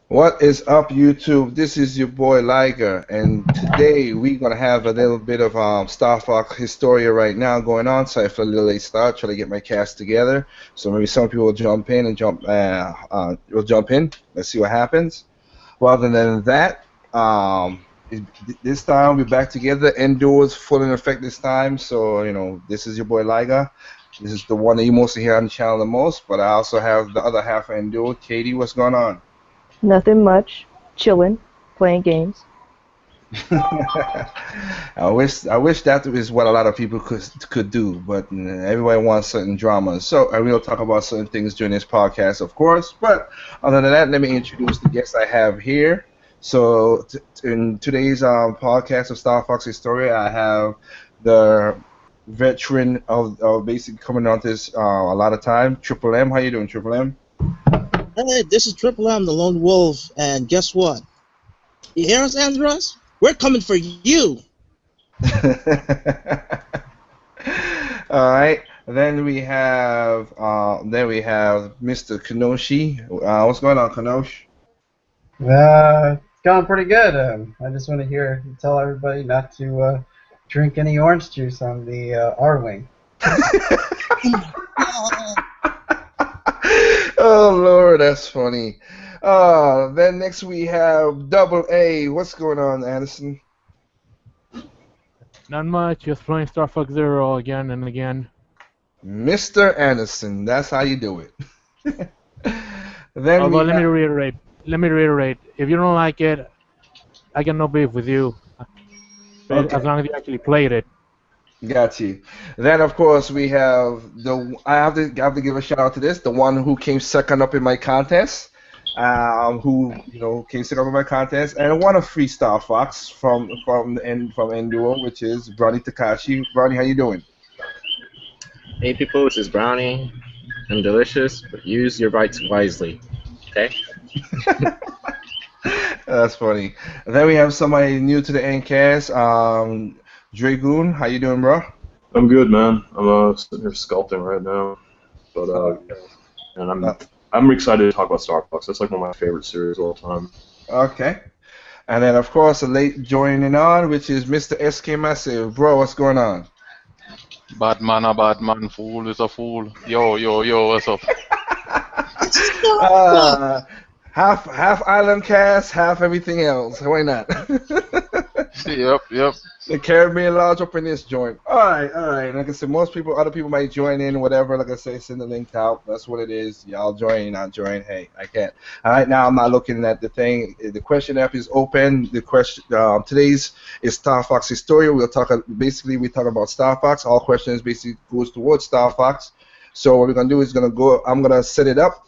What is up, YouTube? This is your boy Liger, and today we're gonna have a little bit of Star Fox Historia right now going on. So I feel a little late start, trying to get my cast together. So maybe some people will jump in and will jump in. Let's see what happens. Well, other than that, this time we're back together. Indoors, full in effect this time. So this is your boy Liger. This is the one that you mostly hear on the channel the most, but I also have the other half of Endure. Katie, what's going on? Nothing much. Chilling, playing games. I wish that is what a lot of people could do, but everybody wants certain dramas. So I will talk about certain things during this podcast, of course. But other than that, let me introduce the guests I have here. So in today's podcast of Star Fox Historia, I have the veteran of basically coming on this a lot of time, Triple M. How you doing, Triple M? Hey, this is Triple M, the Lone Wolf, and guess what? You hear us, Andros? We're coming for you! All right. Then we have Mr. Kenoshi. What's going on, Kenosh? It's going pretty good. I just want to tell everybody not to drink any orange juice on the R-Wing. Oh Lord, that's funny. Then next we have Double A. What's going on, Anderson? Not much, just playing Star Fox Zero again and again. Mr. Anderson, that's how you do it. Then Although let me reiterate, if you don't like it, I got no beef with you. But Okay. as long as you actually played it. Got you. Then of course we have I have to give a shout out to the one who came second up in my contest, who came second up in my contest and won a free Star Fox from Enduro, which is Brownie Takashi. Brownie, how you doing? Hey people, this is Brownie. I'm delicious, but use your bites wisely. Okay? That's funny. And then we have somebody new to the Endcast, Dragoon. How you doing, bro? I'm good, man. I'm sitting here sculpting right now, but and I'm excited to talk about Star Fox. That's like one of my favorite series of all time. Okay. And then of course a late joining on, which is Mr. SK Massive. Bro, what's going on? Batman, a Batman, fool is a fool. Yo, what's up? Uh, half Island Cast, half everything else. Why not? Yep. The Caribbean Lodge up in this joint. All right. Like I said, other people might join in, whatever. Like I say, send the link out. That's what it is. Y'all join, not join. Hey, I can't. All right, now I'm not looking at the thing. The question app is open. The question today's is Star Fox Historia. We talk about Star Fox. All questions basically goes towards Star Fox. So what we're gonna do is I'm gonna set it up.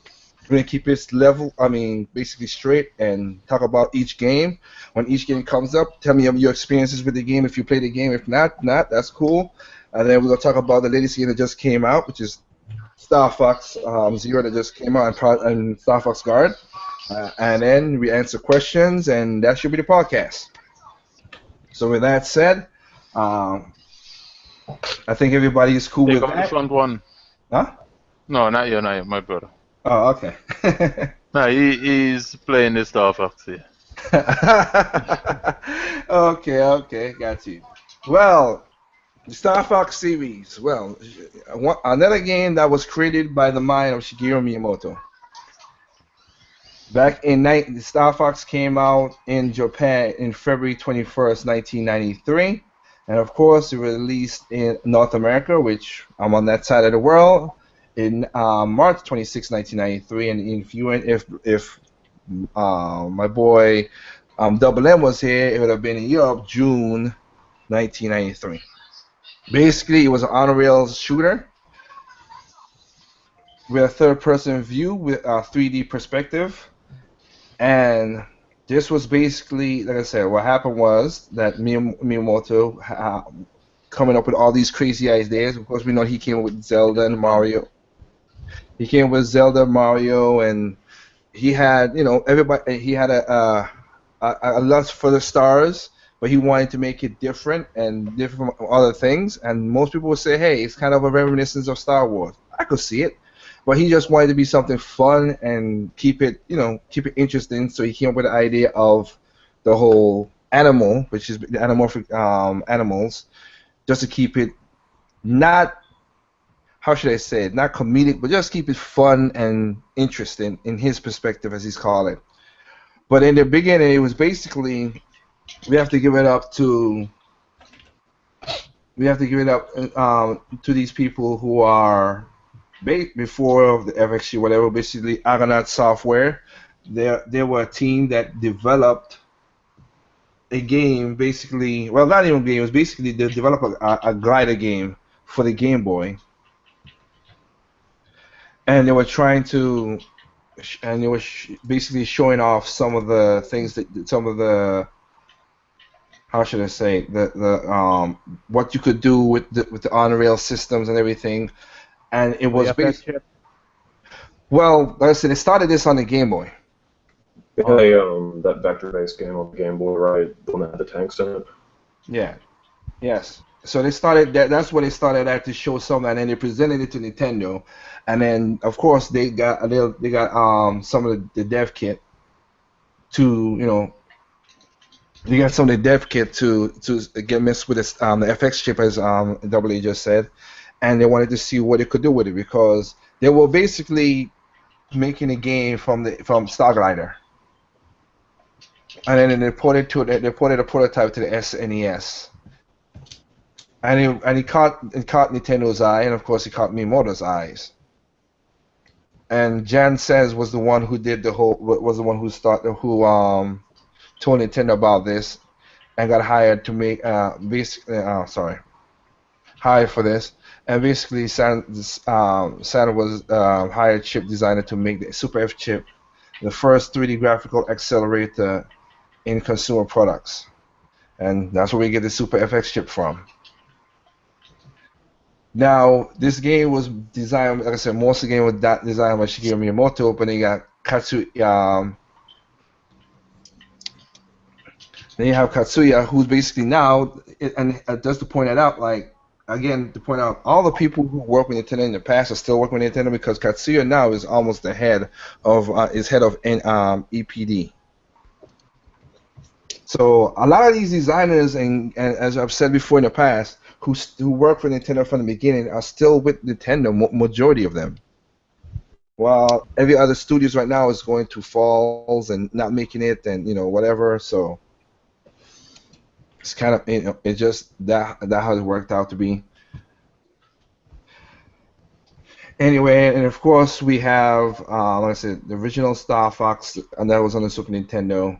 We're gonna keep it level. Basically straight, and talk about each game. When each game comes up, tell me of your experiences with the game. If you play the game, if not, that's cool. And then we're gonna talk about the latest game that just came out, which is Star Fox Zero that just came out, and Star Fox Guard. And then we answer questions, and that should be the podcast. So with that said, I think everybody is cool Take with up the that. front one. Huh? No, not you, my brother. Oh, okay. No, he's playing this Star Fox here. Okay, got you. Well, the Star Fox series. Well, another game that was created by the mind of Shigeru Miyamoto. Back in the Star Fox came out in Japan in February 21st, 1993, and of course it was released in North America, which I'm on that side of the world, in March 26, 1993. And if my boy Double M was here, it would have been in Europe, June 1993. Basically, it was an on-rails shooter with a third-person view with a 3D perspective. And this was basically, like I said, what happened was that Miyamoto coming up with all these crazy ideas. Of course, we know he came with Zelda and Mario. And he had, everybody. He had a lust for the stars, but he wanted to make it different and different from other things. And most people would say, hey, it's kind of a reminiscence of Star Wars. I could see it. but he just wanted to be something fun and keep it, keep it interesting. So he came up with the idea of the whole animal, which is the anamorphic animals, just to keep it not, how should I say it, not comedic, but just keep it fun and interesting in his perspective, as he's called it. But in the beginning, it was basically we have to give it up to to these people who are before the FXG, whatever, basically Argonaut Software. They were a team that developed a game, basically, well, not even a game, it was basically they developed a glider game for the Game Boy. And they were trying to, and they were basically showing off some of the things that, some of the, how should I say, what you could do with the on-rail systems and everything. And it was basically, well, like I said, they started this on the Game Boy. That vector-based game on the Game Boy, right? The one that had the tanks in it. Yeah. Yes. So they started that. That's when they started at to show some, and then they presented it to Nintendo, and then of course they got some of the dev kit to they got some of the dev kit to get mixed with this, the FX chip, as W just said, and they wanted to see what they could do with it, because they were basically making a game from Starglider. And then they ported a prototype to the SNES. And he caught Nintendo's eye, and of course he caught Miyamoto's eyes. And Jan Says was the one who did told Nintendo about this, and got hired to make hired for this. And basically, Santa was hired chip designer to make the Super F chip, the first 3D graphical accelerator in consumer products, and that's where we get the Super FX chip from. Now, this game was designed, like I said, most of the game was designed by Shigeru Miyamoto, but then you got then you have Katsuya, who's basically now, and just to point that out, like, again, to point out, all the people who work with Nintendo in the past are still working with Nintendo, because Katsuya now is almost the head of EPD. So a lot of these designers, and as I've said before in the past, who work for Nintendo from the beginning are still with Nintendo, majority of them. While every other studios right now is going to falls and not making it, and whatever. So it's kind of it's just that how it worked out to be. Anyway, and of course we have, like I said, the original Star Fox, and that was on the Super Nintendo.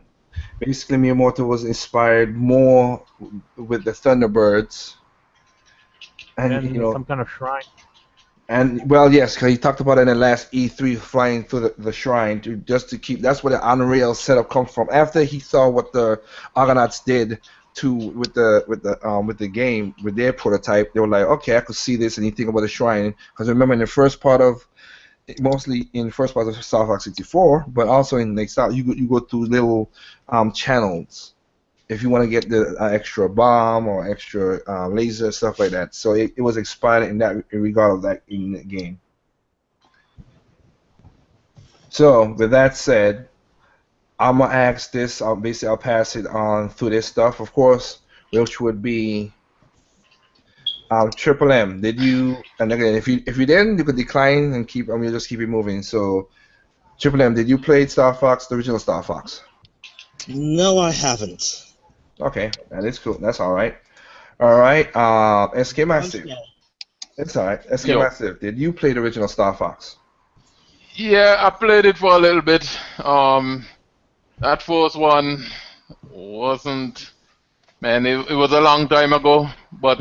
Basically, Miyamoto was inspired more with the Thunderbirds, and some kind of shrine. And well, yes, because he talked about it in the last E3, flying through the shrine just to keep. That's where the on-rail setup comes from. After he saw what the Argonauts did with the game, with their prototype, they were like, okay, I could see this, and you think about the shrine. Because remember, in the first part of, mostly in the first part of Star Fox 64, but also in Next Out, you go through little channels if you want to get the extra bomb or extra laser, stuff like that. So it was inspired in regard of that in the game. So with that said, I'm gonna ask this. I'll pass it on through this stuff, of course, which would be Triple M. Did you? And again, if you didn't, you could decline and keep. You'll just keep it moving. So, Triple M, did you play Star Fox, the original Star Fox? No, I haven't. Okay, that is cool. That's all right. All right. SK Massive. It's all right. SK Massive. Did you play the original Star Fox? Yeah, I played it for a little bit. That first one wasn't. Man, it was a long time ago. But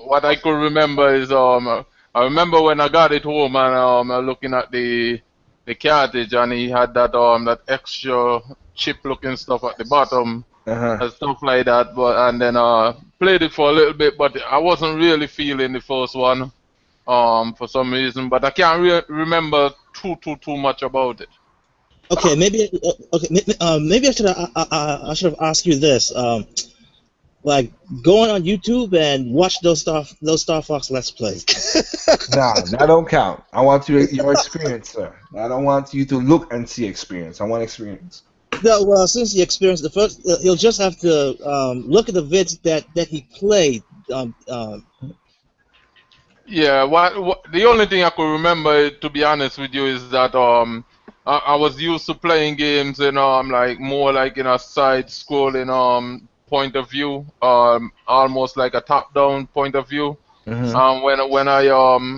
what I could remember is I remember when I got it home and looking at the cartridge, and he had that extra chip-looking stuff at the bottom. And stuff like that, and then played it for a little bit, but I wasn't really feeling the first one for some reason, but I can't remember too much about it. Okay, maybe I should have asked you this. Like going on YouTube and watch those Star Fox Let's Plays. Nah, that don't count. I want your experience, sir. I don't want you to look and see experience. I want experience. No, well, since he experienced the first, he'll just have to look at the vids that he played. Yeah, the only thing I could remember, to be honest with you, is that I was used to playing games in like more like in a side scrolling point of view, almost like a top down point of view. Mm-hmm.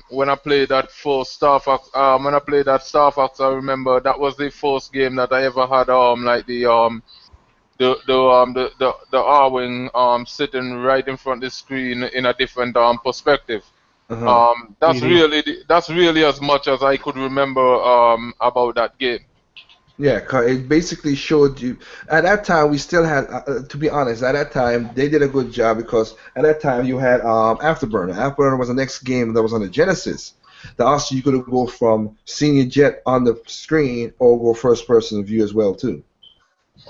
When I played that first Star Fox, when I played that Star Fox, I remember that was the first game that I ever had like the R-wing sitting right in front of the screen in a different perspective. Uh-huh. That's 3D. really as much as I could remember about that game. Yeah, 'cause it basically showed you. At that time, we still had, to be honest, at that time they did a good job because at that time you had Afterburner. Afterburner was the next game that was on the Genesis. That also you could go from seeing your jet on the screen or go first person view as well too.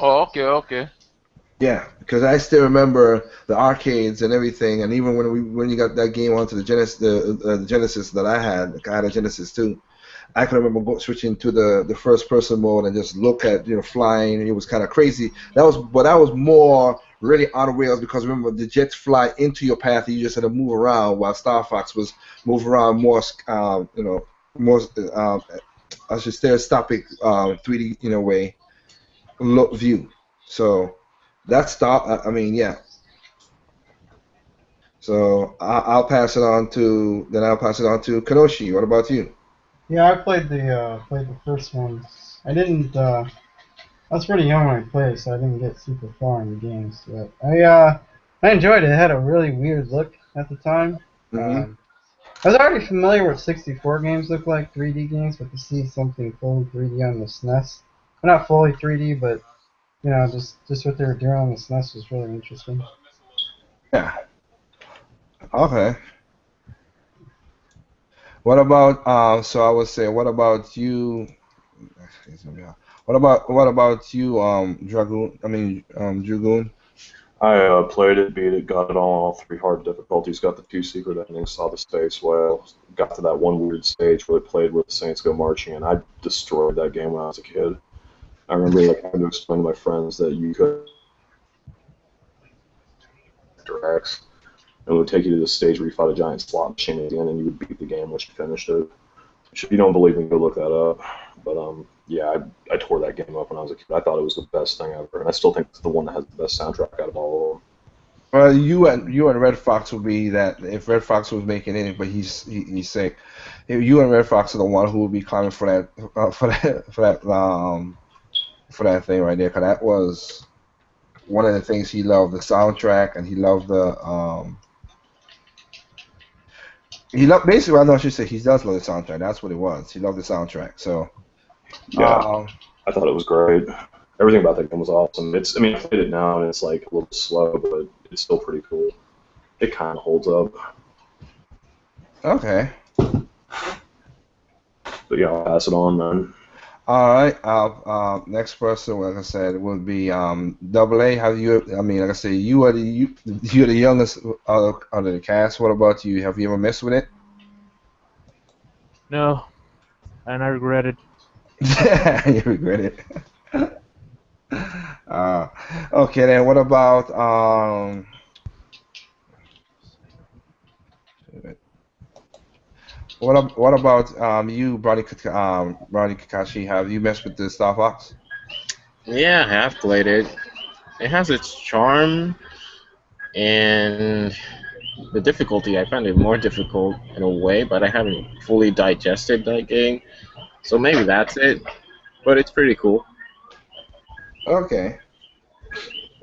Oh, okay. Yeah, because I still remember the arcades and everything, and even when you got that game onto the Genesis, the Genesis that I had a Genesis too. I can remember switching to the first person mode and just look at flying. And it was kind of crazy. That was more really on rails because remember the jets fly into your path and you just had to move around while Star Fox was moving around more more I should say stopic 3D way look view. So that's I mean yeah. So I'll pass it on to Kanoshi. What about you? Yeah, I played the first one. I didn't. I was pretty young when I played, so I didn't get super far in the games. But I enjoyed it. It had a really weird look at the time. Mm-hmm. I was already familiar with 64 games look like 3D games, but to see something fully 3D on the SNES, well, not fully 3D, but just what they were doing on the SNES was really interesting. Yeah. Okay. What about so I would say what about you? What about you Dragoon? I mean Dragoon. I played it, beat it, got it all 3 hard difficulties, got the 2 secret endings, saw the space whale, got to that one weird stage where they played where the Saints go marching, and I destroyed that game when I was a kid. I remember having to explain to my friends that you could X. It would take you to the stage where you fought a giant slot machine at the end, and you would beat the game once you finished it. If you don't believe me, go look that up. But yeah, I tore that game up when I was a kid. I thought it was the best thing ever, and I still think it's the one that has the best soundtrack out of all of them. Well, you and Red Fox would be that if Red Fox was making it, but he's sick. If you and Red Fox are the one who would be climbing for that thing right there, because that was one of the things he loved, the soundtrack, and he loved basically. I know I should say he does love the soundtrack. That's what it was. He loved the soundtrack. So yeah, I thought it was great. Everything about that game was awesome. I mean, I played it now and it's like a little slow, but it's still pretty cool. It kind of holds up. Okay. But yeah, I'll pass it on, man. All right. Next person, like I said, would be Double A. Have you? I mean, like I said, you're the youngest out of the cast. What about you? Have you ever messed with it? No, and I regret it. You regret it. Okay, then what about what about you, Brownie Kakashi? Have you messed with the Star Fox? Yeah, I have played it. It has its charm, and the difficulty, I find it more difficult in a way, but I haven't fully digested that game. So maybe that's it. But it's pretty cool. Okay.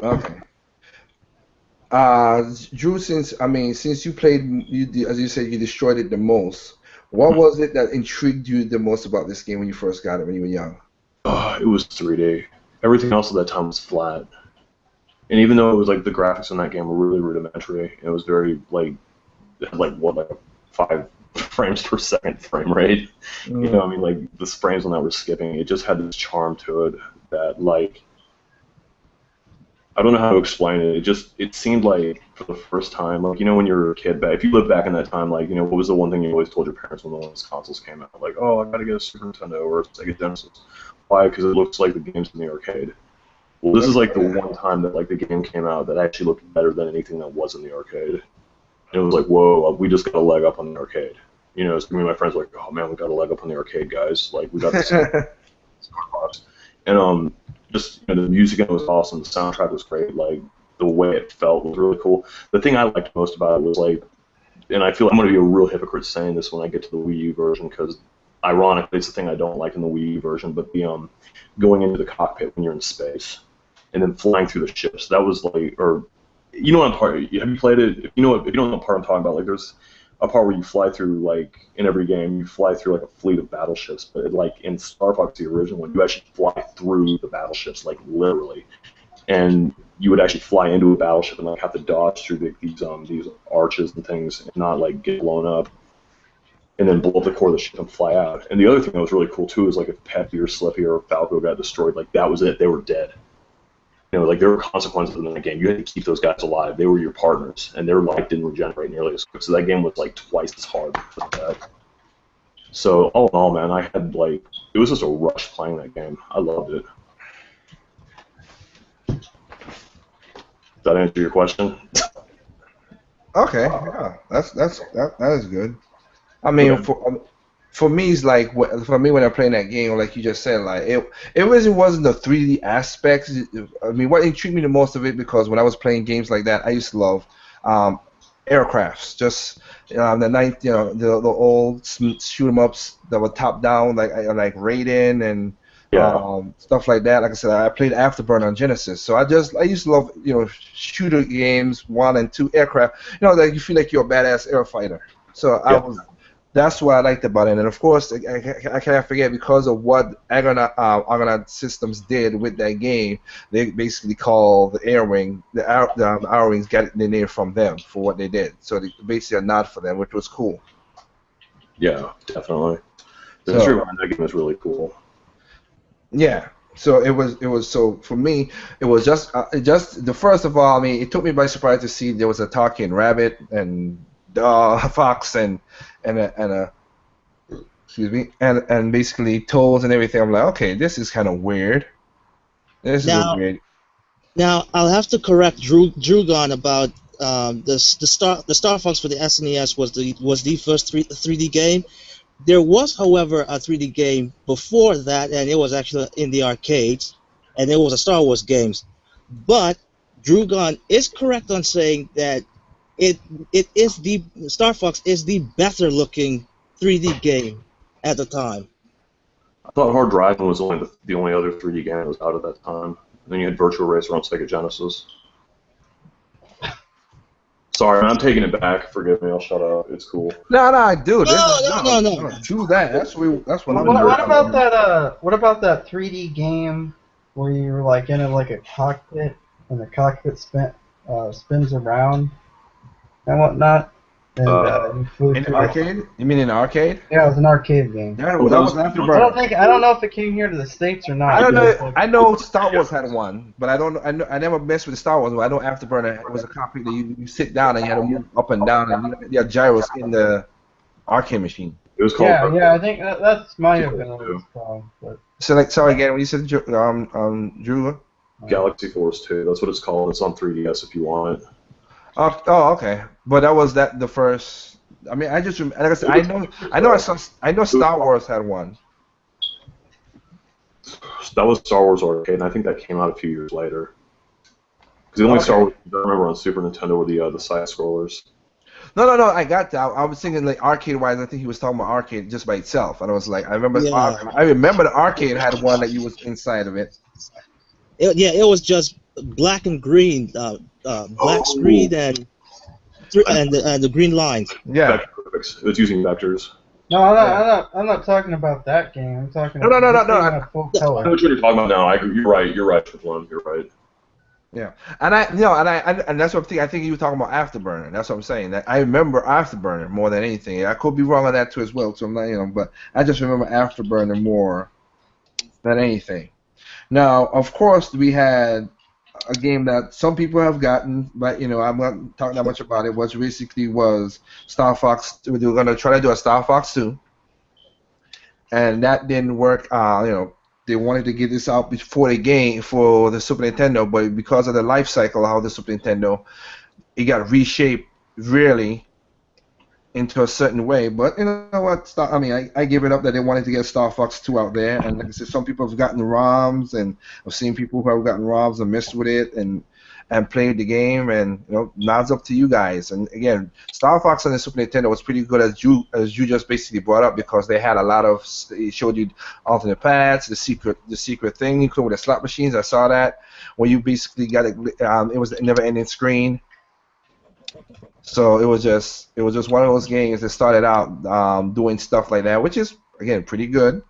Okay. Drew, since you played, as you said, you destroyed it the most. What was it that intrigued you the most about this game when you first got it when you were young? It was 3D. Everything else at that time was flat. And even though it was like the graphics in that game were really rudimentary, it was very like 5 frames per second frame rate. You know, I mean, like the frames on that were skipping. It just had this charm to it that like I don't know how to explain it. It seemed like for the first time, like when you were a kid, back if you lived back in that time, like what was the one thing you always told your parents when those consoles came out? Like, oh, I gotta get a Super Nintendo or a Sega Genesis. Why? Because it looks like the games in the arcade. Well, this is like the one time that like the game came out that actually looked better than anything that was in the arcade. And it was like, whoa, we just got a leg up on the arcade. So me and my friends were like, oh man, we got a leg up on the arcade, guys. Like we got this Smartbox. And just the music in it was awesome. The soundtrack was great. Like the way it felt was really cool. The thing I liked most about it was like, and I feel I'm going to be a real hypocrite saying this when I get to the Wii U version because, ironically, it's the thing I don't like in the Wii U version. But the going into the cockpit when you're in space and then flying through the ships. That was like, or what I'm talking. Have you played it? If you don't know what part I'm talking about, like there's a part where you fly through, like, in every game, you fly through, like, a fleet of battleships, but, like, in Star Fox, the original one, you actually fly through the battleships, like, literally, and you would actually fly into a battleship and, like, have to dodge through these arches and things and not, like, get blown up, and then blow up the core of the ship and fly out. And the other thing that was really cool, too, is, like, if Peppy or Slippy or Falco got destroyed, like, that was it. They were dead. Like there were consequences in the game. You had to keep those guys alive. They were your partners, and their life didn't regenerate nearly as quick. So that game was like twice as hard for that. So all in all, man, I had like it was just a rush playing that game. I loved it. Does that answer your question? Okay, yeah, that is good. I mean, for me, it's like for me when I'm playing that game, like you just said, like it really wasn't the 3D aspects. I mean, what intrigued me the most of it because when I was playing games like that, I used to love aircrafts. Just the old shoot 'em ups that were top down, like Raiden and stuff like that. Like I said, I played Afterburner on Genesis, so I used to love shooter games 1 and 2 aircraft. Like you feel like you're a badass air fighter. So that's what I liked about it, and of course, I can't forget because of what Argonaut Systems did with that game. They basically called the Air Wing, the Air Wings got their name from them for what they did. So they basically a nod for them, which was cool. Yeah, definitely. The history behind that game is really cool. Yeah. So it was so for me it was just the first of all. I mean, it took me by surprise to see there was a talking rabbit and fox and basically toads and everything. I'm like, okay, this is kind of weird. This is weird. Now I'll have to correct Drugon about the Star Fox for the SNES was the first 3D game. There was, however, a 3D game before that, and it was actually in the arcades, and it was a Star Wars games. But Drugon is correct on saying that it is the Star Fox is the better looking 3D game at the time. I thought Hard Driving was only the only other 3D game that was out at that time. And then you had Virtual Racer on Sega Genesis. Sorry, I'm taking it back. Forgive me. I'll shut up. It's cool. No, dude. No. Do that. That's what I'm. What about that? What about that 3D game where you were like in a cockpit and the cockpit spins around and whatnot? And you flew in the arcade? You mean in the arcade? Yeah, it was an arcade game. Yeah, that was Afterburner. I don't know if it came here to the States or not. I don't know. I know Star Wars had one, but I don't. I never messed with the Star Wars. But I know Afterburner was a cockpit that you sit down and you had to move up and down, and you had gyros in the arcade machine. It was called. Yeah. I think that's my opinion. So, sorry again. When you said Drew. Galaxy Force 2. That's what it's called. It's on 3DS if you want it. Oh, okay. But that was the first. I mean, like I said, I know Star Wars had one. That was Star Wars Arcade, and I think that came out a few years later. Because the only Star Wars I remember on Super Nintendo were the side scrollers. No, I got that. I was thinking like arcade-wise. I think he was talking about arcade just by itself, and I was like, I remember the arcade had one that you was inside of it. It was just black and green, black screen and the green lines. Yeah. It was using vectors. No, I'm not talking about that game. I'm talking about full color. I know what you're talking about now. You're right. You're right, Triple. You're right. Yeah, and that's what I'm thinking. I think you were talking about Afterburner. That's what I'm saying. That I remember Afterburner more than anything. I could be wrong on that too as well. So I'm not, but I just remember Afterburner more than anything. Now, of course, we had a game that some people have gotten, but I'm not talking that much about it. Was basically was Star Fox. They were gonna try to do a Star Fox 2, and that didn't work. They wanted to get this out before the game for the Super Nintendo, but because of the life cycle of the Super Nintendo, it got reshaped really into a certain way. But you know what? I give it up that they wanted to get Star Fox 2 out there, and like I said, some people have gotten ROMs, and I've seen people who have gotten ROMs and messed with it and played the game, and nods up to you guys. And again, Star Fox on the Super Nintendo was pretty good, as you just basically brought up, because they had a lot of, it showed you alternate paths, the secret thing you could with the slot machines. I saw that where you basically got it. It was a never-ending screen. So it was just one of those games that started out doing stuff like that, which is again pretty good.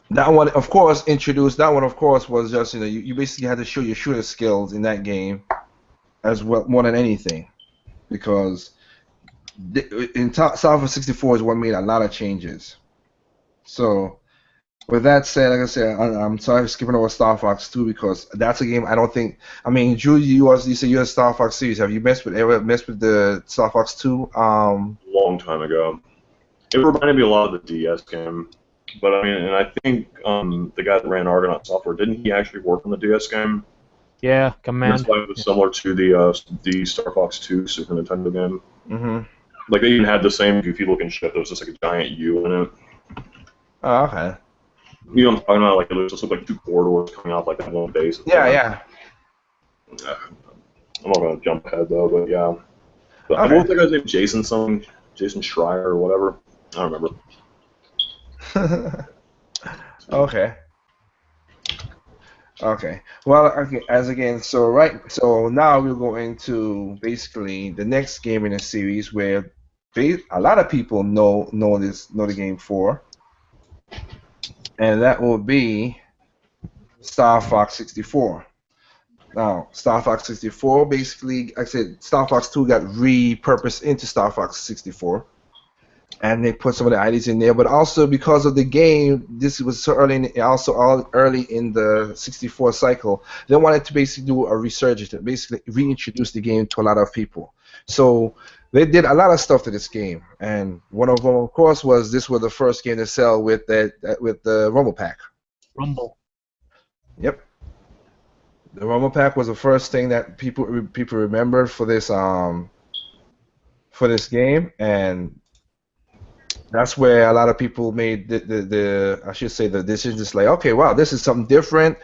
That one, of course, was just you basically had to show your shooter skills in that game as well more than anything, because Star Fox 64 is what made a lot of changes. So with that said, like I said, I'm sorry for skipping over Star Fox 2 because that's a game I don't think. I mean, Drew, you said you're a Star Fox series. Have you ever messed with the Star Fox 2? Long time ago. It reminded me a lot of the DS game. But I mean, and I think the guy that ran Argonaut Software, didn't he actually work on the DS game? Yeah, Command. That's why it was similar to the Star Fox 2 Super Nintendo game. Mm-hmm. Like they even had the same goofy looking ship. There was just like a giant U in it. Oh, okay. You know what I'm talking about? Like it just looked like two corridors coming out like that one base. Yeah. I'm not gonna jump ahead though, but yeah. But Okay. what was that guy's name? Jason Schreier or whatever. I don't remember. Okay. Well, okay, so now we're going to basically the next game in the series where a lot of people know the game for, and that will be Star Fox 64. Now, Star Fox 64 basically, like I said, Star Fox 2 got repurposed into Star Fox 64. And they put some of the ideas in there, but also because of the game, this was so early, early in the 64 cycle, they wanted to basically do a resurgence, to basically reintroduce the game to a lot of people. So they did a lot of stuff to this game, and one of them, of course, was this was the first game to sell with the Rumble Pack. Rumble. Yep. The Rumble Pack was the first thing that people remembered for this game, and that's where a lot of people made the I should say the decision. Just like, okay, wow, this is something different.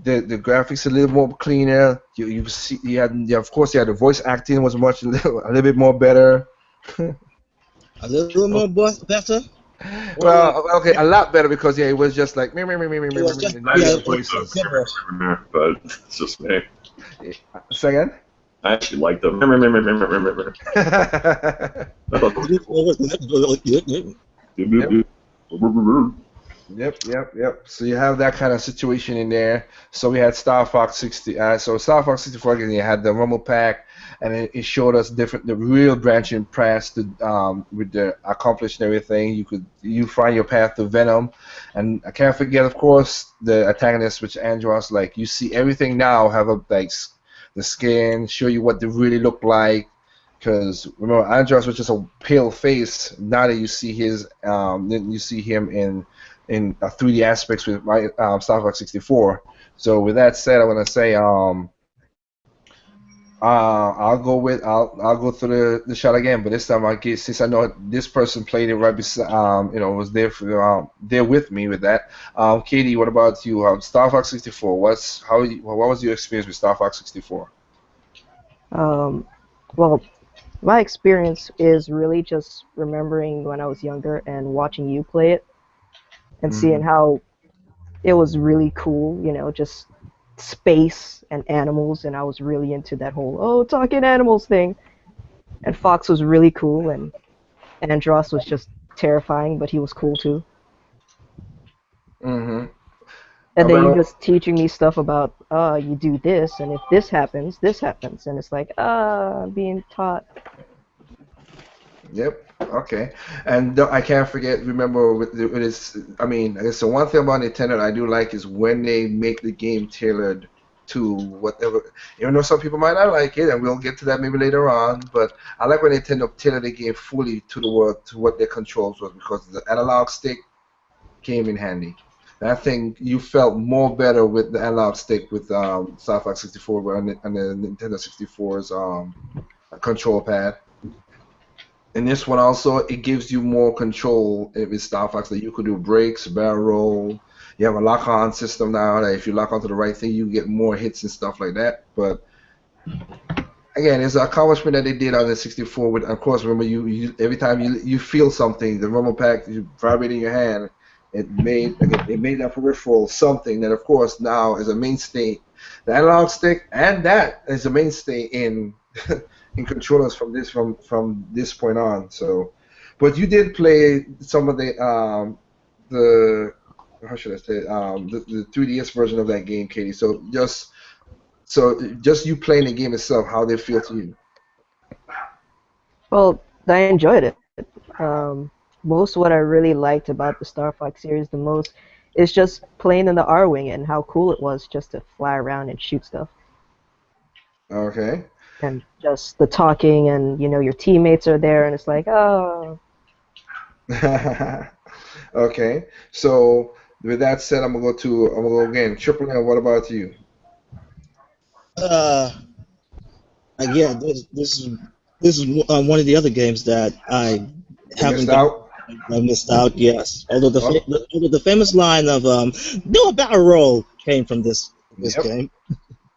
The graphics a little more cleaner. You see, of course, the voice acting was a little bit more better. A little more better. Well, okay, a lot better because it was just like me, It was just, voices. But it's just me. Second. I actually like them. Yep. So you have that kind of situation in there. So we had Star Fox 60. So Star Fox 64 again. You had the Rumble Pack, and it showed us the real branching paths with the accomplished and everything. You find your path to Venom, and I can't forget, of course, the antagonist, which Andros. Like you see everything now have the skin, show you what they really look like. Because remember, Andros was just a pale face. Now that you see him in 3D aspects with Star Fox 64. So with that said, I want to say I'll go through the shot again, but this time since I know this person played it right beside was there with me with that. K.D, what about you? Star Fox 64. What was your experience with Star Fox 64? Well, my experience is really just remembering when I was younger and watching you play it and seeing how it was really cool, just space and animals, and I was really into that whole talking animals thing. And Fox was really cool, and Andros was just terrifying, but he was cool too. Mm-hmm. And then you're just teaching me stuff about, you do this, and if this happens, and it's like, being taught. Yep. Okay. And I can't forget. Remember, with this. I mean, I guess the one thing about Nintendo that I do like is when they make the game tailored to whatever. Even though some people might not like it, and we'll get to that maybe later on. But I like when Nintendo tailored the game fully to the world to what their controls was because the analog stick came in handy. And I think you felt more better with the analog stick with Star Fox 64 and the Nintendo 64's control pad. And this one also, it gives you more control with Star Fox that you could do brakes, barrel roll. You have a lock-on system now that if you lock onto the right thing, you get more hits and stuff like that. But again, it's an accomplishment that they did on the 64. With, of course, remember every time you feel something, the rumble pack you vibrate in your hand. It made that peripheral something that, of course, now is a mainstay. The analog stick and that is a mainstay in in controllers from this point on. So, but you did play some of the how should I say the 3DS version of that game, Katie. So just you playing the game itself, how did it feel to you? Well, I enjoyed it. Most what I really liked about the Star Fox series the most is just playing in the R-Wing and how cool it was just to fly around and shoot stuff. Okay. And just the talking and, your teammates are there and it's like, oh. Okay. So with that said, I'm gonna go again. Triple M, what about you? Uh, Again, this is one of the other games that I You haven't missed got. out? I missed out. Yes, although Oh, the famous line of "Do a barrel roll" came from this yep. game.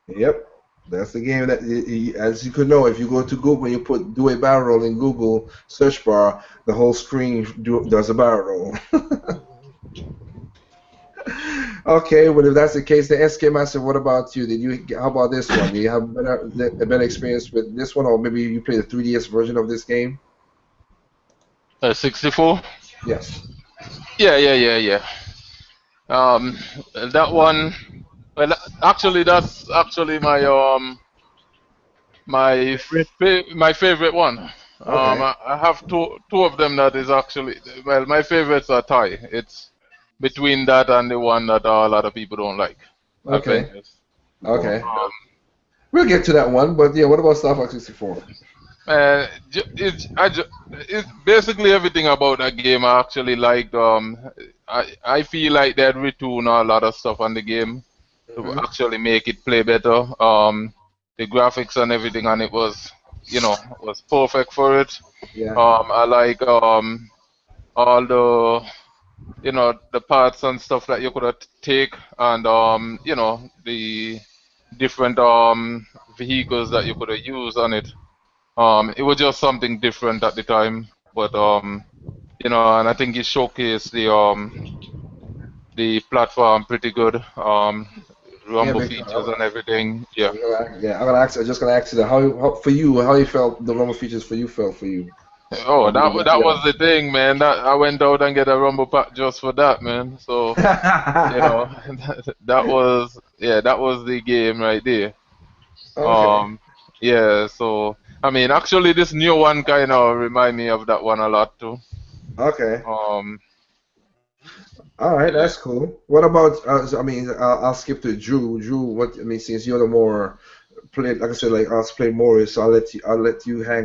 Yep. That's the game that, as you could know, if you go to Google and you put do a barrel roll in Google search bar, the whole screen does a barrel roll. Okay, well, if that's the case, the SK Master, what about you? How about this one? Do you have a better experience with this one, or maybe you played the 3DS version of this game? 64. Yes. Yeah, yeah, yeah, yeah. Um, that one. Well, actually, that's actually Favorite? my favorite one. Okay. I have two of them that is actually, well, my favorites are tie. It's between that and the one that a lot of people don't like, Okay. Avengers. Okay. Um, We'll get to that one, but yeah, what about Star Fox 64? it's basically everything about that game I actually liked. I feel like they had retune a lot of stuff on the game to Hmm. actually make it play better. The graphics and everything on it was perfect for it. Yeah. I like all the parts and stuff that you could take and the different vehicles that you could have used on it. It was just something different at the time, but and I think it showcased the platform pretty good. Yeah, Rumble big features and everything. Yeah. I'm gonna ask. I'm just gonna ask you that. How for you? How you felt the Rumble features for you felt for you? Oh, that Yeah. was the thing, man. That I went out and get a Rumble pack just for that, man. So you know, that was the game right there. Okay. Um, yeah. So I mean, actually, this new one kind of remind me of that one a lot too. Okay. Um, All right, yeah. that's cool. What about? I mean, I'll skip to Drew. Drew, what I mean, since you're the more played, like I said, like us play more, so I'll let you hang.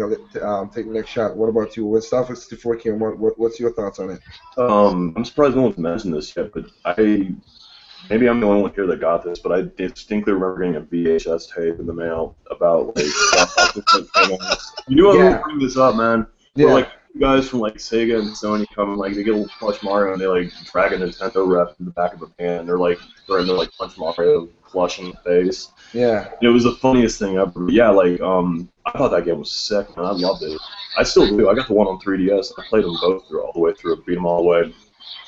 Take the next shot. What about you? When Star Fox 64 came, what's your thoughts on it? I'm surprised no one's mentioned this yet, but maybe I'm the only one here that got this, but I distinctly remember getting a VHS tape in the mail about like Star Fox when it came out. You knew I was gonna Yeah, bring this up, man. Where yeah, like you guys from like Sega and Sony come and like they get a little plush Mario and they like drag a Nintendo rep in the back of a pan. They're like threatening to like punch Mario plush in the face. yeah. It was the funniest thing ever. But yeah, like I thought that game was sick, man. I loved it. I still do. I got the one on 3DS. I played them both through all the way through, beat them all the way.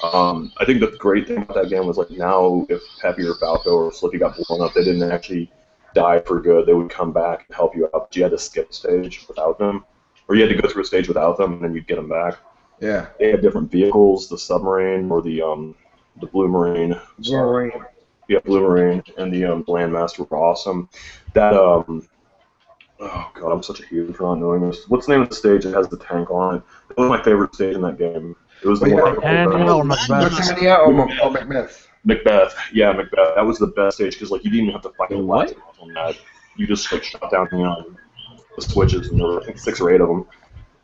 I think the great thing about that game was like now if Peppy or Falco or Slippy got blown up, they didn't actually die for good. They would come back and help you out. But you had to skip a stage without them, or you had to go through a stage without them, and then you'd get them back. Yeah. They had different vehicles, the submarine or the blue marine. I'm sorry, Wolverine. yeah, blue marine and the landmaster were awesome. That Oh god, I'm such a heathen for not knowing this. What's the name of the stage that has the tank on it? It was my favorite stage in that game. It was the Well, one yeah, I Britannia or Macbeth? Britannia or Macbeth? Macbeth. Yeah, Macbeth. That was the best stage because like you didn't even have to fight The the what? last boss on that. You just like shot down the switches, and there were I think 6 or 8 of them,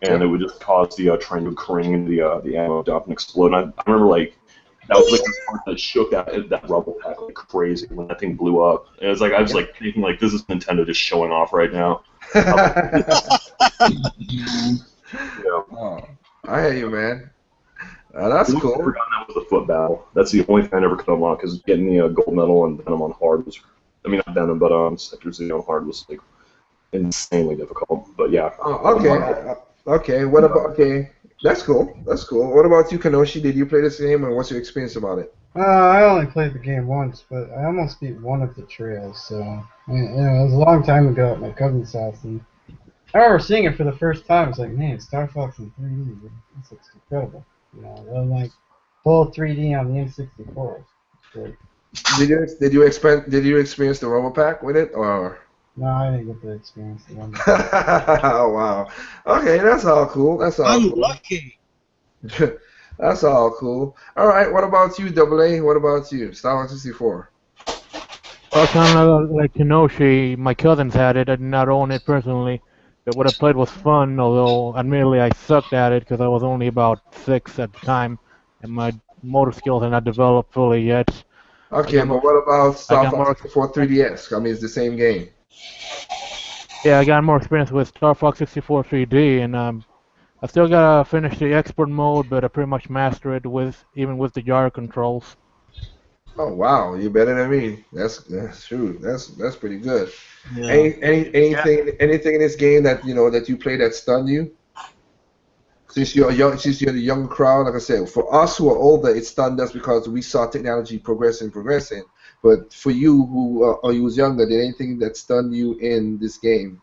and it would just cause the train to cring into the ammo dump and explode. And I remember like that was like the part that shook that rubble pack like crazy when that thing blew up. And it was like I was like thinking like this is Nintendo just showing off right now. Yeah. Oh, I hear you, man. That's I've cool. forgotten that was a foot battle. That's the only thing I never could unlock because getting the gold medal and Venom on hard was, I mean not Venom, but Sector Zero on hard was like insanely difficult. But yeah. Oh, okay. Okay. What about? Okay, that's cool. That's cool. What about you, Kanoshi? Did you play this game, and what's your experience about it? I only played the game once, but I almost beat one of the trails. So it was a long time ago at my cousin's house, and I remember seeing it for the first time. It's like, man, Star Fox in 3D. Dude. This looks incredible. Really like full 3D on the N64. It's great. Did you experience the Robo Pack with it, or? No, I didn't get the experience. Oh wow. Okay, that's all cool. That's all I'm cool. lucky. That's all cool. All right. What about you, Double A? What about you, Star Wars 64? Well, kind of like Kenoshi, my cousins had it. I did not own it personally. But what I played was fun, although admittedly I sucked at it because I was only about 6 at the time, and my motor skills had not developed fully yet. Okay, but what about I Star got Fox more. 64 3DS? I mean, it's the same game. Yeah, I got more experience with Star Fox 64 3D, and I still gotta finish the expert mode, but I pretty much mastered it even with the gyro controls. Oh wow, you're better than me. That's true. That's pretty good. Yeah. Anything in this game that that you play that stunned you? Since you're the young crowd, like I said, for us who are older, it stunned us because we saw technology progressing. But for you who was younger, did anything that stunned you in this game?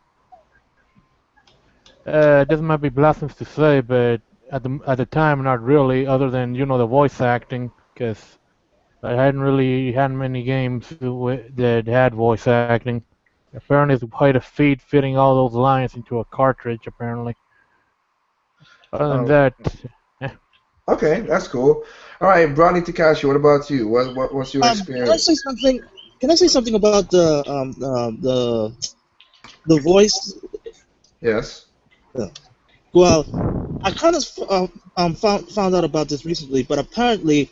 This might be blasphemous to say, but at the time, not really, other than the voice acting, because I hadn't really had many games that had voice acting. Apparently, it's quite a feat fitting all those lines into a cartridge. Apparently, other than Um, that, eh. okay, that's cool. All right, Brownie Takashi, what about you? What's your Can I say experience? something? Can I say something about the voice? Yes. Yeah. Well, I kind of found out about this recently, but apparently,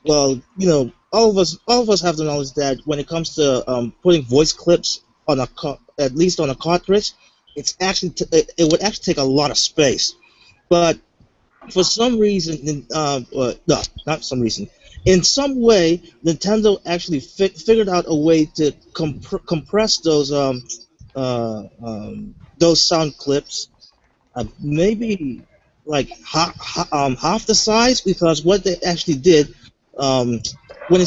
well, all of us have the knowledge that when it comes to putting voice clips on at least on a cartridge, it would actually take a lot of space. But for some reason, no, not some reason. In some way, Nintendo actually figured out a way to compress those sound clips, maybe like half the size, because what they actually did, um, when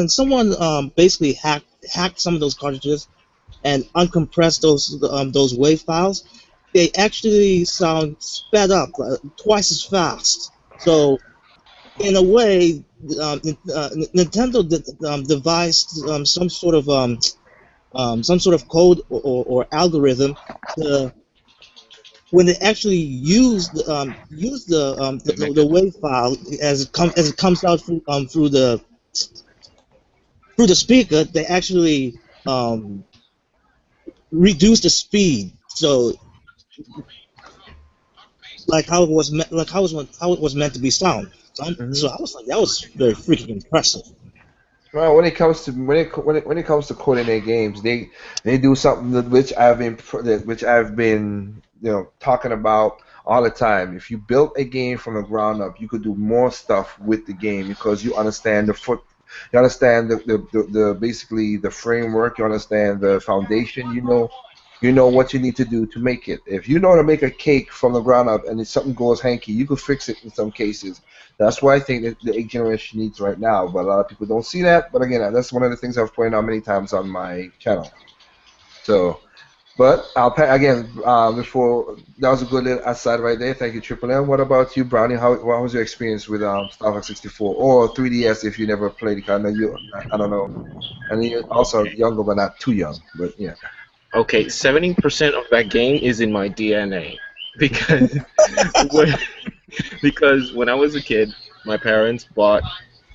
someone basically hacked some of those cartridges and uncompressed those WAV files, they actually sound sped up twice as fast. So in a way, Nintendo devised some sort of code or algorithm to, when they actually use the WAV file as it comes out through the speaker, they actually reduce the speed. So how it was meant to be sound. So I was like, that was very freaking impressive. Well, when it comes to coding their games, they do something which I've been talking about all the time. If you built a game from the ground up, you could do more stuff with the game because you understand you understand the basically the framework, you understand the foundation, you know what you need to do to make it. If you know how to make a cake from the ground up and if something goes hanky, you could fix it in some cases. That's what I think that the eighth generation needs right now. But a lot of people don't see that. But again, that's one of the things I've pointed out many times on my channel. So, but again, before that was a good little aside right there. Thank you, Triple M. What about you, Brownie? What was your experience with Star Fox 64 or 3DS if you never played it? I know you. I don't know. And you're also younger, but not too young. But yeah. Okay, 70% of that game is in my DNA because when, because when I was a kid, my parents bought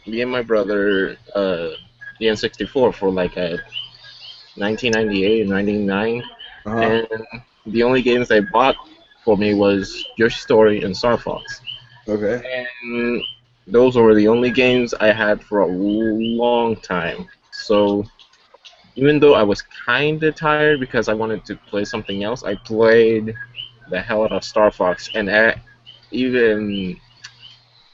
me and my brother the N64 for like a 1998 and 99, Uh-huh. and the only games they bought for me was Your Story and Star Fox, Okay. and those were the only games I had for a long time. So even though I was kind of tired because I wanted to play something else, I played the hell out of Star Fox, and even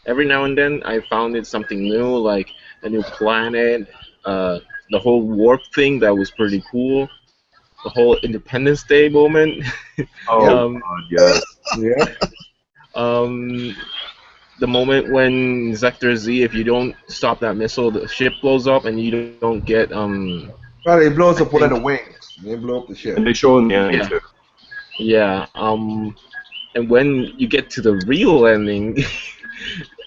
every now and then I found it something new, like a new planet, uh, the whole warp thing that was pretty cool, the whole Independence Day moment, Yep. Oh um, God, yes. Yep. um, the moment when Sector Z, if you don't stop that missile, the ship blows up and you don't get Well, it I blows up one think of the wings. They blow up the ship. And they show in the ending yeah too. yeah and when you get to the real ending,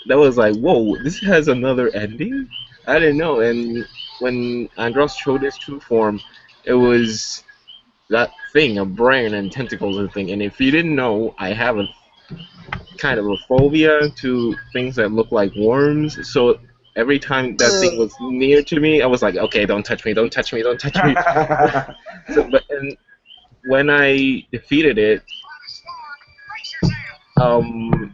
that was like, whoa, this has another ending? I didn't know. And when Andros showed his true form, it was that thing, a brain and tentacles and thing. And if you didn't know, I have a kind of a phobia to things that look like worms. So every time that thing was near to me, I was like, okay, don't touch me, don't touch me, don't touch me. And when I defeated it, um,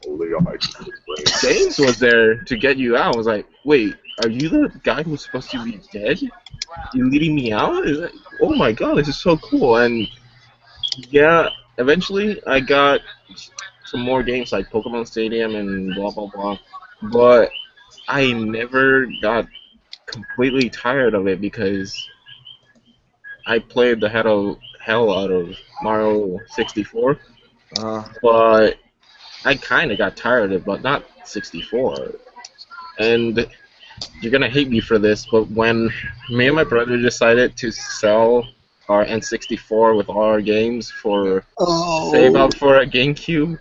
Holy, I just put his brain. James was there to get you out. I was like, wait, are you the guy who's supposed to be dead? You leading me out? Is like, oh my god, this is so cool. And yeah, eventually I got some more games like Pokemon Stadium and blah blah blah. But I never got completely tired of it because I played the hell out of Mario 64, Uh-huh. but I kind of got tired of it, but not 64. And you're gonna hate me for this, but when me and my brother decided to sell our N64 with all our games for to save Oh. up for a GameCube,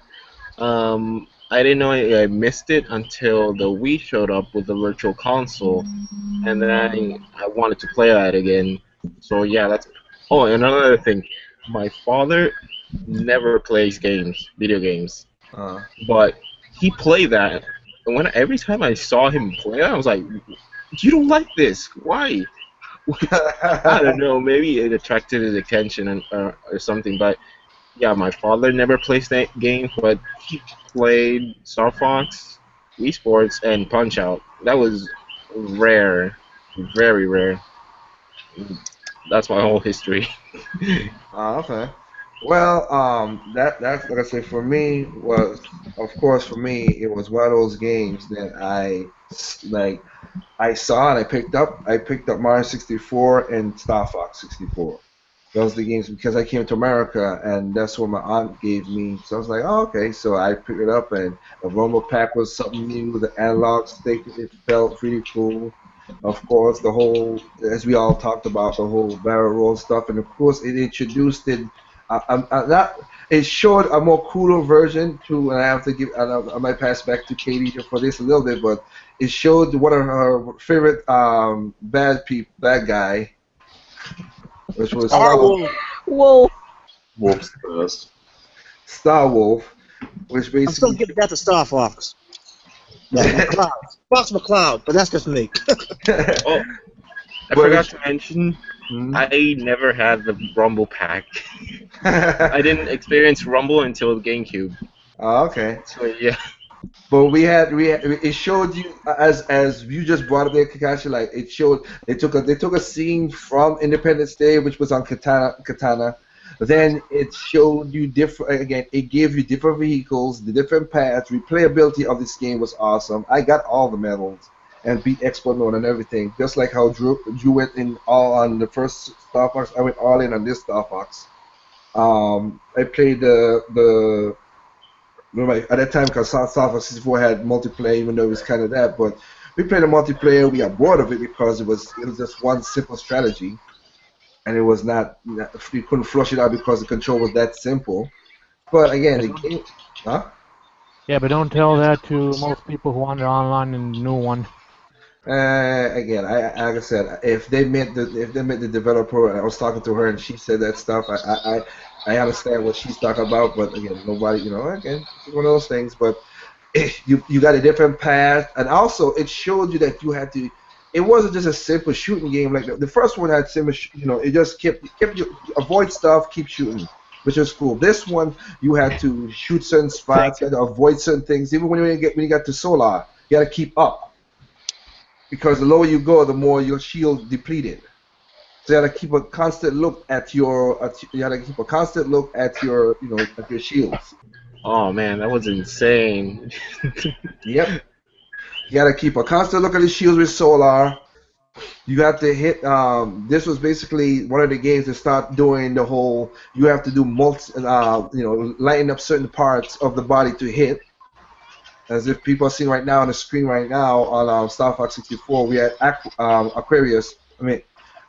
I didn't know I missed it until the Wii showed up with the Virtual Console, and then I wanted to play that again. So yeah, that's. Oh, and another thing, my father never plays games, video games, Uh-huh. but he played that, and when every time I saw him play it, I was like, "You don't like this? Why?" I don't know. Maybe it attracted his attention or something. But yeah, my father never plays that game, but he played Star Fox, Wii Sports, and Punch Out. That was rare, very rare. That's my whole history. Okay. Well, that's like I said for me was, of course, for me it was one of those games that like I saw and I picked up Mario 64 and Star Fox 64. Those are the games because I came to America and that's what my aunt gave me. So I was like, oh, okay. So I picked it up and the Rumble Pack was something new. The analog stick, it felt really cool. Of course, the whole, as we all talked about, the whole barrel roll stuff, and of course, it introduced it. Not, it showed a more cooler version too. And I have to give, I might pass back to Katie for this a little bit, but it showed one of her favorite bad guy, which was Star Wolf. Whoa. Wolf's the best. Star Wolf, which I'm still basically giving that to Star Fox. No, McCloud. Fox McCloud, but that's just me. Oh, I But forgot it's, to mention, Mhm. I never had the Rumble Pack. I didn't experience Rumble until the GameCube. Oh, okay. So yeah. But it showed you as you just brought up there, Kakashi. Like it showed they took a scene from Independence Day, which was on Katana. Then it showed you different again. It gave you different vehicles, the different paths. Replayability of this game was awesome. I got all the medals and beat Export Mode and everything. Just like how Drew went in all on the first Star Fox, I went all in on this Star Fox. I played the remember at that time because South 64 had multiplayer, even though it was kind of that. But we played the multiplayer. We got bored of it because it was just one simple strategy, and it was not we couldn't flush it out because the control was that simple. But again, Yeah, the don't, game, huh? yeah, but don't tell that to most people who want it online and new one. Again, like I said, if they met the developer, and I was talking to her and she said that stuff, I understand what she's talking about, but again, nobody, again, it's one of those things. But you got a different path, and also it showed you that you had to. It wasn't just a simple shooting game like the first one had simple. It just kept you avoid stuff, keep shooting, which is cool. This one you had to shoot certain spots, you had to avoid certain things. Even when you got to solar, you had to keep up because the lower you go, the more your shield depleted. So you had to keep a constant look at you had to keep a constant look at at your shields. Oh man, that was insane. Yep. You got to keep a constant look at the shields with solar. You have to hit. This was basically one of the games that start doing the whole. You have to do lighten up certain parts of the body to hit. As if people are seeing right now on the screen right now on Star Fox 64, we had Aquarius. I mean,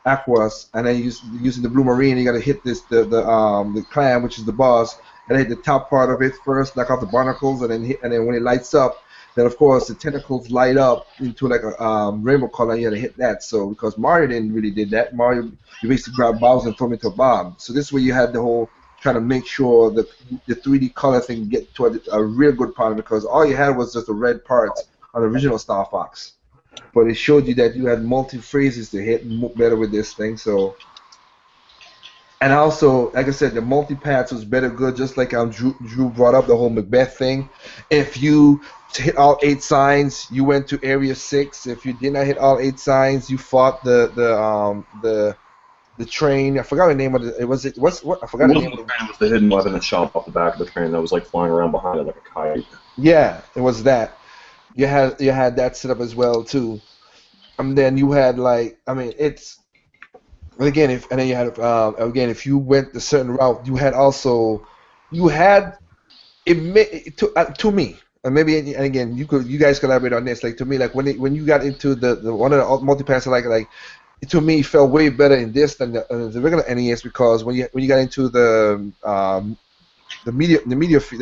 Aquas, and then using the Blue Marine, you got to hit the clam, which is the boss, and hit the top part of it first, knock off the barnacles, and then when it lights up, then of course the tentacles light up into like a rainbow color. And you got to hit that. So because Mario didn't really did that, Mario you basically grab bombs and throw them into a bomb. So this way you had the whole trying to make sure that the 3D color thing get to a real good part because all you had was just the red parts on the original Star Fox. But it showed you that you had multi-phrases to hit better with this thing. So, and also, like I said, the multi-paths was better good, just like Drew brought up the whole Macbeth thing. If you hit all 8 signs, you went to Area 6. If you did not hit all 8 signs, you fought the train. I forgot the name of it. I forgot the name of it. It was the hidden weapon that shot off the back of the train that was like flying around behind it like a kite. Yeah, it was that. You had that set up as well too, and then you had it's. Again, if you went a certain route, you had to me, and maybe and again you guys collaborate on this. Like to me, like when you got into the one of the multipass, like to me it felt way better in this than the regular NES because when you got into the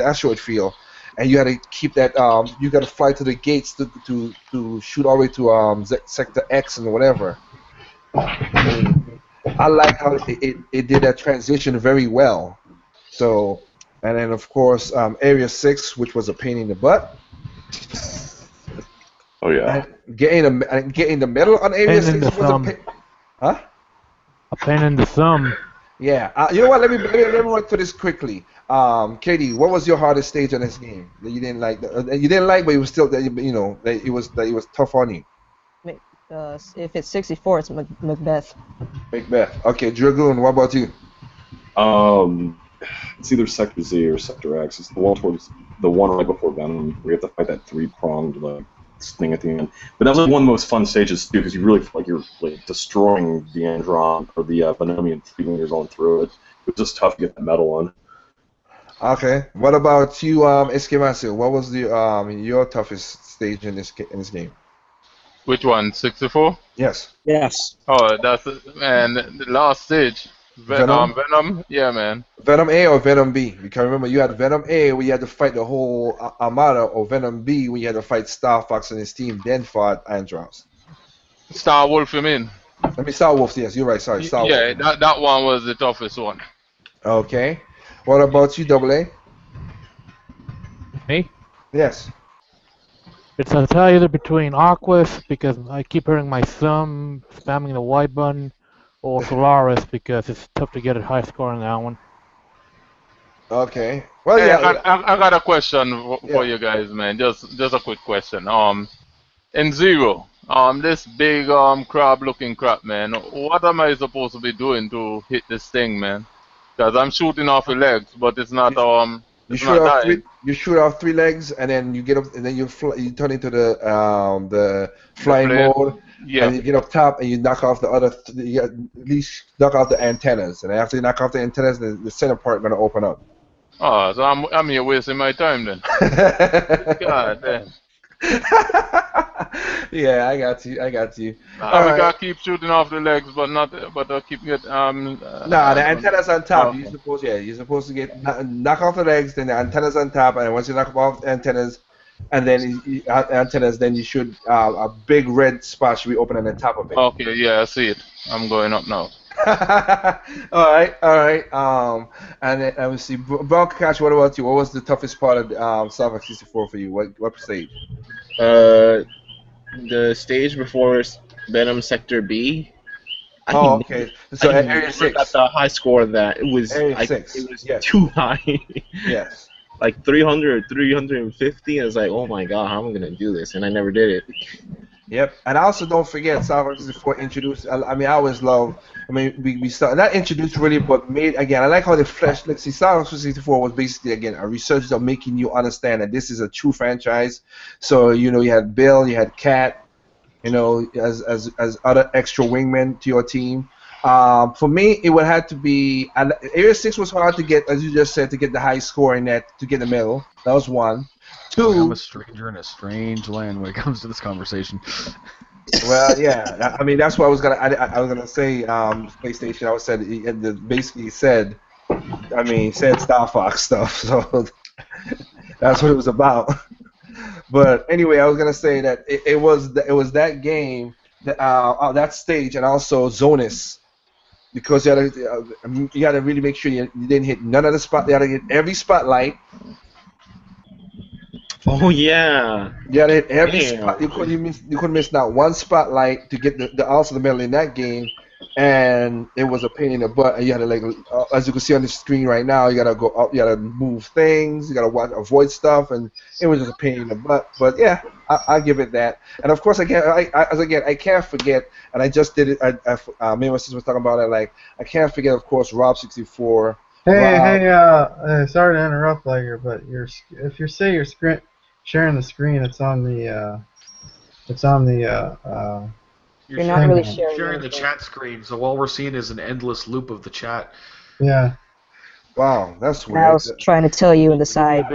asteroid field. And you had to keep that. You got to fly to the gates to shoot all the way to sector X and whatever. I like how it did that transition very well. So, and then of course Area 6, which was a pain in the butt. Oh yeah. And getting the medal on Area 6 was a pain. Huh? A pain in the thumb. Yeah. You know what? Let me run through this quickly. K.D, what was your hardest stage on this game that you didn't like? But it was still that it was tough on you. If it's 64, it's Macbeth. Macbeth. Okay, Dragoon. What about you? It's either Sector Z or Sector X. It's the one right before Venom, where you have to fight that 3-pronged thing at the end. But that was one of the most fun stages too, because you really feel like you're destroying the Andron or the Venomian when you're going through it. It was just tough to get that medal on. Okay. What about you, Esquimacio? What was your toughest stage in this game? Which one? 64? Yes. Yes. Oh, the last stage. Venom? Yeah, man. Venom A or Venom B? Because remember, you had Venom A where you had to fight the whole Armada, or Venom B when you had to fight Star Fox and his team, then fought Andros. Star Wolf, you mean? I mean, Star Wolf, yes, you're right, sorry. Star Wolf. Yeah, that one was the toughest one. Okay. What about you, Double A? Me? Yes. It's a tie either between Aquas, because I keep hurting my thumb, spamming the Y button, or Solaris, because it's tough to get a high score on that one. Okay. Well, Hey, yeah. I got a question for you guys, man. Just a quick question. In Zero, this big crab-looking crap, man. What am I supposed to be doing to hit this thing, man? Because I'm shooting off the legs, but it's not You shoot off 3 legs, and then you get up, and then you turn into the flying mode. Yeah. And you get up top, and you knock off the other. You at least knock off the antennas, and after you knock off the antennas, the center part gonna open up. Oh, so I'm here wasting my time then. God damn. Yeah, I got you. We gotta keep shooting off the legs, but I keep get the antennas on top. You're supposed to knock off the legs, then the antennas on top, and once you knock off the antennas, and then antennas. Then you should a big red spot should be open on the top of it. Okay, yeah, I see it. I'm going up now. All right, all right. And then let me see, Broncos. What about you? What was the toughest part of Star Fox 64 for you? What stage? Uh, the stage before Venom Sector B. Oh, okay. So at Area never 6. got the high score of that. It was Area 6. it was Yes. too high. Yes. Like 300, 350. I was like, oh my god, how am I gonna do this? And I never did it. Yep. And also don't forget, Star Fox 64 introduced. I mean, I always love. I mean, we started not introduced really, but made again. I like how they fleshed. Like, see, Star Fox 64 was basically again a research of making you understand that this is a true franchise. So you know, you had Bill, you had Cat, you know, as other extra wingmen to your team. For me, it would have to be. And Area 6 was hard to get, as you just said, to get the high score in that to get the middle. That was one. I'm Two. a stranger in a strange land when it comes to this conversation. Well, yeah. I mean, that's what I was gonna. I was gonna say. PlayStation. I was said. Basically said. I mean, said Star Fox stuff. So that's what it was about. But anyway, I was gonna say that it was that game that stage and also Zonus, because you had to really make sure you didn't hit none of the spot. You had to hit every spotlight. Oh yeah. You had to hit every Damn. spot. You couldn't miss not one spotlight to get the medal in that game. And it was a pain in the butt. And you had to, like, as you can see on the screen right now, you gotta go up, you gotta move things, you gotta avoid stuff, and it was just a pain in the butt. But yeah, I give it that. And of course, again, I can't forget, and I just did it. Me and my sister was talking about it. Like, I can't forget, of course, Rob 64. Hey, sorry to interrupt, Liger, but if you say you're sharing the screen, it's on the You're not really sharing sharing the anything. chat screen, so all we're seeing is an endless loop of the chat. Yeah. Wow, that's And I weird. was trying to tell you in the side.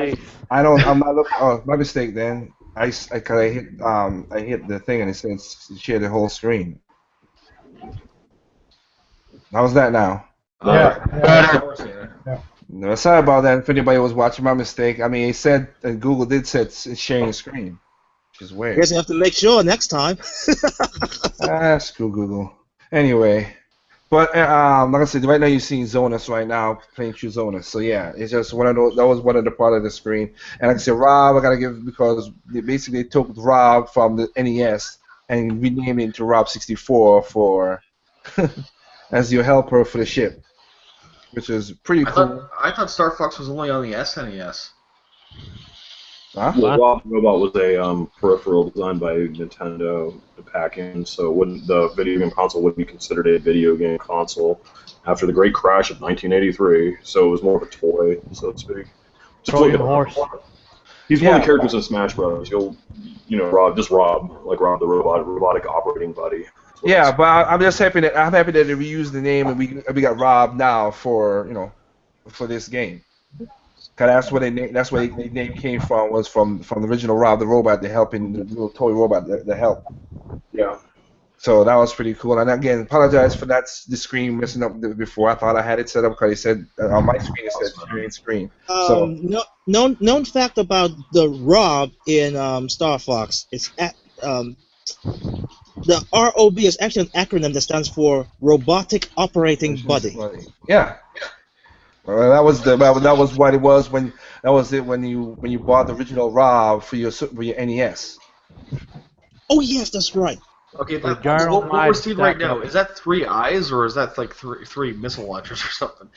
I'm not looking. Oh, my mistake then. I hit the thing and it says share the whole screen. How's that now? No, sorry about that. If anybody was watching, my mistake. I mean, it said Google did say it's sharing screen, which is I weird. guess you have to make sure next time. Screw Google. Anyway, but like I said, right now you're seeing Zonus right now playing through Zonus. So yeah, it's just one of those. That was one of the part of the screen. And like I said, Rob, I gotta give because they basically took Rob from the NES and renamed it to Rob 64 for as your helper for the ship, which is pretty cool. I thought Star Fox was only on the SNES. Huh? Well, Rob Robot was a peripheral designed by Nintendo to pack in, so the video game console wouldn't be considered a video game console after the great crash of 1983. So it was more of a toy, so to speak. Trojan horse. He's one of the characters in Smash Bros. Rob the robotic operating buddy. Yeah, but I'm just happy that they reused the name and we got Rob now for this game. Cause that's where the name came from, was from the original Rob the Robot, the little toy robot, the help. Yeah. So that was pretty cool. And again, apologize for the screen messing up before. I thought I had it set up because it said on my screen it said green screen. So Known fact about the Rob in Star Fox is the ROB is actually an acronym that stands for Robotic Operating Buddy. Yeah. Well, that was what it was when you bought the original Rob for your NES. Oh yes, that's right. Okay, what we're seeing right now, is that 3 eyes or is that like three missile launchers or something?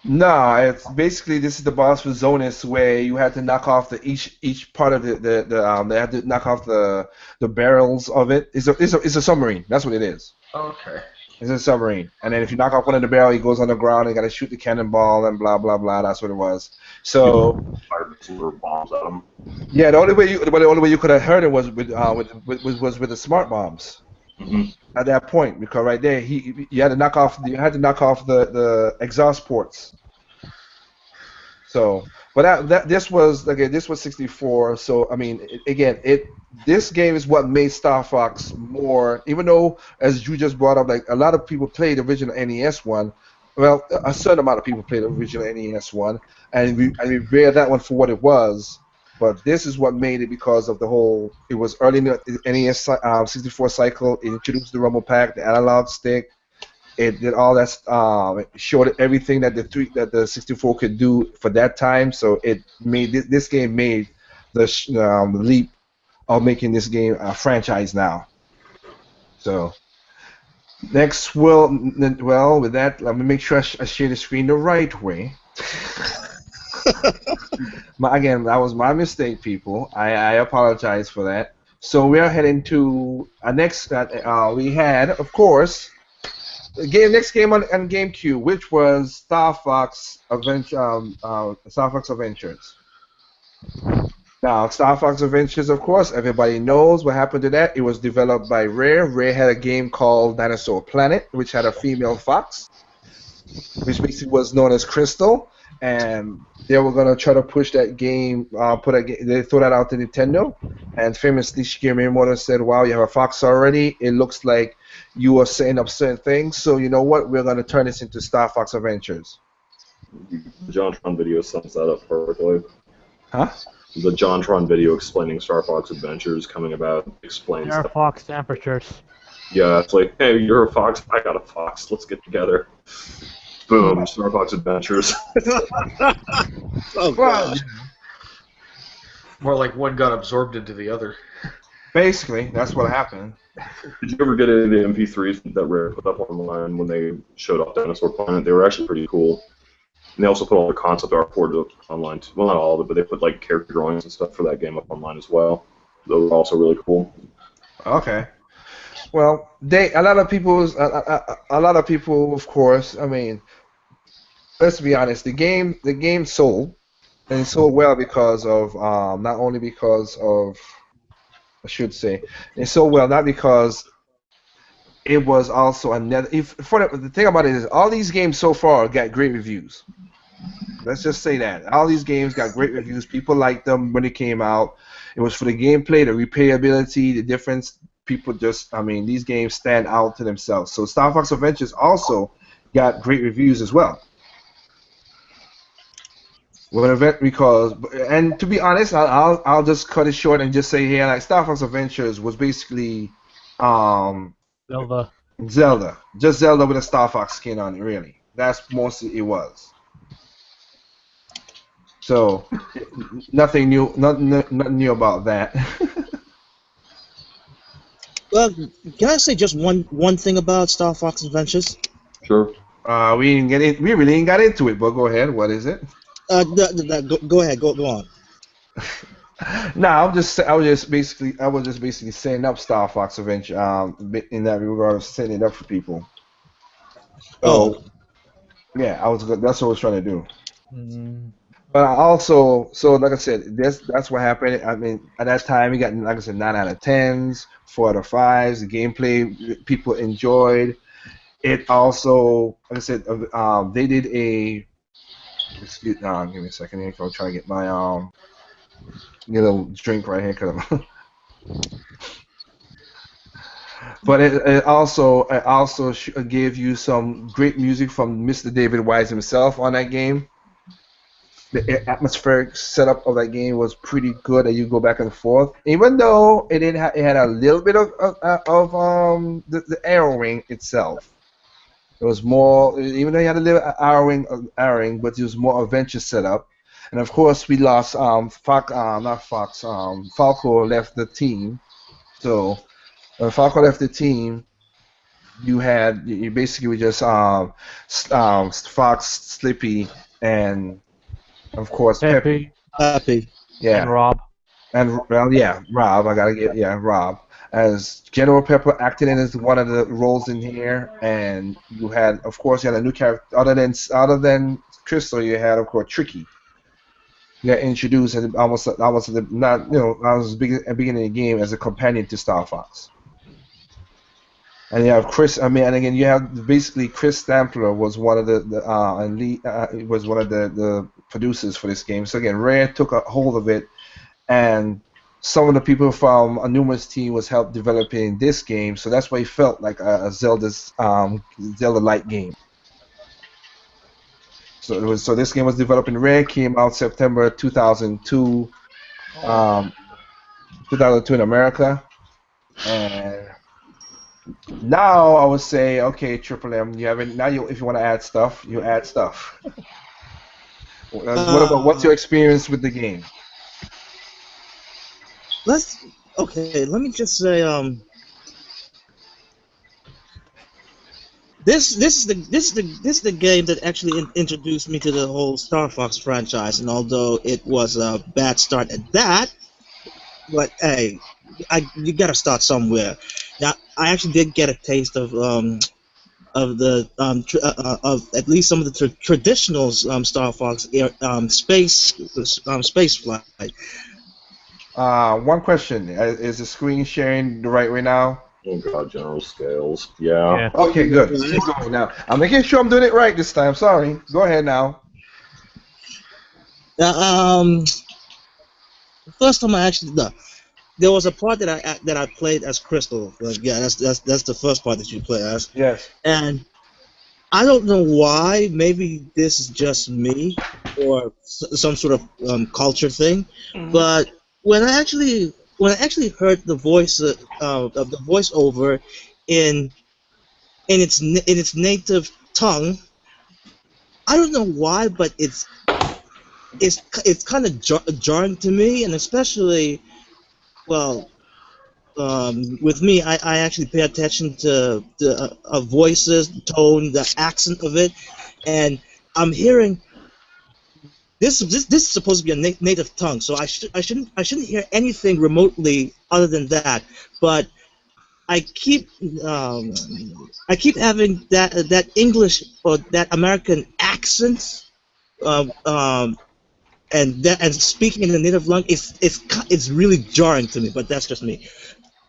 No, it's basically this is the boss for Zonus where you had to knock off each part of they had to knock off the barrels of it. It's a submarine. That's what it is. Okay. It's a submarine, and then if you knock off one of the barrel, he goes on the ground and you got to shoot the cannonball and blah blah blah. That's what it was. So Fire missiles or bombs at him. yeah, the only way you could have heard it was with the smart bombs. Mm-hmm. At that point, because right there you had to knock off the exhaust ports. So, but this was 64. So I mean, this game is what made Star Fox more. Even though, as Drew just brought up, like a lot of people played the original NES one. Well, a certain amount of people played the original NES one, and we read that one for what it was. But this is what made it because of the whole. It was early in the NES 64 cycle. It introduced the rumble pack, the analog stick. It did all that. It showed everything that the 64 could do for that time. So it made this game made the leap of making this game a franchise now. So next, well, with that, let me make sure I share the screen the right way. Again, that was my mistake, people. I apologize for that. So we are heading to our next. We had, of course, next game on GameCube, which was Star Fox Star Fox Adventures. Now, Star Fox Adventures, of course, everybody knows what happened to that. It was developed by Rare. Rare had a game called Dinosaur Planet, which had a female fox, which basically was known as Crystal, and they were gonna try to push that game. They threw that out to Nintendo, and famously, Shigeru Miyamoto said, "Wow, you have a fox already. It looks like you are setting up certain things. So you know what? We're gonna turn this into Star Fox Adventures." The JonTron video sums that up perfectly. Huh? The JonTron video explaining Star Fox Adventures coming about explains Star Fox temperatures. Yeah, it's like, hey, you're a fox, I got a fox, let's get together. Boom, Star Fox Adventures. Oh god. More like one got absorbed into the other. Basically, that's what happened. Did you ever get any of the MP3s that Rare put up online when they showed off Dinosaur Planet? They were actually pretty cool. And they also put all the concept art for it online too. Well, not all of it, but they put like character drawings and stuff for that game up online as well. Those were also really cool. Okay. Well, a lot of people, of course. I mean, let's be honest. The game sold, and it sold well because of not only because of, I should say, it sold well not because it was also another. The thing about it is, all these games so far got great reviews. Let's just say that all these games got great reviews. People liked them when it came out. It was for the gameplay, the replayability, the difference. People these games stand out to themselves. So Star Fox Adventures also got great reviews as well. And to be honest, I'll just cut it short and just say here, like Star Fox Adventures was basically Zelda. Just Zelda with a Star Fox skin on it. Really, that's mostly it was. So nothing new, nothing new about that. Well, can I say just one thing about Star Fox Adventures? Sure. We really didn't get into it, but go ahead. What is it? Go ahead. Go on. No, I was just basically setting up Star Fox Adventure. In that regard of setting it up for people. So, yeah, that's what I was trying to do. But like I said, that's what happened. I mean, at that time, we got, like I said, 9 out of 10s, 4 out of 5s. The gameplay people enjoyed. It also, like I said, they did a. Give me a second here. I'm trying to get my get a little drink right here. But it also gave you some great music from Mr. David Wise himself on that game. The atmospheric setup of that game was pretty good, and you go back and forth. Even though it had a little bit of the arrowing itself. It was more, even though you had a little arrowing, but it was more adventure setup. And of course, we lost Falco left the team. So when Falco left the team, you basically were just Fox, Slippy, and of course Peppy. Yeah. And Rob. And Rob. Rob. As General Pepper acted in as one of the roles in here, and you had a new character other than Crystal. You had, of course, Tricky. You got introduced at almost at the beginning of the game as a companion to Star Fox. And you have Chris. And again, you have basically Chris Stampler was one of the producers for this game. So again, Rare took a hold of it, and some of the people from a numerous team was helped developing this game. So that's why it felt like a Zelda-like game. So this game was developed in Rare, came out September 2002. um, 2002 in America, and now I would say, okay, Triple M, you haven't now. If you want to add stuff, you add stuff. What about what's your experience with the game? Let me just say this is the game that actually introduced me to the whole Star Fox franchise, and although it was a bad start at that, but hey, you gotta start somewhere. Now I actually did get a taste of the of at least some of the traditional Star Fox space flight. One question: is the screen sharing the right way now? Oh god, general scales. Yeah. Okay, good. Keep going now. I'm making sure I'm doing it right this time. Sorry. Go ahead now. First time I actually there was a part that I played as Crystal. Yeah, that's the first part that you play as. Yes. And I don't know why. Maybe this is just me or some sort of culture thing, but when I actually heard the voice of the voiceover in its native tongue, I don't know why, but it's kind of jarring to me, and especially, well, with me, I actually pay attention to the voices, tone, the accent of it, and I'm hearing this is supposed to be a native tongue, so I shouldn't hear anything remotely other than that, but I keep having that English or that American accent, and speaking in the native language, it's really jarring to me. But that's just me.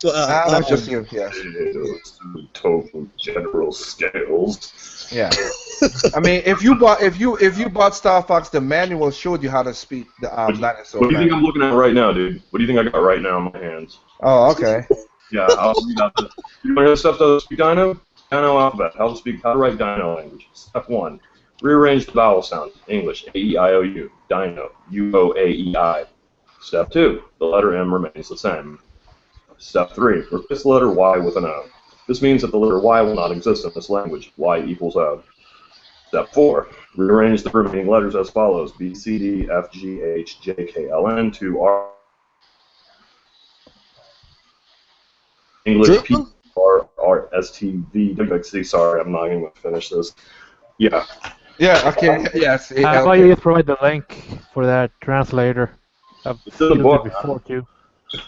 That's just you. Yes. Total general scales. Yeah. I mean, if you bought Star Fox, the manual showed you how to speak the dinosaur. What do you think I'm looking at right now, dude? What do you think I got right now in my hands? Oh, okay. Yeah, I'll read out the. You want to hear stuff to speak Dino? Dino alphabet. How to write Dino language. Step 1. Rearrange the vowel sound. English. A-E-I-O-U. Dino. U-O-A-E-I. Step 2. The letter M remains the same. Step 3. Replace the letter Y with an O. This means that the letter Y will not exist in this language. Y equals O. Step 4. Rearrange the remaining letters as follows. B, C, D, F, G, H, J, K, L, N to R. English, P, R, R, S, T, V, W, X, C. Sorry, I'm not going to finish this. Yeah. Yeah, okay, yes. How about you just provide the link for that translator? I've It's in the used book. it before too.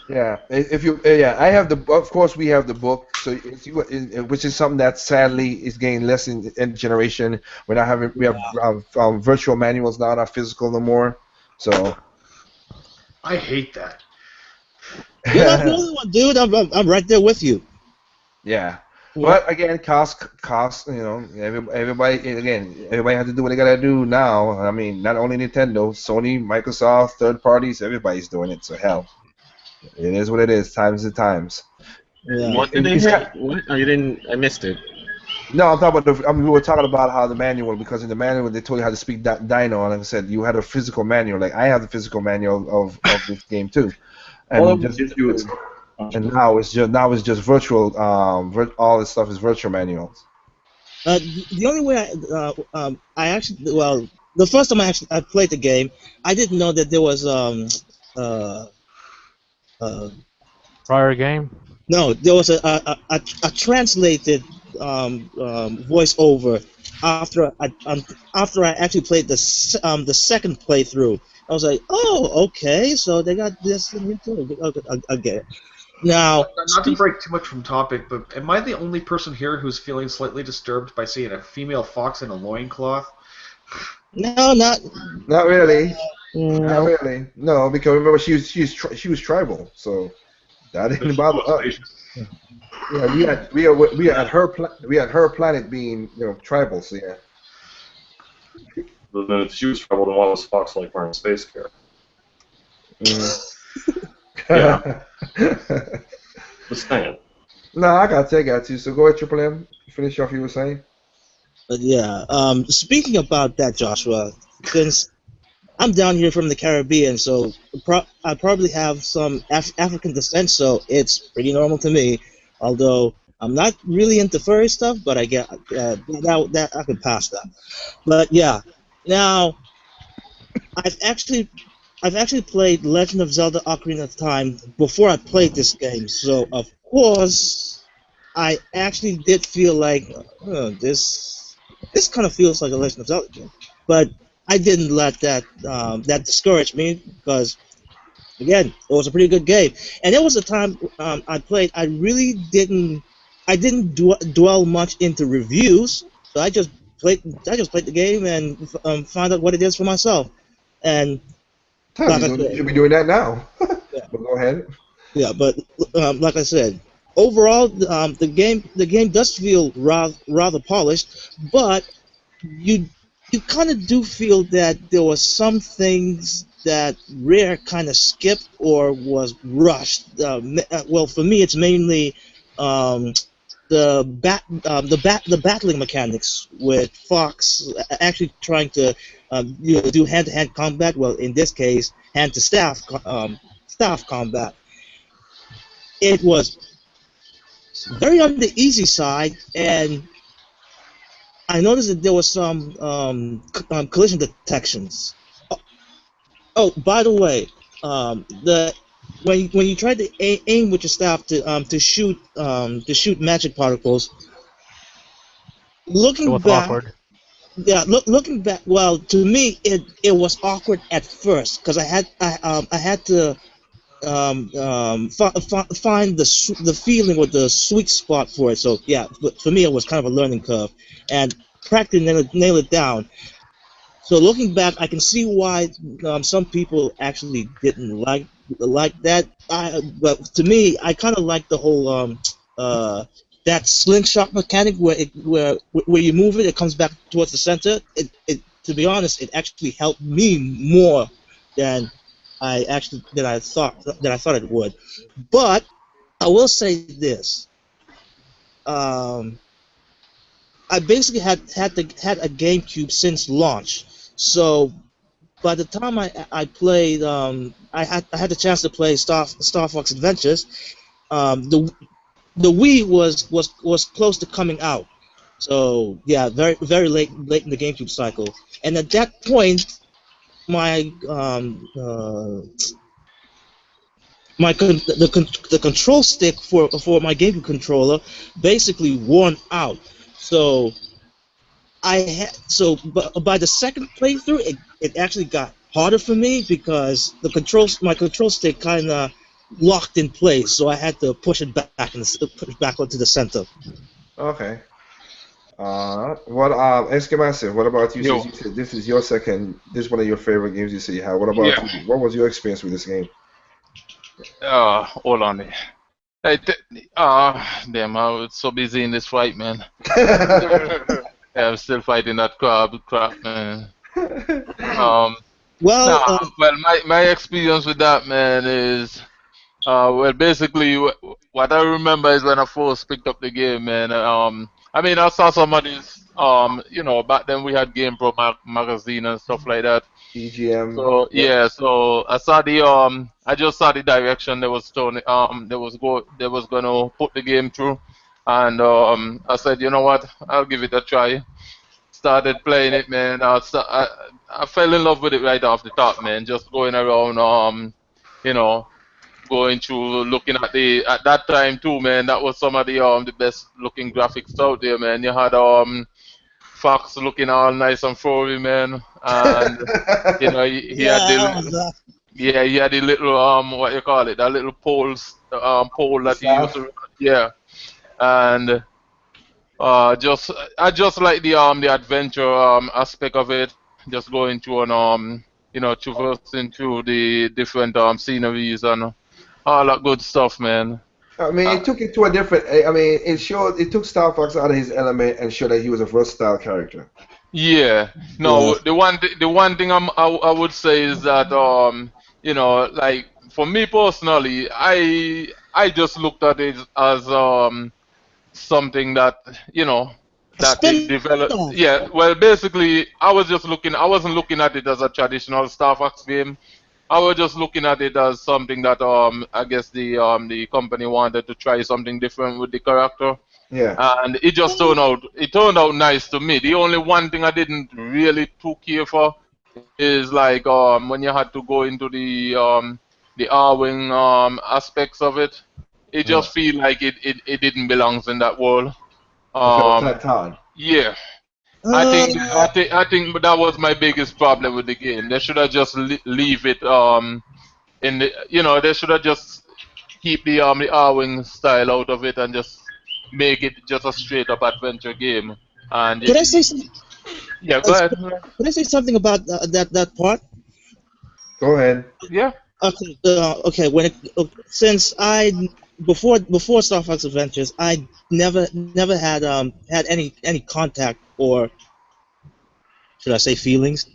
Yeah, if you I have of course we have the book, so which is something that sadly is getting less in generation. We have virtual manuals now, not physical no more. So I hate that. You're not the only one, dude. I'm right there with you. Yeah. But again, cost. Everybody has to do what they gotta do now. I mean, not only Nintendo, Sony, Microsoft, third parties, everybody's doing it. So hell, it is what it is. Times are times. Yeah. What did they say? What? Oh, you didn't. I missed it. No, I'm talking about we were talking about how the manual, because in the manual they told you how to speak Dino, and like I said, you had a physical manual. Like I have the physical manual of this game too, and now it's just virtual. All this stuff is virtual manuals. The only way I actually, well, the first time I played the game, I didn't know that there was Prior game? no, there was a translated voiceover after I actually played the second playthrough. I was like, oh, okay, so they got this in here too. Okay, I get it. Now, not to break too much from topic, but am I the only person here who's feeling slightly disturbed by seeing a female fox in a loincloth? No, not really. No. Not really. No, because remember she was tribal, so that didn't bother us. Yeah, we had her planet being tribal, so yeah. But then if she was tribal, then why was Fox like wearing space gear? Yeah. Just saying. No, I got you. So go ahead, Triple M. Finish off what you were saying. But yeah, speaking about that, Joshua, since I'm down here from the Caribbean, so I probably have some African descent, so it's pretty normal to me. Although I'm not really into furry stuff, but I get that I could pass that. But yeah, now I've actually I've actually played Legend of Zelda: Ocarina of Time before I played this game, so of course I actually did feel like this kind of feels like a Legend of Zelda game, but I didn't let that discourage me because again it was a pretty good game, and there was a time I played I really didn't dwell much into reviews, so I just played the game and found out what it is for myself, and like I said, You'll be doing that now. yeah, But go ahead. yeah, but like I said, overall the game does feel rather polished, but you you kind of do feel that there was some things that Rare kind of skipped or was rushed. Well, for me, it's mainly um, the battling mechanics with Fox actually trying to do hand-to-hand combat. Well, in this case, hand-to-staff staff combat. It was very on the easy side, and I noticed that there was some collision detections. Oh, by the way, the when you try to aim with your staff to shoot magic particles, It looking was back, awkward. yeah, looking back, well, to me it was awkward at first because I had to find the feeling or the sweet spot for it. So yeah, but for me it was kind of a learning curve, and practically nail it down. So looking back, I can see why some people actually didn't like that. But to me, I kind of like the whole that slingshot mechanic where you move it, it comes back towards the center. It to be honest, it actually helped me more than I thought it would. But I will say this. Um, I basically had a GameCube since launch, so by the time I played, I had the chance to play Star Fox Adventures. The Wii was close to coming out, so yeah, very late in the GameCube cycle. And at that point, my the control stick for my GameCube controller basically worn out. So by the second playthrough, it actually got harder for me because my control stick kind of locked in place, so I had to push it back push it back onto the center. Okay. What ask massive. What about you? Yo. Since you said this is your second, this is one of your favorite games you say you have. What about Yeah. you? What was your experience with this game? Hold on there. Hey, damn, I was so busy in this fight, man. Yeah, I'm still fighting that crap, man. Um, Well, nah, well, my experience with that, man, is well, basically, what I remember is when I first picked up the game, man. I mean, I saw some of these, back then we had GamePro magazine and stuff like that. EGM. So Yep. yeah, so I just saw the direction they was gonna put the game through, and I said, you know what, I'll give it a try. Started playing it, man. I fell in love with it right off the top, man. Just going around, you know, going through, looking at that time too, man. That was some of the best looking graphics out there, man. You had Fox looking all nice and furry, man, and he had yeah, the yeah, he had the little what you call it, that little pole that he used Staff. to, yeah, and just I just like the adventure aspect of it, just going through and traversing through the different sceneries and all that good stuff, man. I mean, Uh, it took it to a different. I mean, it took Star Fox out of his element and showed that he was a versatile character. Yeah, yeah, no, the one thing I would say is that like for me personally, I just looked at it as something that you know that they developed. Spin-off. Yeah, well, basically, I wasn't looking at it as a traditional Star Fox game. I was just looking at it as something that I guess the company wanted to try something different with the character, Yeah. and it turned out nice to me. The only one thing I didn't really too care for is like when you had to go into the R-wing aspects of it. It Yeah. just feel like it didn't belong in that world. I felt Um, that Todd. yeah, Uh, I think that was my biggest problem with the game. They should have just leave it in the they should have just keep the R-wing style out of it and just make it just a straight up adventure game. And can I say some, yeah, go uh, ahead. can I say something about that part? Go ahead. Yeah. Okay, okay. Since I before Star Fox Adventures, I never had any contact, or should I say feelings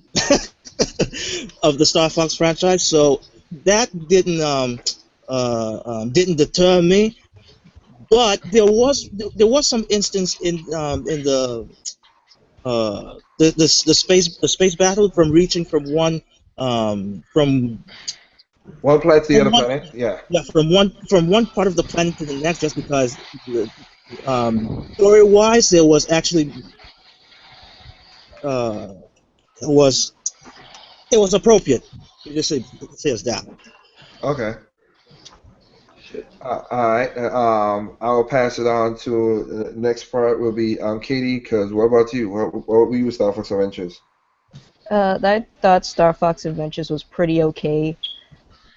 of the Star Fox franchise. So that didn't deter me. But there was some instance in the space battle from reaching from one from One planet to the from other one planet. Yeah. yeah from one part of the planet to the next, just because story wise there was actually it was it was appropriate. You just say it's that. Okay. All right. I will pass it on to the next part will be Katie. Because what about you? What were you with Star Fox Adventures? I thought Star Fox Adventures was pretty okay.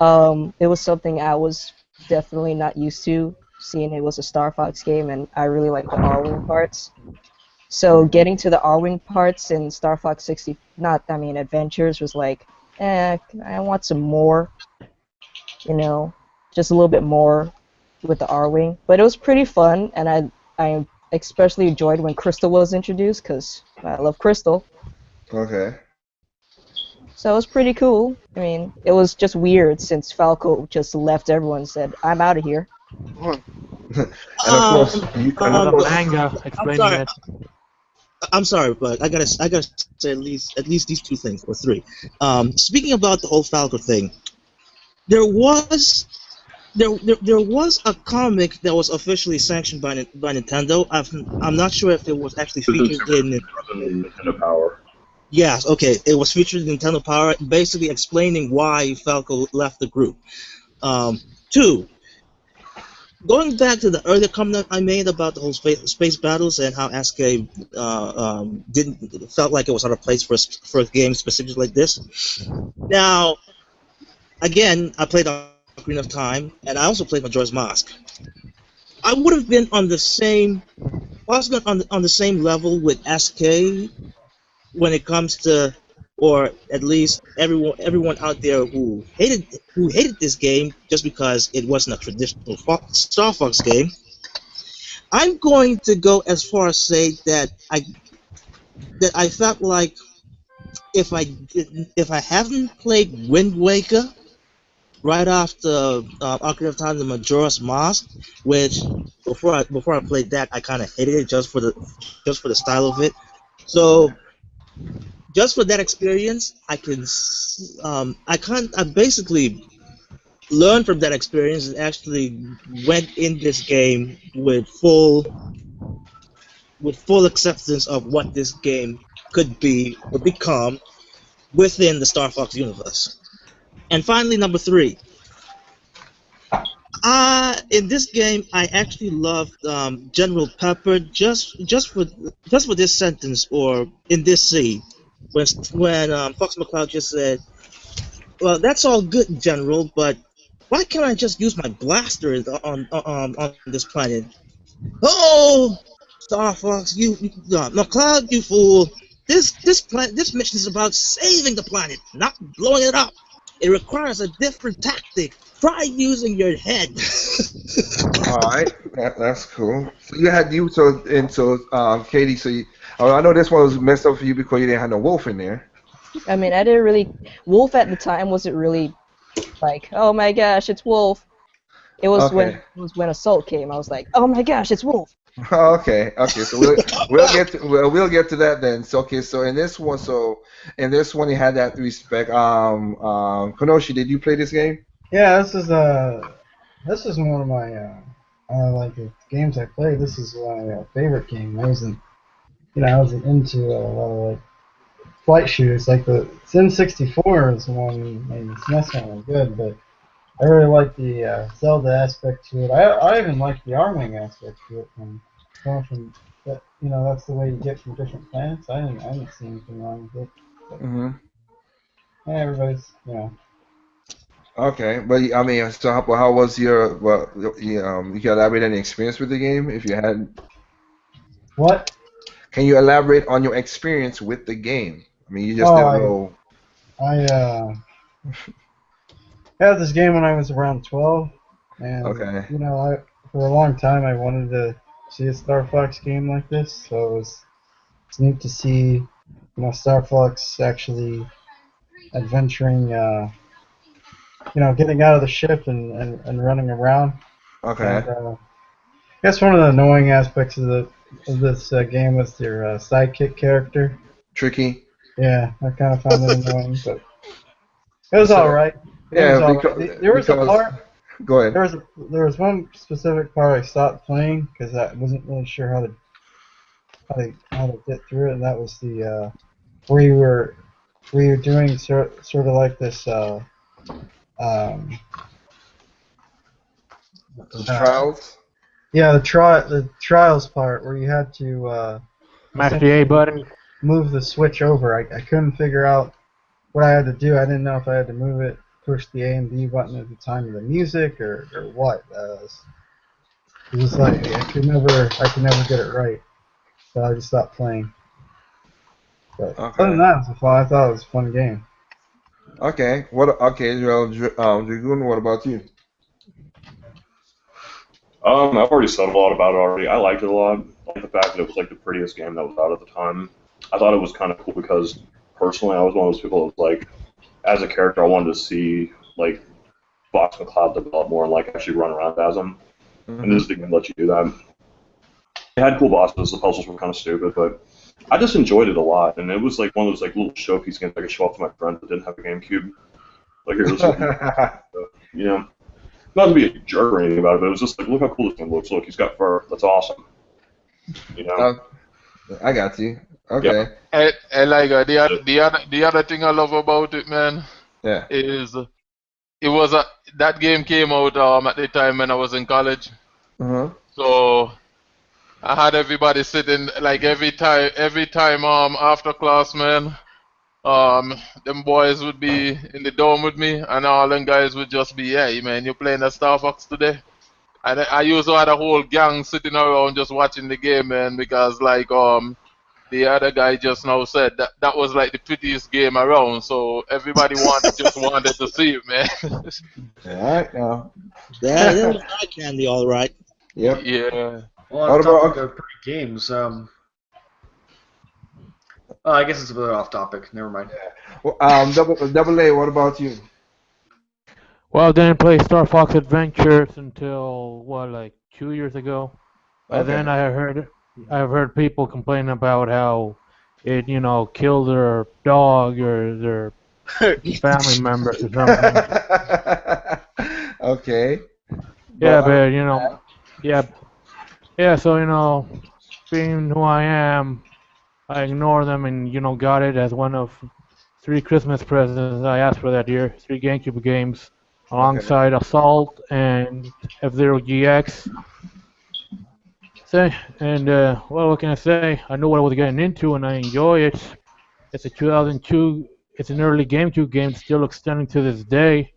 It was something I was definitely not used to, seeing it was a Star Fox game, and I really like the R-Wing parts. So getting to the R-Wing parts in Star Fox 60, Adventures was like, I want some more, just a little bit more with the R-Wing. But it was pretty fun, and I especially enjoyed when Crystal was introduced, because I love Crystal. Okay. So it was pretty cool. I mean, it was just weird since Falco just left everyone and said, I'm out of here. And of course, There's a But manga I'm explaining sorry. it. I'm sorry, but I gotta say at least these two things or three. Speaking about the whole Falco thing, there was there was a comic that was officially sanctioned by Nintendo. I'm not sure if it was actually featured in. Nintendo Power. Yes, okay, it was featured in Nintendo Power, basically explaining why Falco left the group. Two, going back to the earlier comment I made about the whole space battles and how SK didn't felt like it was out of place for a game specifically like this. Now, again, I played Ocarina of Time, and I also played Majora's Mask. I would have been on the same, possibly on the same level with SK when it comes to, or at least everyone out there who hated this game just because it wasn't a traditional Star Fox game. I'm going to go as far as say that I felt like if I haven't played Wind Waker right after Ocarina of Time and Majora's Mask, which before I played that I kind of hated it just for the style of it. So just for that experience, I basically learned from that experience and actually went in this game with full acceptance of what this game could be or become within the Star Fox universe. And finally, number three. In this game, I actually loved General Pepper just for this sentence or in this scene when Fox McCloud just said, "Well, that's all good, General, but why can't I just use my blaster on this planet?" Oh, Star Fox, McCloud, you fool! This mission is about saving the planet, not blowing it up. It requires a different tactic. Try using your head. All right, that's cool. So Katie. I know this one was messed up for you because you didn't have no wolf in there. I mean, I didn't really. Wolf at the time wasn't really like, oh my gosh, it's Wolf. Okay. It was when Assault came. I was like, oh my gosh, it's Wolf. Okay. Okay. So we'll get to that then. So okay. In this one, you had that respect. Konoshi, did you play this game? Yeah, this is one of my like the games I played. This is my favorite game. I was into a lot of like flight shooters. Like the Sim 64 is one, and the SNES one was good, but I really like the Zelda aspect to it. I even like the Arming aspect to it from going from that. That's the way you get from different planets. I didn't see anything wrong with it. But, Mm-hmm. yeah, everybody's Okay, but I mean, so how was your you can elaborate any experience with the game if you had? What? Can you elaborate on your experience with the game? I mean, you just Oh, didn't know. I had this game when I was around 12, and Okay. I for a long time I wanted to see a Star Fox game like this. So it's neat to see Star Fox actually adventuring, getting out of the ship and running around. Okay. And I guess one of the annoying aspects of this game was your sidekick character. Tricky. Yeah, I kind of found it annoying, but it was all So right. It was yeah, all right. There was a because part. go ahead. There was one specific part I stopped playing because I wasn't really sure how to get through it, and that was the where you were doing sort of like this um, The uh, trials. yeah, the trials part where you had to Mash the A essentially button. move the switch over. I couldn't figure out what I had to do. I didn't know if I had to push the A and B button at the time of the music or what. It was like I could never get it right, so I just stopped playing. But other than Okay. that, it was fun. I thought it was a fun game. Okay. What? Okay. Well, Dragoon. What about you? I've already said a lot about it already. I liked it a lot. I like the fact that it was like the prettiest game that was out at the time. I thought it was kind of cool because personally, I was one of those people that was like, as a character, I wanted to see like Fox McCloud develop more and like actually run around as him. And Mm-hmm. this is the game that lets you do that. It had cool bosses. The puzzles were kind of stupid, but I just enjoyed it a lot. And it was like one of those like little showpiece games I could show off to my friends that didn't have a GameCube. Like, here, this is you know, not to be a jerk or anything about it, but it was just like, look how cool this game looks. Look, he's got fur. That's awesome. You know? uh, I got you. Yeah. Okay. And like the other thing I love about it, man, Yeah. is it was that game came out at the time when I was in college. Uh-huh. So I had everybody sitting like every time after class, man. Them boys would be in the dorm with me, and all them guys would just be, hey man, you playing the Star Fox today? And I used to have a whole gang sitting around just watching the game, man, because like the other guy just now said that was like the prettiest game around, so everybody wanted to see it, man. All right now. That was eye candy, all right. Yep. Yeah. Well, on What the topic about? of pretty games, I guess it's a bit off topic. Never mind. Double A. What about you? Well, didn't play Star Fox Adventures until what, like 2 years ago. By then, Okay. I've heard people complain about how it, killed their dog or their family members or something. Okay. Yeah, But other but than that, yeah, yeah. So being who I am, I ignore them and got it as one of three Christmas presents I asked for that year. Three GameCube games okay. alongside Assault and F-Zero GX. Say, and well, what can I say? I know what I was getting into, and I enjoy it. It's a 2002. It's an early GameCube game, still extending to this day.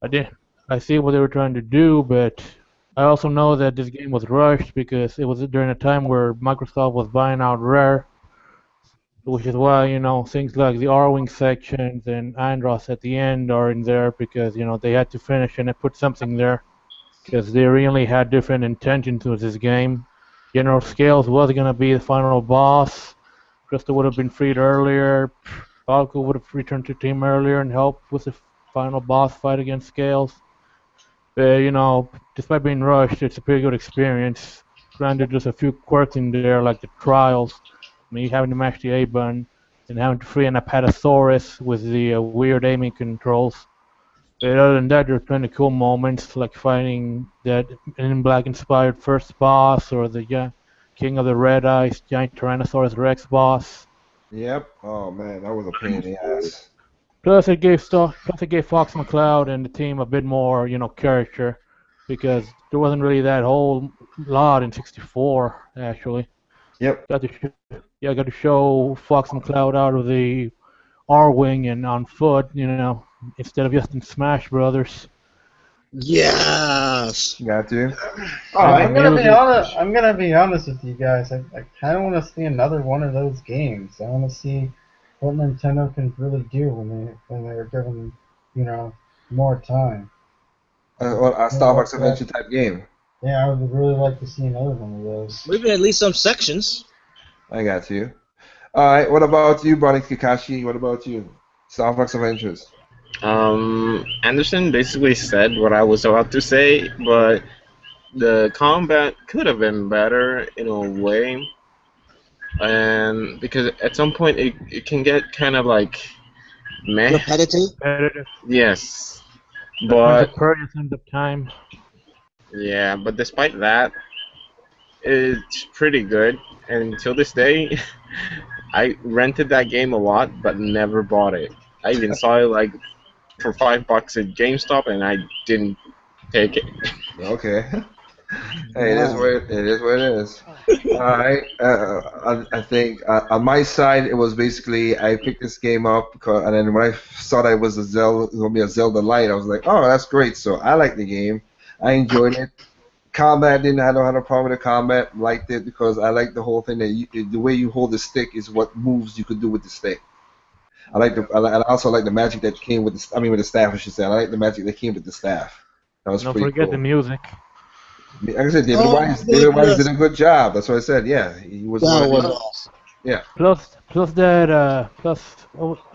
I did. I see what they were trying to do, but I also know that this game was rushed because it was during a time where Microsoft was buying out Rare, which is why things like the R-Wing sections and Andros at the end are in there because they had to finish and put something there because they really had different intentions with this game. General Scales was gonna be the final boss. Crystal would have been freed earlier. Falco would have returned to team earlier and helped with the final boss fight against Scales. You know, despite being rushed, it's a pretty good experience. Granted, there's a few quirks in there, like the trials, me having to mash the A button, and having to free an Apatosaurus with the weird aiming controls. But other than that, there's plenty of cool moments, like fighting that In Black inspired first boss, or the King of the Red Eyes, giant Tyrannosaurus Rex boss. Yep. Oh man, that was a pain in the ass. Plus it gave Fox McCloud and the team a bit more, character, because there wasn't really that whole lot in '64 actually. Yep. Got to show Fox McCloud out of the R wing and on foot, instead of just in Smash Brothers. Yes. Got to. Oh, I'm gonna be honest. I'm gonna be honest with you guys. I kind of want to see another one of those games. I want to see what Nintendo can really do when they're given, more time. A Star Fox Adventure type game. Yeah, I would really like to see another one of those. Maybe at least some sections. I got you. All right. What about you, Bonnie Kakashi? What about you? Star Fox Adventures. Anderson basically said what I was about to say, but the combat could have been better in a way, and because at some point it can get kind of like meh. Repetitive. Yes, but end of time. Yeah, but despite that, it's pretty good. And till this day, I rented that game a lot, but never bought it. I even saw it like for $5 at GameStop, and I didn't take it. Okay. Hey, it is what it is. All right. I think on my side, it was basically I picked this game up and then when I saw that it was it was gonna be a Zelda Light, I was like, oh, that's great. So I liked the game. I enjoyed it. Combat I don't have a problem with the combat. Liked it because I like the whole thing that the way you hold the stick is what moves you could do with the stick. I also like the magic that came with with the staff. I should say I like the magic that came with the staff. That was Don't pretty forget cool. the music. Like I said, David Wise did a good job. That's what I said. Yeah, he was. Yeah. Plus I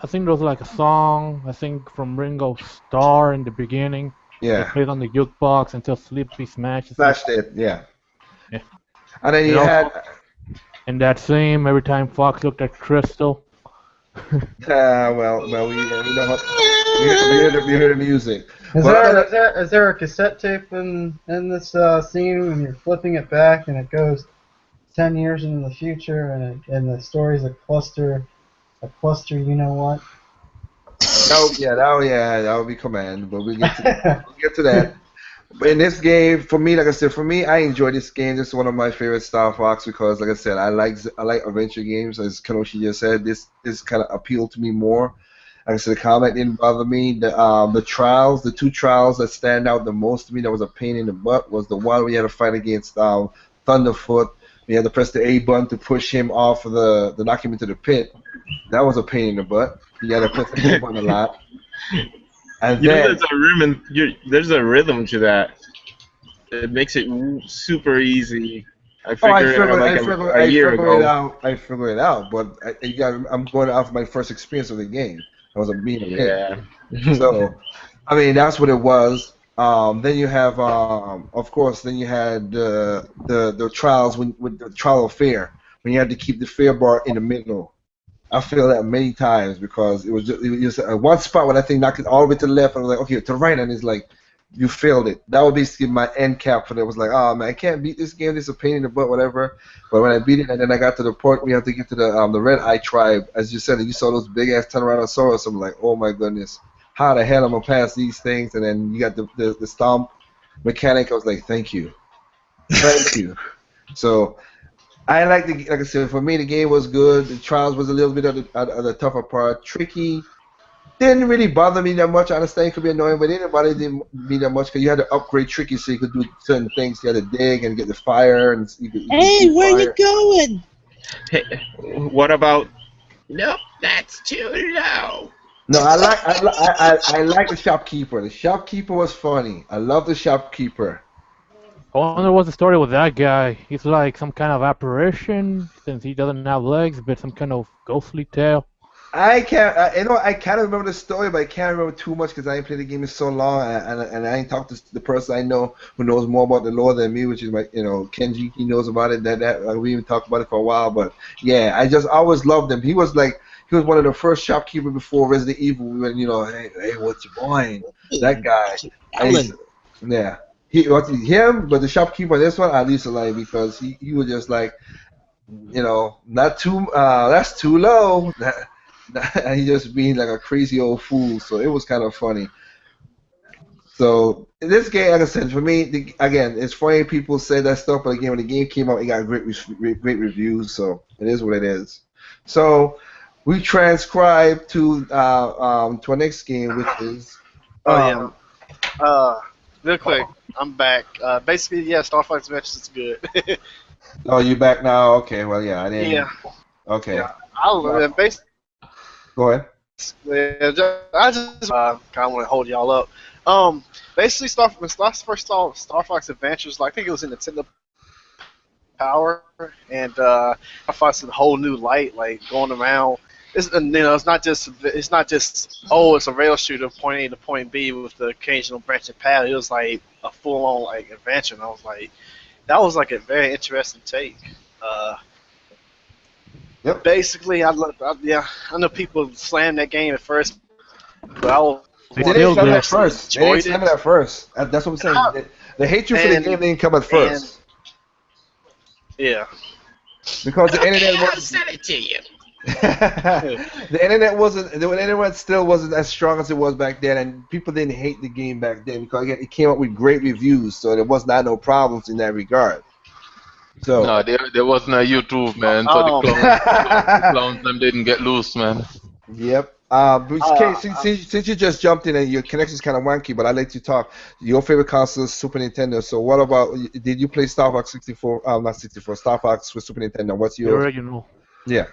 think there was like a song, I think from Ringo Starr in the beginning. Yeah. They played on the jukebox until Sleepy smashed it. Yeah. Yeah. And then you had. In that scene, every time Fox looked at Crystal. Well, we know how. We hear the music. Is there a cassette tape in this scene when you're flipping it back and it goes 10 years into the future and the story's a cluster, you know what? That would be Command, but we'll get to that. But in this game, for me, like I said, I enjoy this game. This is one of my favorite Star Fox because, like I said, I like adventure games. As Kenoshi just said, this kind of appealed to me more. Like I said, the combat didn't bother me. The two trials that stand out the most to me that was a pain in the butt was the one where you had to fight against Thunderfoot. You had to press the A button to push him off of to knock him into the pit. That was a pain in the butt. You had to press the A button a lot. And there's a rhythm to that. It makes it super easy. I figured a year ago. I figured it out, but I'm going off my first experience of the game. I was being a kid. Yeah. So, I mean, that's what it was. Then you have, of course, then you had the trials with the trial of fear when you had to keep the fear bar in the middle. I feel that many times because it was just one spot when I think knocked it all the way to the left, and I was like, okay, to the right, and it's like, you failed it. That would basically my end cap for that. Was like, oh man, I can't beat this game. This is a pain in the butt, whatever. But when I beat it, and then I got to the point where you have to get to the Red Eye tribe, as you said, and you saw those big ass Tyrannosaurus. I'm like, oh my goodness, how the hell am I gonna pass these things? And then you got the stomp mechanic. I was like, thank you. So I like I said, for me the game was good. The trials was a little bit of the tougher part. Tricky. Didn't really bother me that much. I understand it could be annoying, but anybody didn't me that much because you had to upgrade Tricky so you could do certain things. You had to dig and get the fire and hey, where you going? Hey, what about? Nope, that's too low. No, I like the shopkeeper. The shopkeeper was funny. I love the shopkeeper. I wonder what's the story with that guy. He's like some kind of apparition since he doesn't have legs, but some kind of ghostly tail. I can't. I kind of remember the story, but I can't remember too much because I ain't played the game in so long, and I ain't talked to the person I know who knows more about the lore than me, which is my, Kenji. He knows about it. We even talked about it for a while, but yeah, I just always loved him. He was one of the first shopkeepers before Resident Evil. We went, hey, what you buying? That guy. I used Alan. to- yeah. Him, but the shopkeeper this one I used to like because he was just like, not too that's too low. And he just being like a crazy old fool. So it was kind of funny. So in this game, like I said, for me, again, it's funny people say that stuff, but again, when the game came out, it got great reviews. So it is what it is. So we transcribe to our next game, which is Oh yeah. um Real quick, I'm back. Basically, yeah, Star Fox Adventures is good. oh, you back now? Okay, well yeah, I didn't. Yeah, Okay, yeah. Basically, go ahead. I just kind of want to hold y'all up. Basically, when first saw Star Fox Adventures, like I think it was in Nintendo Power, and Star Fox in a whole new light, like going around. It's not just it's a rail shooter point A to point B with the occasional branching path. It was like a full on like adventure, and I was like, that was like a very interesting take. Uh, Yep. Basically, I know people slammed that game at first, but I was They They one didn't still of the slam people it do. at actually first. They didn't enjoyed slam it. it at first. That's what I'm saying. The hatred for the game didn't come at And first yeah, because the internet I'll wasn't. send it to you. The internet still wasn't as strong as it was back then, and people didn't hate the game back then because again, it came up with great reviews, so there was not no problems in that regard. So. No, there wasn't a YouTube, man. So um, the clowns them didn't get loose, man. Yep. But uh, since you just jumped in and your connection's kind of wanky, but I let you talk. Your favorite console is Super Nintendo. So what about? Did you play Star Fox 64? Not 64. Star Fox with Super Nintendo. What's The your? original. Yeah.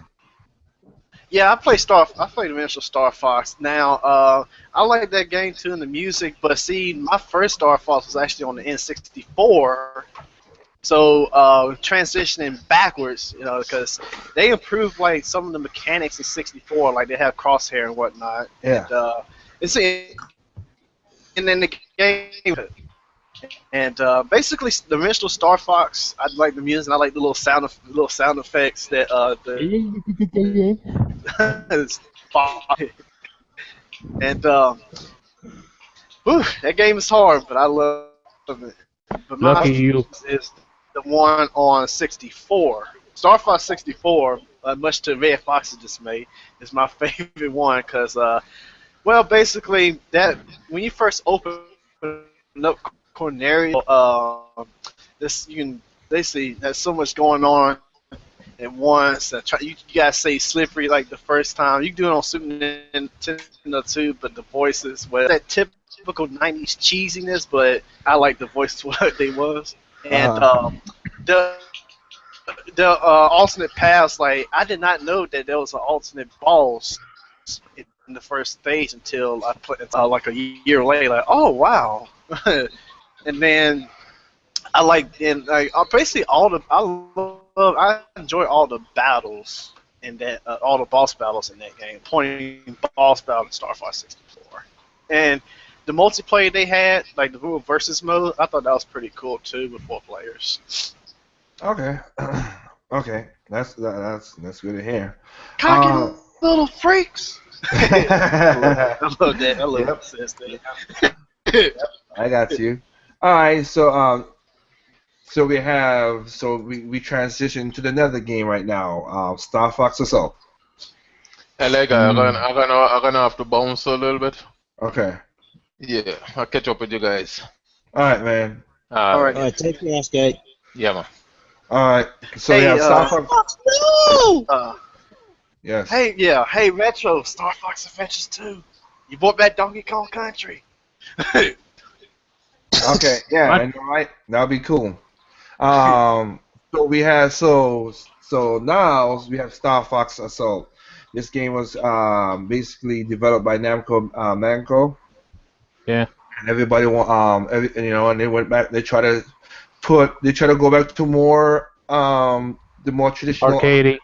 yeah, I played the initial Star Fox. Now, I like that game too and the music, but see, my first Star Fox was actually on the N64. So transitioning backwards, because they improved like some of the mechanics in '64, like they have crosshair and whatnot, Yeah. and it's and then the game, and basically the original Star Fox, I like the music, and I like the little sound effects that it's and that game is hard, but I love it. But my Lucky you. is the one on 64. Star Fox 64, much to Red Fox's dismay, is my favorite one because, well, basically that when you first open up Cornerio, this you can basically there's so much going on at once. You gotta say slippery like the first time. You can do it on Super Nintendo too, but the voices, well, that typical '90s cheesiness, but I like the voice what they was. And the alternate paths, like I did not know that there was an alternate boss in the first stage until I played like a year later. Like, oh wow! And then basically I enjoy all the battles in that all the boss battles in that game, pointing boss battle in Star Fox 64, and the multiplayer they had, like the Rule versus mode, I thought that was pretty cool too with 4 players. Okay. Okay. That's good to hear. Cocky little freaks. I Yep. love that. I love that sense there. I got you. All right. So we transition to another game right now. Star Fox Assault. And like, I'm gonna have to bounce a little bit. Okay. Yeah, I'll catch up with you guys. All right, man. All right. All right, take care, Skate. Yeah, man. All right. So Hey, we have Star Fox. No! Yes. Hey, Retro, Star Fox Adventures 2. You brought back Donkey Kong Country. Okay. Yeah. What? I know, right? That'll be cool. So we have now we have Star Fox Assault. This game was basically developed by Namco. Yeah. And everybody want and they went back. They try to go back to more the more traditional Arcade.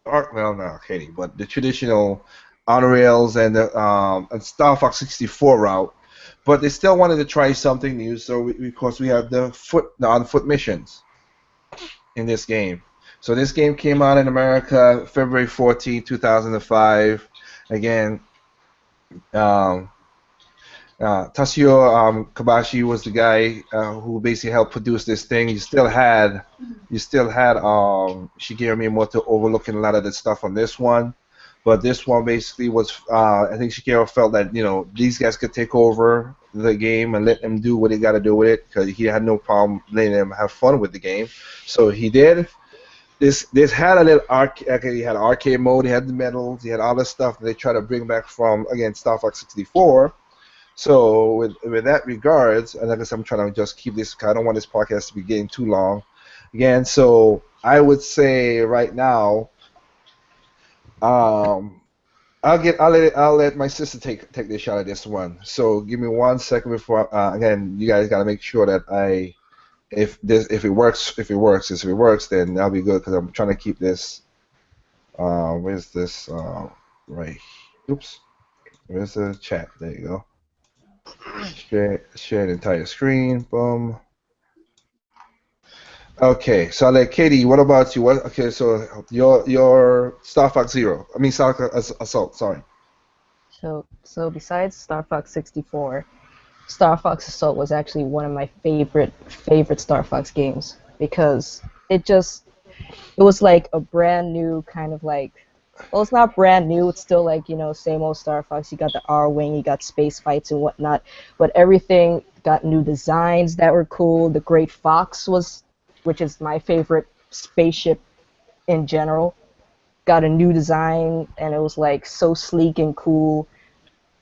well, not K.D, but the traditional on rails and the and Star Fox 64 route. But they still wanted to try something new, so of course we have the on foot missions in this game. So this game came out in America February 14, 2005. Again, um, Tasuyo Kabashi was the guy who basically helped produce this thing. You still had Shigeru Miyamoto overlooking a lot of the stuff on this one, but this one basically was I think Shigeru felt that these guys could take over the game and let them do what they got to do with it because he had no problem letting them have fun with the game. So he did. This had a little he had arcade mode, he had the medals, he had all this stuff that they try to bring back from again Star Fox 64. So with that regards, and I guess I'm trying to just keep this. I don't want this podcast to be getting too long. Again, so I would say right now, I'll let my sister take the shot at this one. So give me 1 second before again, you guys gotta make sure that if it works, then that'll be good because I'm trying to keep this. Where's this? Right. Oops. Where's the chat? There you go. Share the entire screen. Boom. Okay, so like Katie, what about you? Okay, so your Star Fox Zero. I mean Star Fox Assault. Sorry. So besides Star Fox 64, Star Fox Assault was actually one of my favorite Star Fox games because it was like a brand new kind of like. Well, it's not brand new. It's still like, same old Star Fox. You got the R-Wing, you got space fights and whatnot. But everything got new designs that were cool. The Great Fox which is my favorite spaceship in general, got a new design, and it was like so sleek and cool.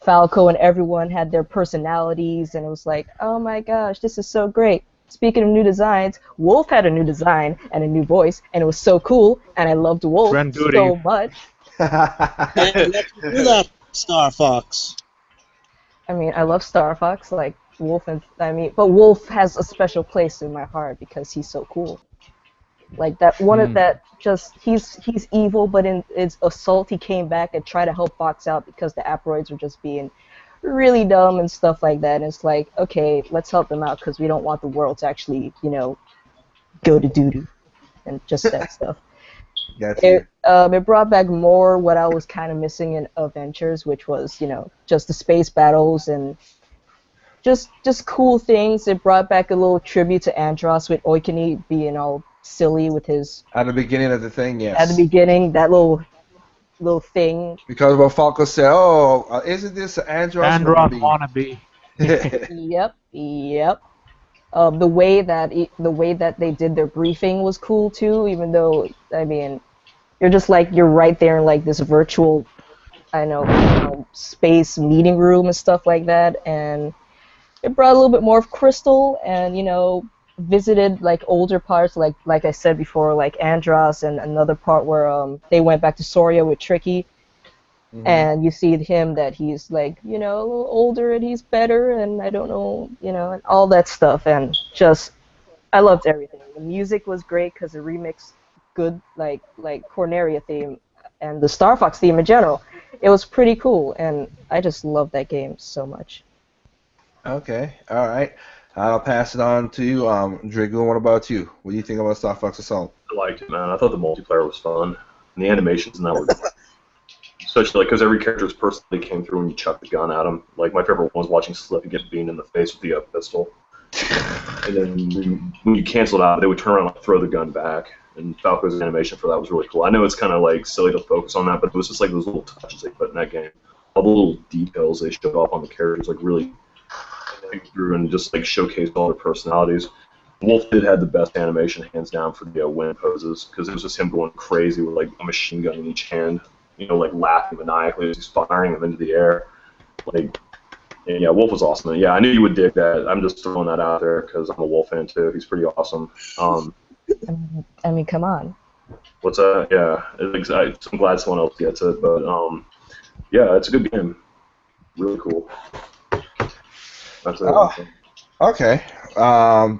Falco and everyone had their personalities, and it was like, oh my gosh, this is so great. Speaking of new designs, Wolf had a new design and a new voice, and it was so cool, and I loved Wolf so much. And let's do that, Star Fox. I mean, I love Star Fox, like Wolf, but Wolf has a special place in my heart because he's so cool. Like that one of that, just he's evil, but in his Assault, he came back and tried to help Fox out because the Aperoids were just being really dumb and stuff like that. And it's like, okay, let's help them out because we don't want the world to actually, go to doo-doo and just that stuff. Gotcha. It brought back more what I was kind of missing in Adventures, which was, just the space battles and just cool things. It brought back a little tribute to Andros with Oikini being all silly with his... At the beginning of the thing, yes. At the beginning, that little thing. Because what Falco said, oh, isn't this an Andros wannabe? Yep. The way that they did their briefing was cool too. Even though, I mean, you're right there in like this virtual, space meeting room and stuff like that. And it brought a little bit more of Crystal, and visited like older parts, like I said before, like Andros, and another part where they went back to Soria with Tricky. Mm-hmm. And you see him that he's like, a little older and he's better, and I don't know, and all that stuff. And just, I loved everything. The music was great because it remixed good, like Corneria theme and the Star Fox theme in general. It was pretty cool, and I just loved that game so much. Okay, all right. I'll pass it on to you. Dragoon, what about you? What do you think about Star Fox Assault? I liked it, man. I thought the multiplayer was fun. And the animations in that were especially because every character's personality came through when you chucked the gun at them. Like, my favorite one was watching Slippy get beamed in the face with the pistol. And then when you canceled out, they would turn around and throw the gun back. And Falco's animation for that was really cool. I know it's kind of like silly to focus on that, but it was just like those little touches they put in that game. All the little details they showed off on the characters, like really through and just like showcased all their personalities. Wolf did have the best animation hands down for the win poses because it was just him going crazy with like a machine gun in each hand, like laughing maniacally as he's firing them into the air. Like, and yeah, Wolf was awesome. And yeah, I knew you would dig that. I'm just throwing that out there because I'm a Wolf fan too. He's pretty awesome. I mean, come on. What's that? Yeah, I'm glad someone else gets it, but yeah, it's a good game. Really cool. That's it. Oh, okay.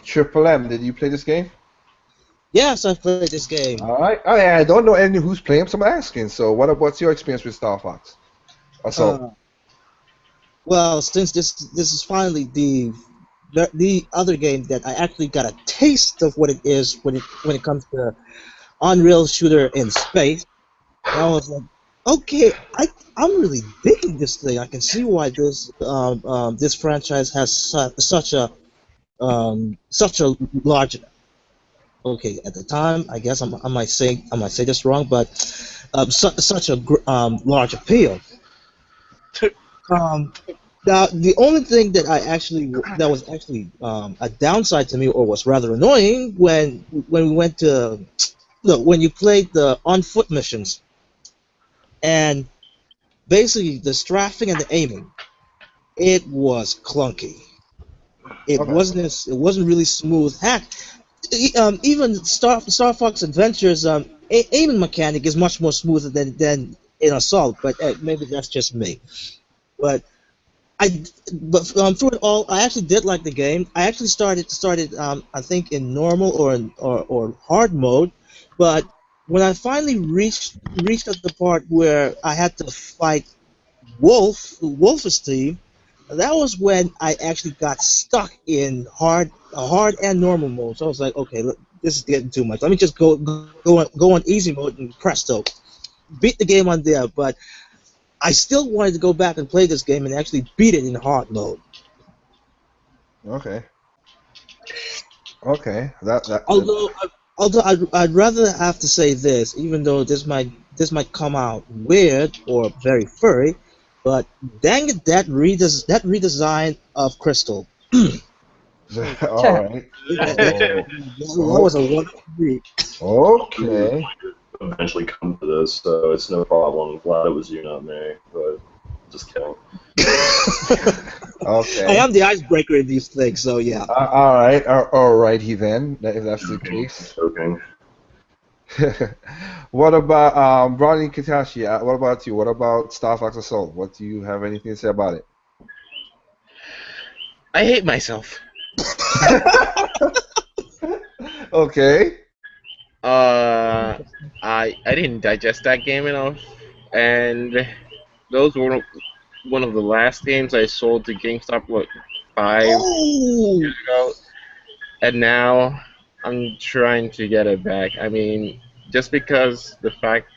Triple M, did you play this game? Yes, I've played this game. All right. I don't know any who's playing, so I'm asking. So what's your experience with Star Fox? Assault. Well, since this is finally the other game that I actually got a taste of what it is when it comes to Unreal shooter in space, I was like, okay, I'm really digging this thing. I can see why this franchise has such a large. Okay, at the time, I guess I might say this wrong, but such a large appeal. Um, Now, the only thing that was actually a downside to me, or was rather annoying, when we went to when you played the on foot missions, and basically the strafing and the aiming, it was clunky. It wasn't really smooth. Heck, even Star Fox Adventures aiming mechanic is much more smoother than in Assault, but maybe that's just me. But through it all, I actually did like the game. I actually started I think in normal or hard mode, but when I finally reached at the part where I had to fight Wolf's team, that was when I actually got stuck in hard and normal mode. So I was like, okay, look, this is getting too much. Let me just go on easy mode and presto, beat the game on there. But I still wanted to go back and play this game and actually beat it in hard mode. Okay. Okay. Although I'd rather have to say this, even though this might come out weird or very furry, but dang it, that redesign of Crystal. All right. That was a wonderful read. Okay. Eventually come to this, so it's no problem. I'm glad it was you, not me. But just kidding. Okay. I am the icebreaker in these things, so yeah. All right. All righty then. If that's the case. Joking. What about Ronnie Kitashi? What about you? What about Star Fox Assault? What do you have anything to say about it? I hate myself. Okay. I didn't digest that game enough, and those were one of the last games I sold to GameStop, what, 5 years ago, and now I'm trying to get it back. I mean, just because the fact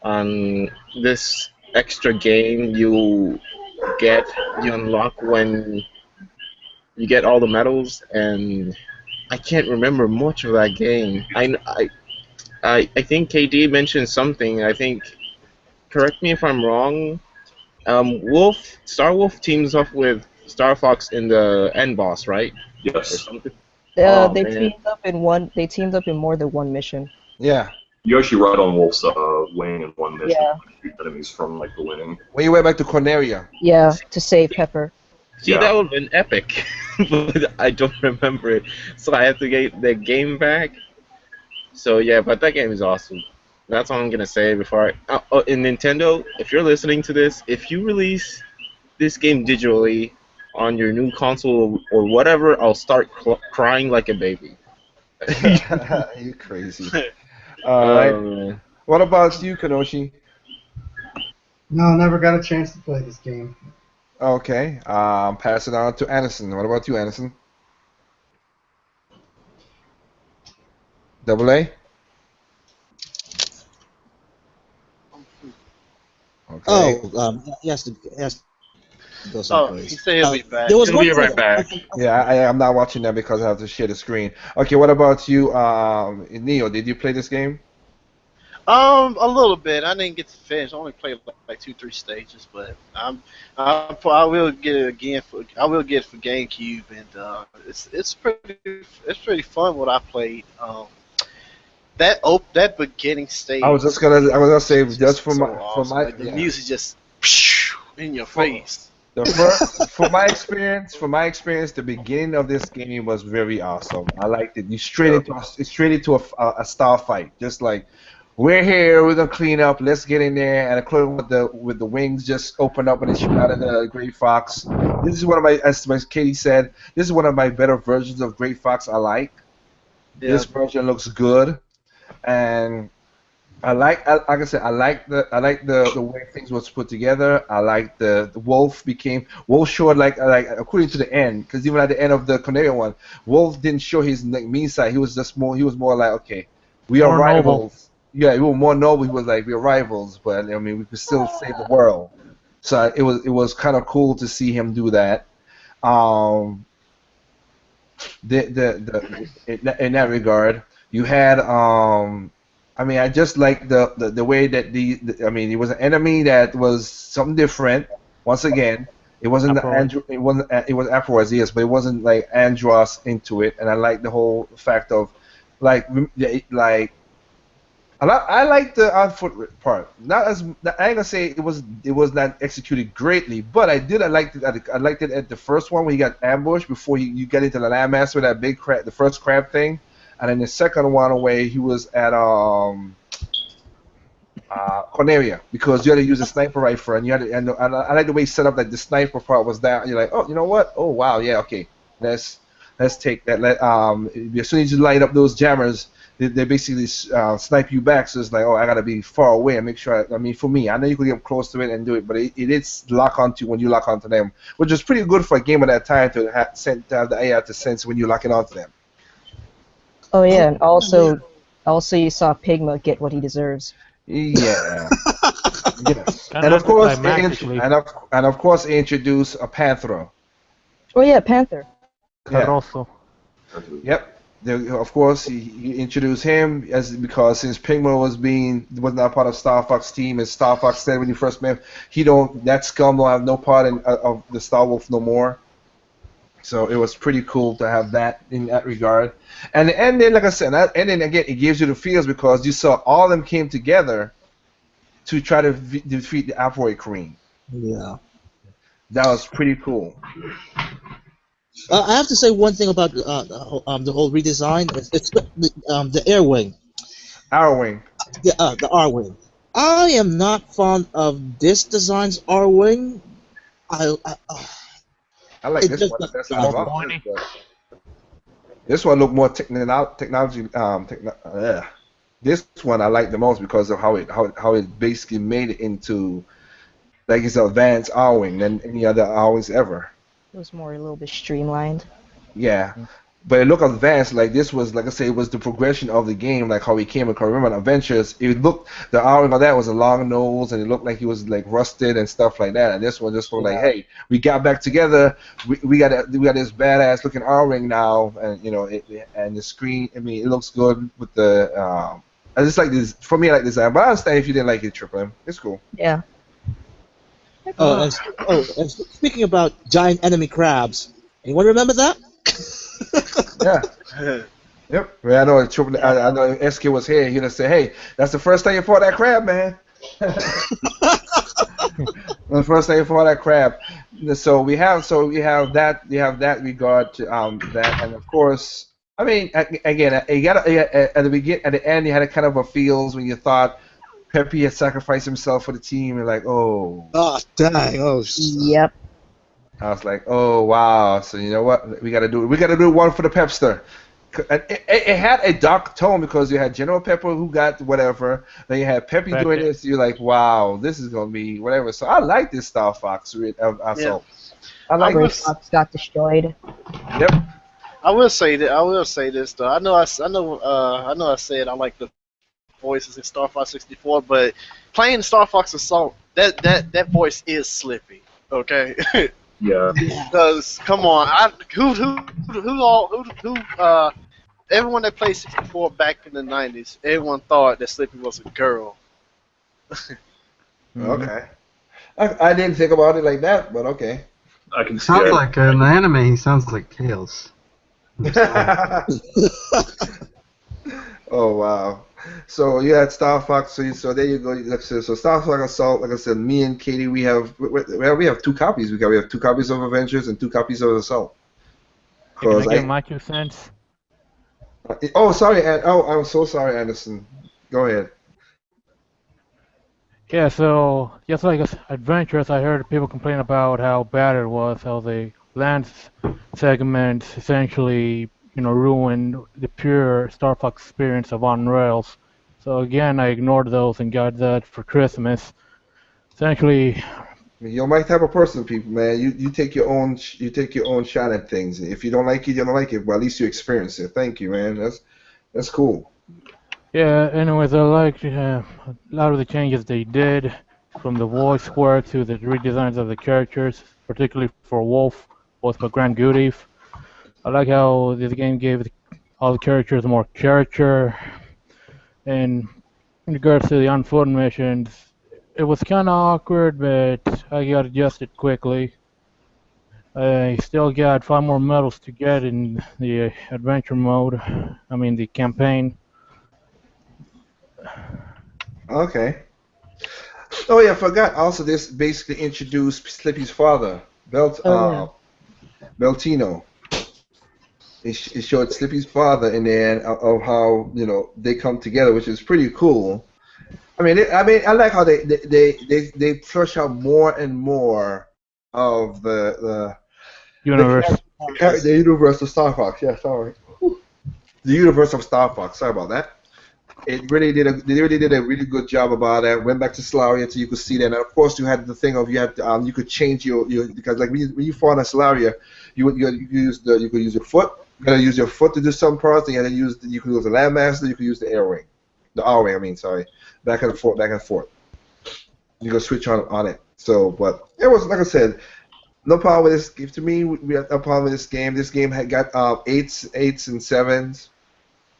on this extra game you unlock when you get all the medals, and I can't remember much of that game. I think KD mentioned something. I think, correct me if I'm wrong. Star Wolf teams up with Star Fox in the end boss, right? Or Yes. something. They man. teamed up in one. They teamed up in more than one mission. Yeah. You actually ride on Wolf's wing in one mission. Yeah. Shoot enemies from like the wing. When you went back to Corneria. Yeah, to save Pepper. See, Yeah. that would have been epic, but I don't remember it, so I have to get the game back. So yeah, but that game is awesome. That's all I'm gonna say before in Nintendo, if you're listening to this, if you release this game digitally on your new console or whatever, I'll start crying like a baby. You crazy. All right. What about you, Kanoshi? No, never got a chance to play this game. Okay. Pass it on to Anderson. What about you, Anderson? Double A? Okay. Oh, he has to go Oh, someplace. he said he'll be back. There was He'll one be thing right back. Yeah, I'm not watching that because I have to share the screen. Okay, what about you, Neo? Did you play this game? A little bit. I didn't get to finish. I only played like 2-3 stages, but I will get it again I will get it for GameCube, and it's pretty fun what I played. That beginning stage. I was gonna say is just for so my awesome. Like, the music just in your face. The first, for my experience, the beginning of this game was very awesome. I liked it. You straight into a star fight, just like we're here, we're gonna clean up, let's get in there, and including with the wings just open up and they shoot out of the Great Fox. This is one of my, as Katie said, this is one of my better versions of Great Fox I like. Yeah. This version looks good, and like I said, I like the way things was put together. I like the Wolf showed like according to the end, because even at the end of the Cornelia one, Wolf didn't show his like mean side. He was more like, okay, we are More noble. rivals. Yeah, he was more noble. He was like, we're rivals, but I mean we could still save the world. So it was kind of cool to see him do that. Um, in that regard. You had I mean I just like the way that I mean it was an enemy that was something different. Once again, it wasn't the Aproid. Andro, it was Afroas, yes, but it wasn't like Andros into it, and I like the whole fact of like like I like the on foot part. Not as I ain't gonna say it was not executed greatly, but I liked it. I liked it at the first one when he got ambushed before you get into the landmass with that big crab, the first crab thing, and then the second one where he was at Cornelia, because you had to use a sniper rifle and you had to, and I like the way he set up that the sniper part was that you're like, oh, you know what? Oh wow, yeah, okay, let's take that. As soon as you light up those jammers, they basically snipe you back. So it's like, oh, I gotta be far away and make sure. I mean, for me, I know you could get close to it and do it, but it is lock onto when you lock onto them, which is pretty good for a game of that time to have the AI to sense when you're locking onto them. Oh yeah, and also you saw Pigma get what he deserves. Yeah. Yes. Kind And of of course, anticlimactically. and of course, they introduce a Panthro. Oh yeah, Panther. Yeah. Caroso. Yep. Of course, he introduced him because since Pigma was not part of Star Fox team, as Star Fox said when he first met him, that scum don't have no part of the Star Wolf no more. So it was pretty cool to have that in that regard. And then, like I said, and then again, it gives you the feels because you saw all of them came together to try to defeat the Apoid Queen. Yeah. That was pretty cool. I have to say one thing about the whole redesign. It's the air wing, Arrowing. the R wing. I am not fond of this design's R wing. I like It this just one the got best out of all. pointy. This one looked more technology. This one I like the most because of how it basically made it into like it's an advanced R-wing than any other R-wings ever. It was more a little bit streamlined. Yeah, but it looked advanced. Like this was, like I say, it was the progression of the game, like how he came. Because remember, on Adventures, it looked the R-wing on that was a long nose, and it looked like he was like rusted and stuff like that. And this one just looked like, hey, we got back together. We got this badass looking R-wing now, and and the screen. I mean, it looks good with the. I just like this. For me, I like design, but I understand if you didn't like it, Triple M. It's cool. Yeah. and speaking about giant enemy crabs, anyone remember that? Yeah. Yep. Well, I know I know SK was here. He'd have said, "Hey, that's the first time you fought that crab, man." The first time you fought that crab. So we have that regard to that, and of course, I mean, again, you got at the end, you had a kind of a feels when you thought Pepe had sacrificed himself for the team, and like, oh. Oh dang! Oh. Yep. I was like, oh wow. So you know what? We gotta do one for the Pepster. It had a dark tone because you had General Pepper who got whatever. Then you had Peppy doing this. You're like, wow, this is gonna be whatever. So I like this Star Fox. So I like Gray this. Fox got destroyed. Yep. I will say that. I will say this though. I know. I said I like the voices in Star Fox 64, but playing Star Fox Assault, that voice is Slippy. Okay. Yeah. Because come on, everyone that played 64 back in the 90s, everyone thought that Slippy was a girl. Okay. I didn't think about it like that, but okay. I can see Sounds it. like in the anime, he sounds like Tails. Oh wow. So you had Star Fox. So there you go. So Star Fox Assault. Like I said, me and Katie, we have two copies. We have 2 copies of Avengers and 2 copies of Assault. Can I get my 2 cents? Oh, sorry. I'm so sorry, Anderson. Go ahead. Yeah, so just like Adventures, I heard people complain about how bad it was, how the land segments essentially ruined the pure Star Fox experience of On Rails. So again, I ignored those and got that for Christmas. Essentially, You're my type of person, people, man. You take your own shot at things. If you don't like it, you don't like it. But at least you experience it. Thank you, man. That's cool. yeah. Anyways, I liked a lot of the changes they did, from the voice work to the redesigns of the characters, particularly for Wolf, voiced by Grant Goody. I like how this game gave all the characters more character. And in regards to the on-foot missions, it was kind of awkward, but I got adjusted quickly. I still got 5 more medals to get in the adventure mode. I mean, the campaign. Okay. Oh yeah, I forgot. Also, this basically introduced Slippy's father, Oh yeah. Beltino. It showed Slippy's father in there of how they come together, which is pretty cool. I like how they flush out more and more of Universe. the universe of Star Fox. Yeah, sorry. The universe of Star Fox. Sorry about that. They really did a really good job about that. Went back to Solaria so you could see that. And of course, you had the thing of you could change your because like when you fought on Solaria, you could use your foot. You gotta use your foot to do some parts. And you could use the landmaster. You could use the air ring, the R ring. I mean, sorry, back and forth, back and forth. You could switch on it. So, but it was like I said, no problem with this. To me, we had no problem with this game. This game had got eights and sevens.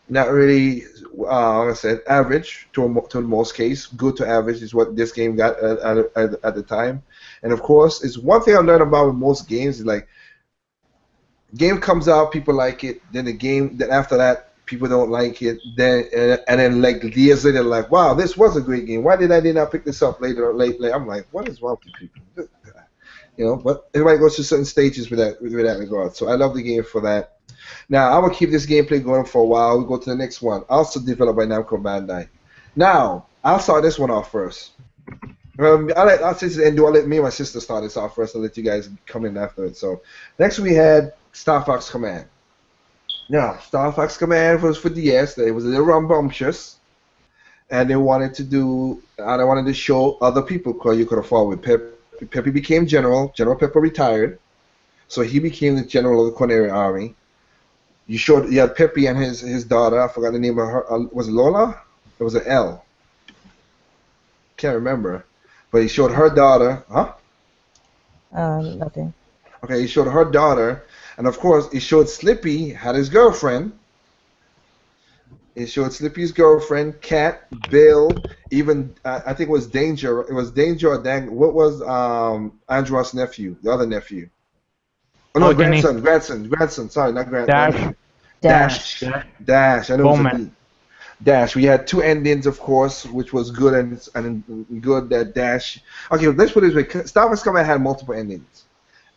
Not really, like I said, average to the most case. Good to average is what this game got at the time. And of course, it's one thing I learned about with most games is like, game comes out, people like it. Then after that, people don't like it. Then like years later, like, wow, this was a great game. Why did I not pick this up later? I'm like, what is wrong with people? But everybody goes through certain stages with that regard. So I love the game for that. Now, I'm going to keep this gameplay going for a while. We'll go to the next one. Also developed by Namco Bandai. Now, I'll start this one off first. I'll let me and my sister start this off first. I'll let you guys come in after it. So, next we had Star Fox Command. Now, Star Fox Command was for DS. It was a little rambunctious. And they wanted to show other people because you could have fought with Peppy became General. General Pepper retired. So he became the General of the Corneria Army. You had Peppy and his daughter. I forgot the name of her. Was it Lola? It was an L. Can't remember. But he showed her daughter. Huh? Nothing. Okay, he showed her daughter. And of course, he showed Slippy had his girlfriend. He showed Slippy's girlfriend, Cat, Bill, even I think it was Danger. It was Danger or Dang. What was Andros' nephew? The other nephew. Oh no, grandson. Sorry, not grandson. Dash. I know it was a D. Dash. We had 2 endings, of course, which was good and good. That Dash. Okay, let's put it this way. Star Wars Command had multiple endings,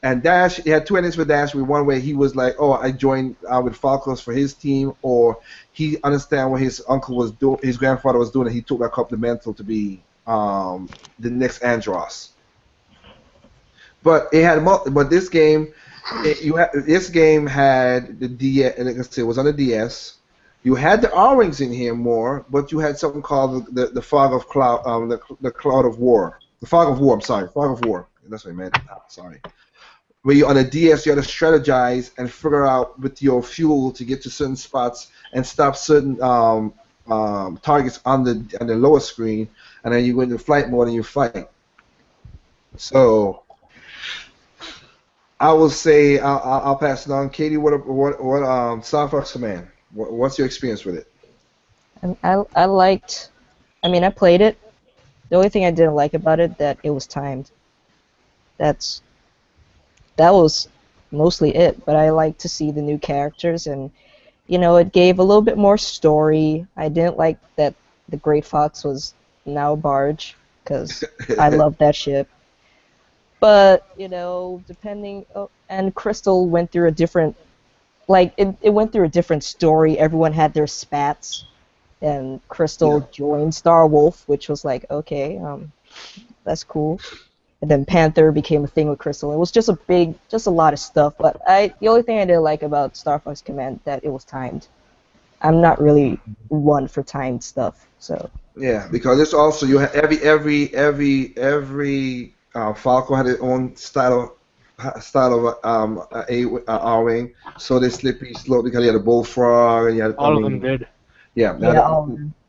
and Dash. He had 2 endings for Dash. With one way he was like, "Oh, I joined with Falcos for his team," or he understand what his uncle was doing, his grandfather was doing, and he took back up the mantle to be the next Andros. But it had this game. This game had the DS, like I said, it was on the DS. You had the R-Rings in here more, but you had something called the Fog of Cloud, the Cloud of War. The Fog of War, I'm sorry, Fog of War. That's what I meant. Sorry. Where you on the DS, you had to strategize and figure out with your fuel to get to certain spots and stop certain targets on the lower screen, and then you go into flight mode and you fight. So I will say I'll pass it on. K.D, what Star Fox Command? What's your experience with it? I liked. I mean, I played it. The only thing I didn't like about it that it was timed. That was mostly it. But I liked to see the new characters, and it gave a little bit more story. I didn't like that the Great Fox was now Barge because I love that ship. But depending, and Crystal went through a different, it went through a different story. Everyone had their spats, and Crystal joined Star Wolf, which was like, okay, that's cool. and then Panther became a thing with Crystal. It was just a lot of stuff. But the only thing I didn't like about Star Fox Command that it was timed. I'm not really one for timed stuff, so. Yeah, because it's also you have every Falco had its own style of R wing. So they Slippy slow because he had a bullfrog and you had All of them did. yeah,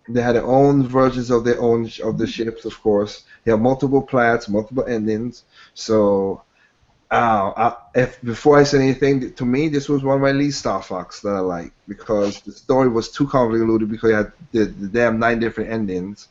they had their own versions of their own of the ships, of course. They have multiple plats, multiple endings. So if before I say anything, to me this was one of my least Star Fox that I like because the story was too convoluted because you had the damn 9 different endings,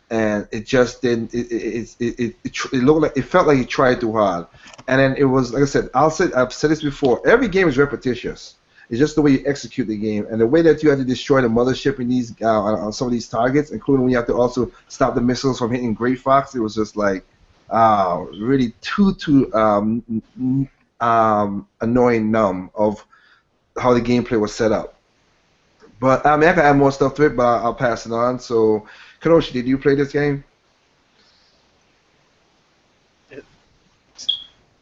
and it just didn't. It looked like it felt like he tried too hard, and then it was like I said. I've said this before. Every game is repetitious. It's just the way you execute the game, and the way that you have to destroy the mothership in these on some of these targets, including when you have to also stop the missiles from hitting Great Fox. It was just like. Really too annoying numb of how the gameplay was set up. But I mean, I can add more stuff to it, but I'll pass it on. So, Kanoshi, did you play this game?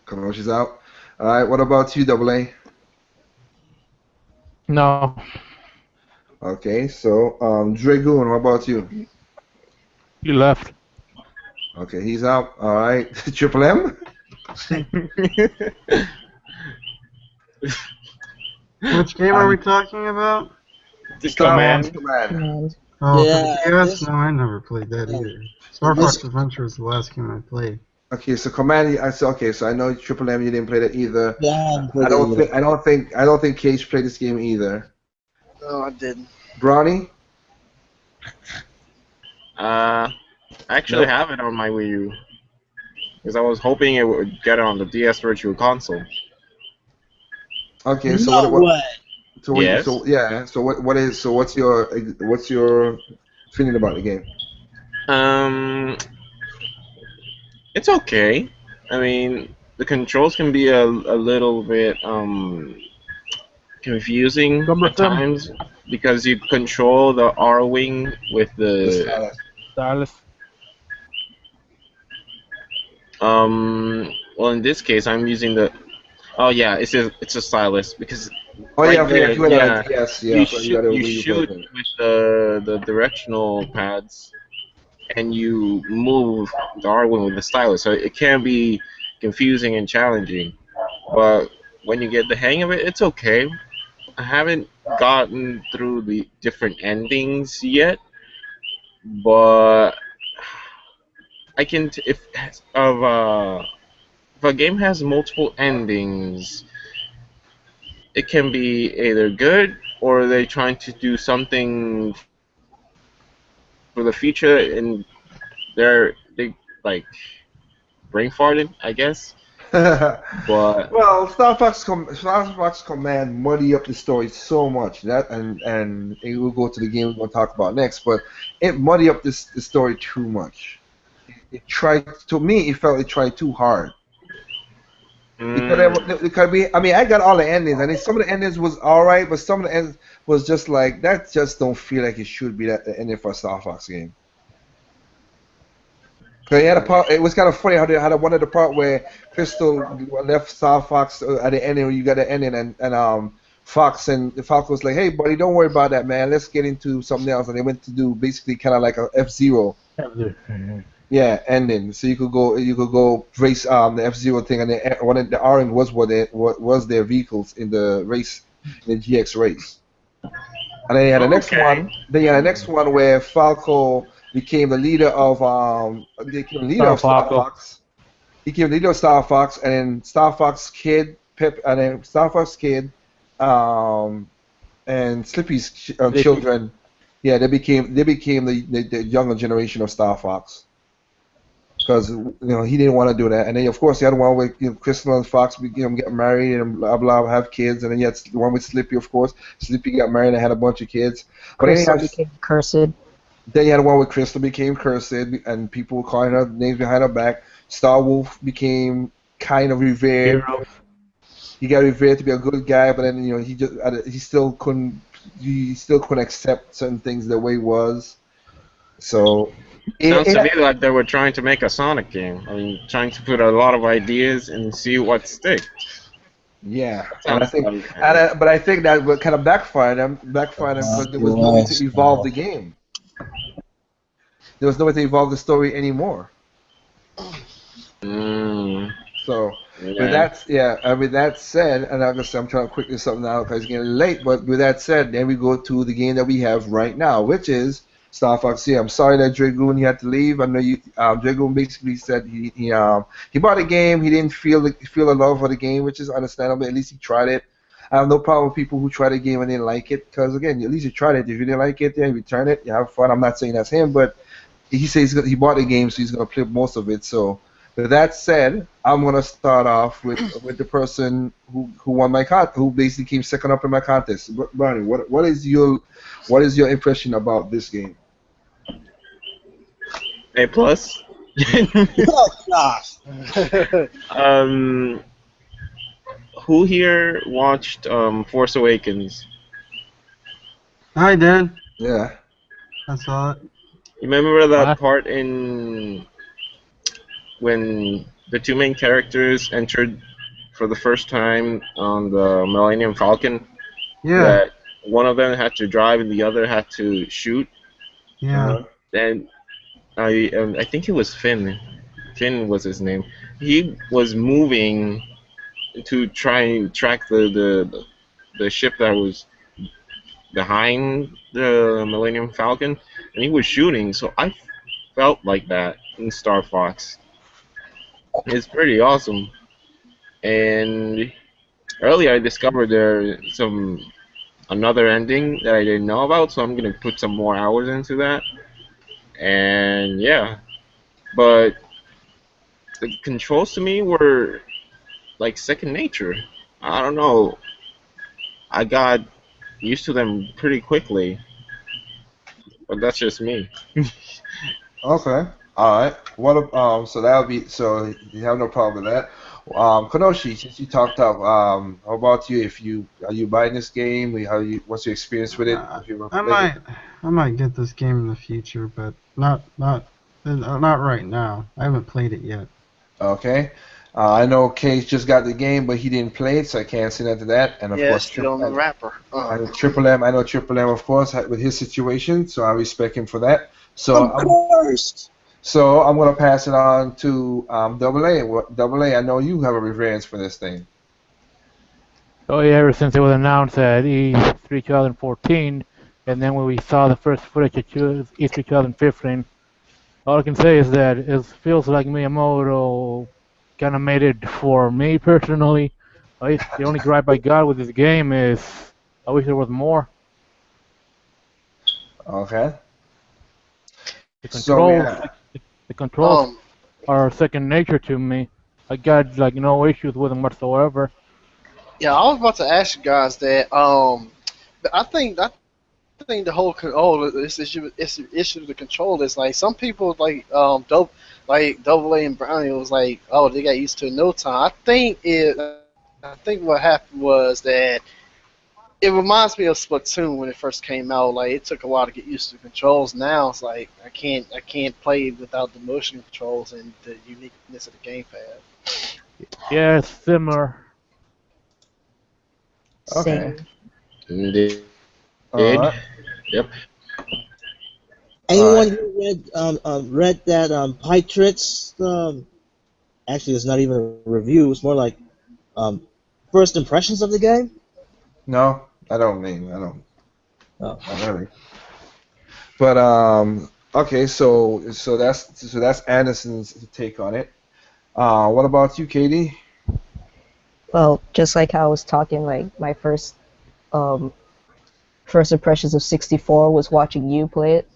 Kanoshi's out. All right. What about you, Double A? No. Okay. So, Dragoon, what about you? He left. Okay, he's out. All right. Triple M? Which game are we talking about? Command. Oh, Yeah, for the DS? this- No, I never played that either. Star Fox Adventure was the last game I played. Okay, so Command. I said okay. So I know Triple M. You didn't play that either. Yeah, I haven't played I don't it think. I don't think Cage played this game either. No, I didn't. Brownie. I actually have it on my Wii U because I was hoping it would get it on the DS Virtual Console. Okay, so No way. Yes. What's your feeling about the game? It's okay. I mean, the controls can be a little bit confusing at times because you control the R wing with the Stylus. well, in this case, I'm using the. Oh yeah, it's a stylus because. Oh right yeah, there, yes, yeah. You, so shoot, got a you Wii U shoot version. with the directional pads, and you move the R wing with the stylus, so it can be confusing and challenging. But when you get the hang of it, it's okay. I haven't gotten through the different endings yet, but I can if a game has multiple endings, it can be either good or they're trying to do something for the future and they like brain farted, I guess. But Well, Star Fox Command muddy up the story so much that and we'll go to the game we're gonna talk about next, but it muddy up the story too much. It tried to me. It felt it tried too hard. Because I mean, I got all the endings. I mean, some of the endings was all right, but some of the endings was just like that. Just don't feel like it should be that the ending for a Star Fox game. Cause had a part. It was kind of funny how they had one of the part where Crystal left Star Fox at the ending. Where you got the ending, and Fox and the Falcon was like, "Hey, buddy, don't worry about that, man. Let's get into something else." And they went to do basically kind of like a F-Zero. Yeah, ending. So you could go race the F-Zero thing, and one of the orange was their vehicles in the race, the GX race. And then you had the next one. Then you had the next one where Falco became the leader of Star Fox. He became the leader of Star Fox, and then Star Fox Kid, and Slippy's children. Yeah, they became the younger generation of Star Fox. Because he didn't want to do that, and then of course you had one with Crystal and Fox, get married and blah blah, have kids, and then you had the one with Slippy, of course. Slippy got married and had a bunch of kids. But Crystal became cursed. Then you had one with Crystal became cursed, and people were calling her names behind her back. Star Wolf became kind of revered. Hero. He got revered to be a good guy, but then he still couldn't accept certain things the way he was. So Sounds to me like they were trying to make a Sonic game. I mean, trying to put a lot of ideas and see what sticks. Yeah, and I Sounds think, like but I think that would kind of backfired them because there was no way to evolve the game. There was no way to evolve the story anymore. Mm, So yeah. with that said, and like I guess I'm trying to quick this up now because it's getting late. But with that said, then we go to the game that we have right now, which is Star Fox Zero. I'm sorry that Dragoon he had to leave. I know you. Dragoon basically said he bought the game. He didn't feel the love for the game, which is understandable. At least he tried it. I have no problem with people who try the game and didn't like it, because again, at least you tried it. If you didn't like it, then return it. You have fun. I'm not saying that's him, but he says he bought the game, so he's gonna play most of it. So with that said, I'm gonna start off with the person who won my who basically came second up in my contest. Barney, what is your impression about this game? A plus. Oh gosh. um, who here watched Force Awakens? I did. Yeah. I saw it. You remember that What? part in when the two main characters entered for the first time on the Millennium Falcon? Yeah. That one of them had to drive and the other had to shoot. Yeah. And I think it was Finn. Finn was his name. He was moving to try and track the ship that was behind the Millennium Falcon, and he was shooting. So I felt like that in Star Fox. It's pretty awesome. And earlier I discovered there's another ending that I didn't know about, so I'm gonna put some more hours into that. And yeah, but the controls to me were like second nature. I don't know. I got used to them pretty quickly, but that's just me. Okay. All right. So that'll be so you have no problem with that. Konoshi, since you talked up, how about you? If you are you buying this game? What's your experience with it? If you ever I played it? might get this game in the future, but not right now. I haven't played it yet. Okay. I know Case just got the game, but he didn't play it, so I can't say nothing to that. And of Yeah, course, still on the wrapper. I know Triple M. I know Triple M, of course, with his situation, so I respect him for that. Of course. So I'm gonna pass it on to Double A. Double A, I know you have a revenge for this thing. Oh yeah, ever since it was announced at E3 2014, and then when we saw the first footage at E3 2015, all I can say is that it feels like Miyamoto kind of made it for me personally. The only gripe I got with this game is I wish there was more. Okay. The So controls, yeah. the controls Um, are second nature to me. I got like no issues with them whatsoever. yeah, I was about to ask you guys that. I think the whole this issue of the control is like some people like Double A and Brownie was like, oh, they got used to it in no time. I think what happened was that it reminds me of Splatoon when it first came out. Like it took a while to get used to the controls. Now it's like I can't play without the motion controls and the uniqueness of the gamepad. Yeah, it's similar. Okay. Same. Indeed. All right. Yep. Anyone who read that Pytrix? Actually, it's not even a review. It's more like first impressions of the game. No, I don't. Oh. Not really. But okay, so that's Anderson's take on it. What about you, Katie? Well, just like how I was talking, like my um, first impressions of 64 was watching you play it,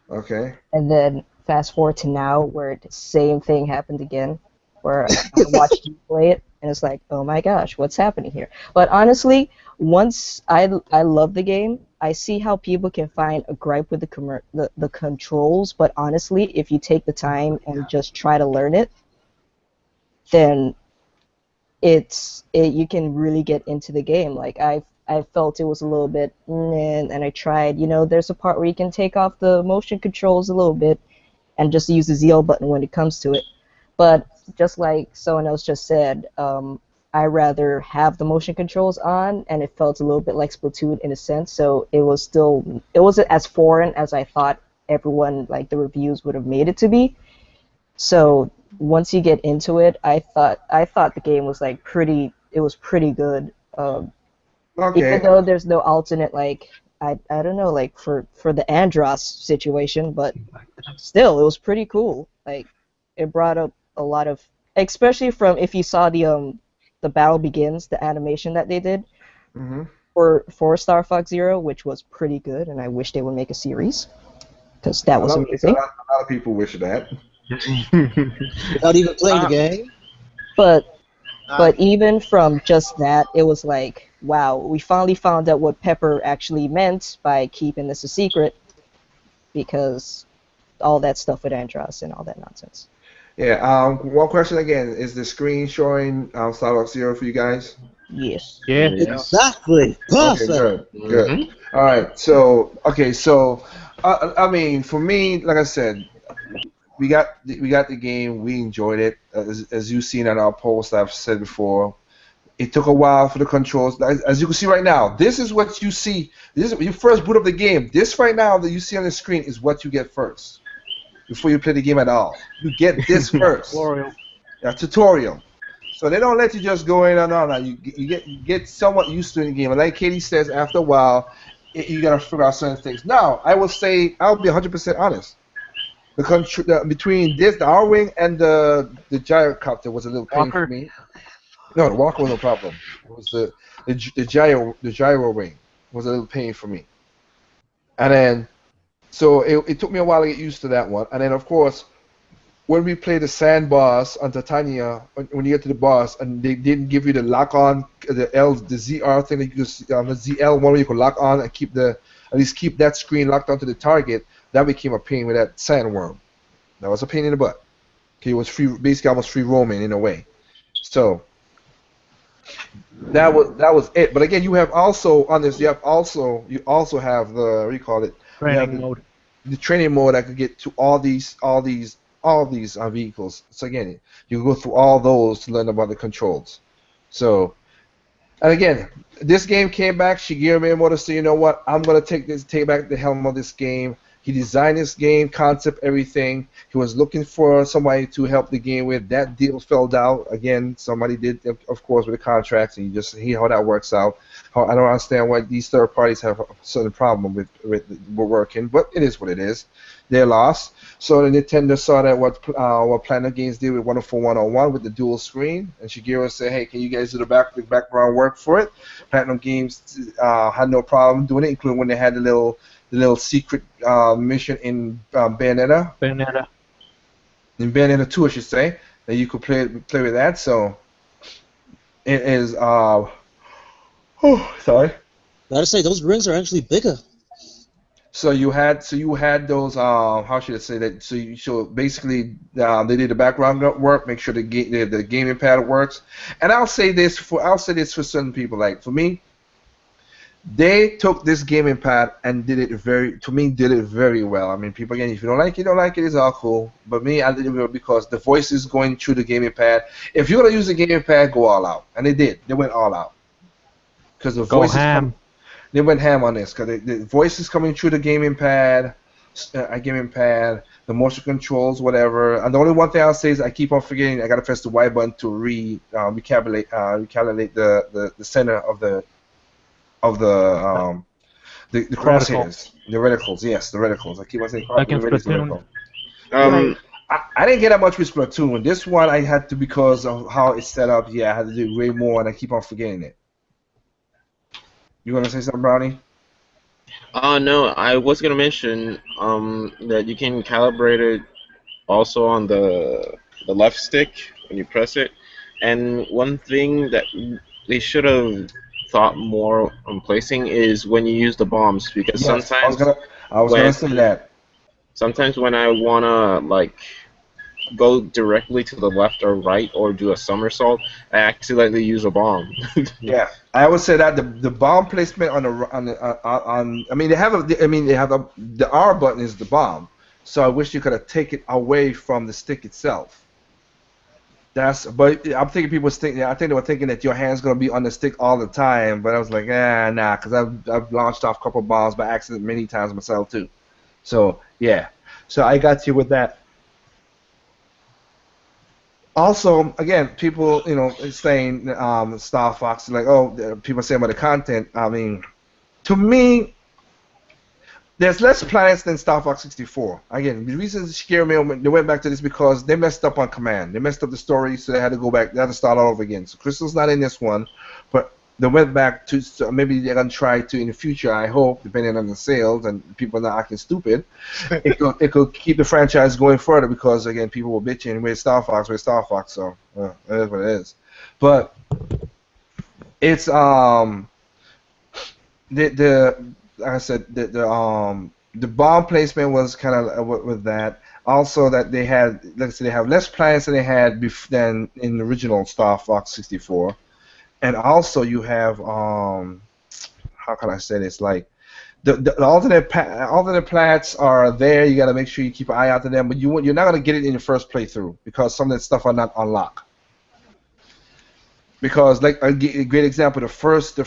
Okay. and then fast forward to now, where the same thing happened again, where I watched you play it, and it's like, oh my gosh, what's happening here? But honestly, once I love the game, I see how people can find a gripe with the controls. But honestly, if you take the time and just try to learn it, then you can really get into the game. Like I felt it was a little bit, and I tried. There's a part where you can take off the motion controls a little bit, and just use the ZL button when it comes to it. But just like someone else just said, I rather have the motion controls on, and it felt a little bit like Splatoon in a sense. So it wasn't as foreign as I thought everyone, like the reviews, would have made it to be. So once you get into it, I thought the game was like pretty good. Even though there's no alternate, like I don't know, like for the Andros situation, but still it was pretty cool. Like it brought up a lot of, especially from if you saw the Battle Begins, the animation that they did for Star Fox Zero, which was pretty good, and I wish they would make a series because that was amazing. A lot of people wish that. Without even playing the game. But even from just that, it was like, wow, we finally found out what Pepper actually meant by keeping this a secret, because all that stuff with Andros and all that nonsense. Yeah. One question again: is the screen showing Star Fox Zero for you guys? Yes. Yeah. Exactly. Perfect. Okay, good. All right. So I mean, for me, like I said, we got the game. We enjoyed it. As you've seen on our post, I've said before, it took a while for the controls. As you can see right now, this is what you see. This is when you first boot up the game. This right now that you see on the screen is what you get first before you play the game at all. You get this first. Tutorial. A tutorial. So they don't let you just go in and on. You get somewhat used to the game. And like K.D says, after a while, you gotta figure out certain things. Now, I will say, I'll be 100% honest. Between this, the R-Wing, and the gyrocopter was a little pain for me. No, the walker was no problem. It was the gyro wing was a little pain for me. And then, so it took me a while to get used to that one. And then, of course, when we played the sand boss on Titania, when you get to the boss, and they didn't give you the lock-on, the ZR thing that you could, the ZL one where you could lock on and at least keep that screen locked onto the target, that became a pain with that sandworm. That was a pain in the butt. Okay, it was basically almost free roaming in a way. So that was it. But again, you have also on this. You also have the, what do you call it? Training mode. The training mode that could get to all these vehicles. So again, you go through all those to learn about the controls. So, and again, this game came back. Shigeru Miyamoto said, you know what? I'm gonna take back the helm of this game. He designed this game, concept, everything. He was looking for somebody to help the game with. That deal fell out. Again, somebody did, of course, with the contracts, and you just see how that works out. I don't understand why these third parties have a certain problem with working, but it is what it is. They lost. So the Nintendo saw that what Platinum Games did with Wonderful 101 with the dual screen, and Shigeru said, hey, can you guys do the background work for it? Platinum Games had no problem doing it, including when they had the little secret mission in Bayonetta. In Bayonetta 2, I should say, that you could play with that. So it is. Sorry. Gotta say, those rings are actually bigger. So you had those. How should I say that? So basically, they did the background work, make sure the gaming pad works. And I'll say this for certain people. Like for me, they took this gaming pad and did it very well. I mean, people, again, if you don't like it, it's all cool. But me, I did it well because the voice is going through the gaming pad. If you're gonna use the gaming pad, go all out, and they did. They went all out because the voice they went ham on this because the voice is coming through the gaming pad, the motion controls, whatever. And the only one thing I'll say is I keep on forgetting I gotta press the Y button to recalculate the center of the crosshairs, the reticles. Yes, the reticles. I keep on saying reticle. I didn't get that much with Splatoon. This one I had to because of how it's set up. Yeah, I had to do way more, and I keep on forgetting it. You want to say something, Brownie? No, I was gonna mention that you can calibrate it also on the left stick when you press it. And one thing that they should have thought more on placing is when you use the bombs, because sometimes I was gonna say that. Sometimes when I wanna go directly to the left or right or do a somersault, I accidentally use a bomb. Yeah, I would say that the bomb placement on the I mean they have the R button is the bomb, So I wish you could have taken it away from the stick itself. But I'm thinking people think. I think they were thinking that your hand's gonna be on the stick all the time. But I was like, nah, because I've launched off a couple bombs by accident many times myself too. So yeah, so I got you with that. Also, again, people, saying Star Fox, like, oh, people saying about the content. I mean, to me, there's less planets than Star Fox 64. Again, the reason it scared me when they went back to this because they messed up on command. They messed up the story, so they had to go back. They had to start all over again. So Crystal's not in this one, but they went back to. So maybe they're gonna try to in the future. I hope, depending on the sales and people not acting stupid, it could keep the franchise going further because again, people were bitching, "Where's Star Fox? Where's Star Fox?" So it is what it is. But it's the like I said, the bomb placement was kind of with that. Also, that they had, like I said, they have less planets than they had than in the original Star Fox 64, and also you have how can I say this? Like the alternate planets are there. You got to make sure you keep an eye out to them, but you're not gonna get it in your first playthrough because some of that stuff are not unlocked. Because like a great example, the first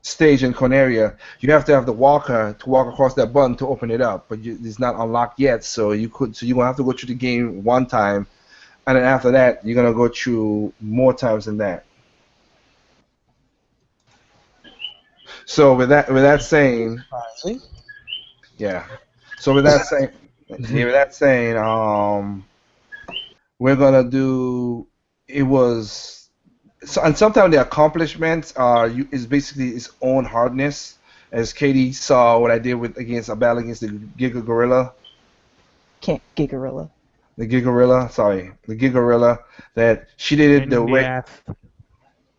stage in Corneria, you have to have the walker to walk across that button to open it up, but it's not unlocked yet. So you're gonna have to go through the game one time, and then after that, you're gonna go through more times than that. So with that saying, yeah. So with that saying, we're gonna do. It was. So, and sometimes the accomplishments is basically its own hardness. As K.D saw what I did against a battle against the Giga Gorilla. Can't Gigarilla. The Gigarilla, sorry, the Gigarilla. That she did it the way.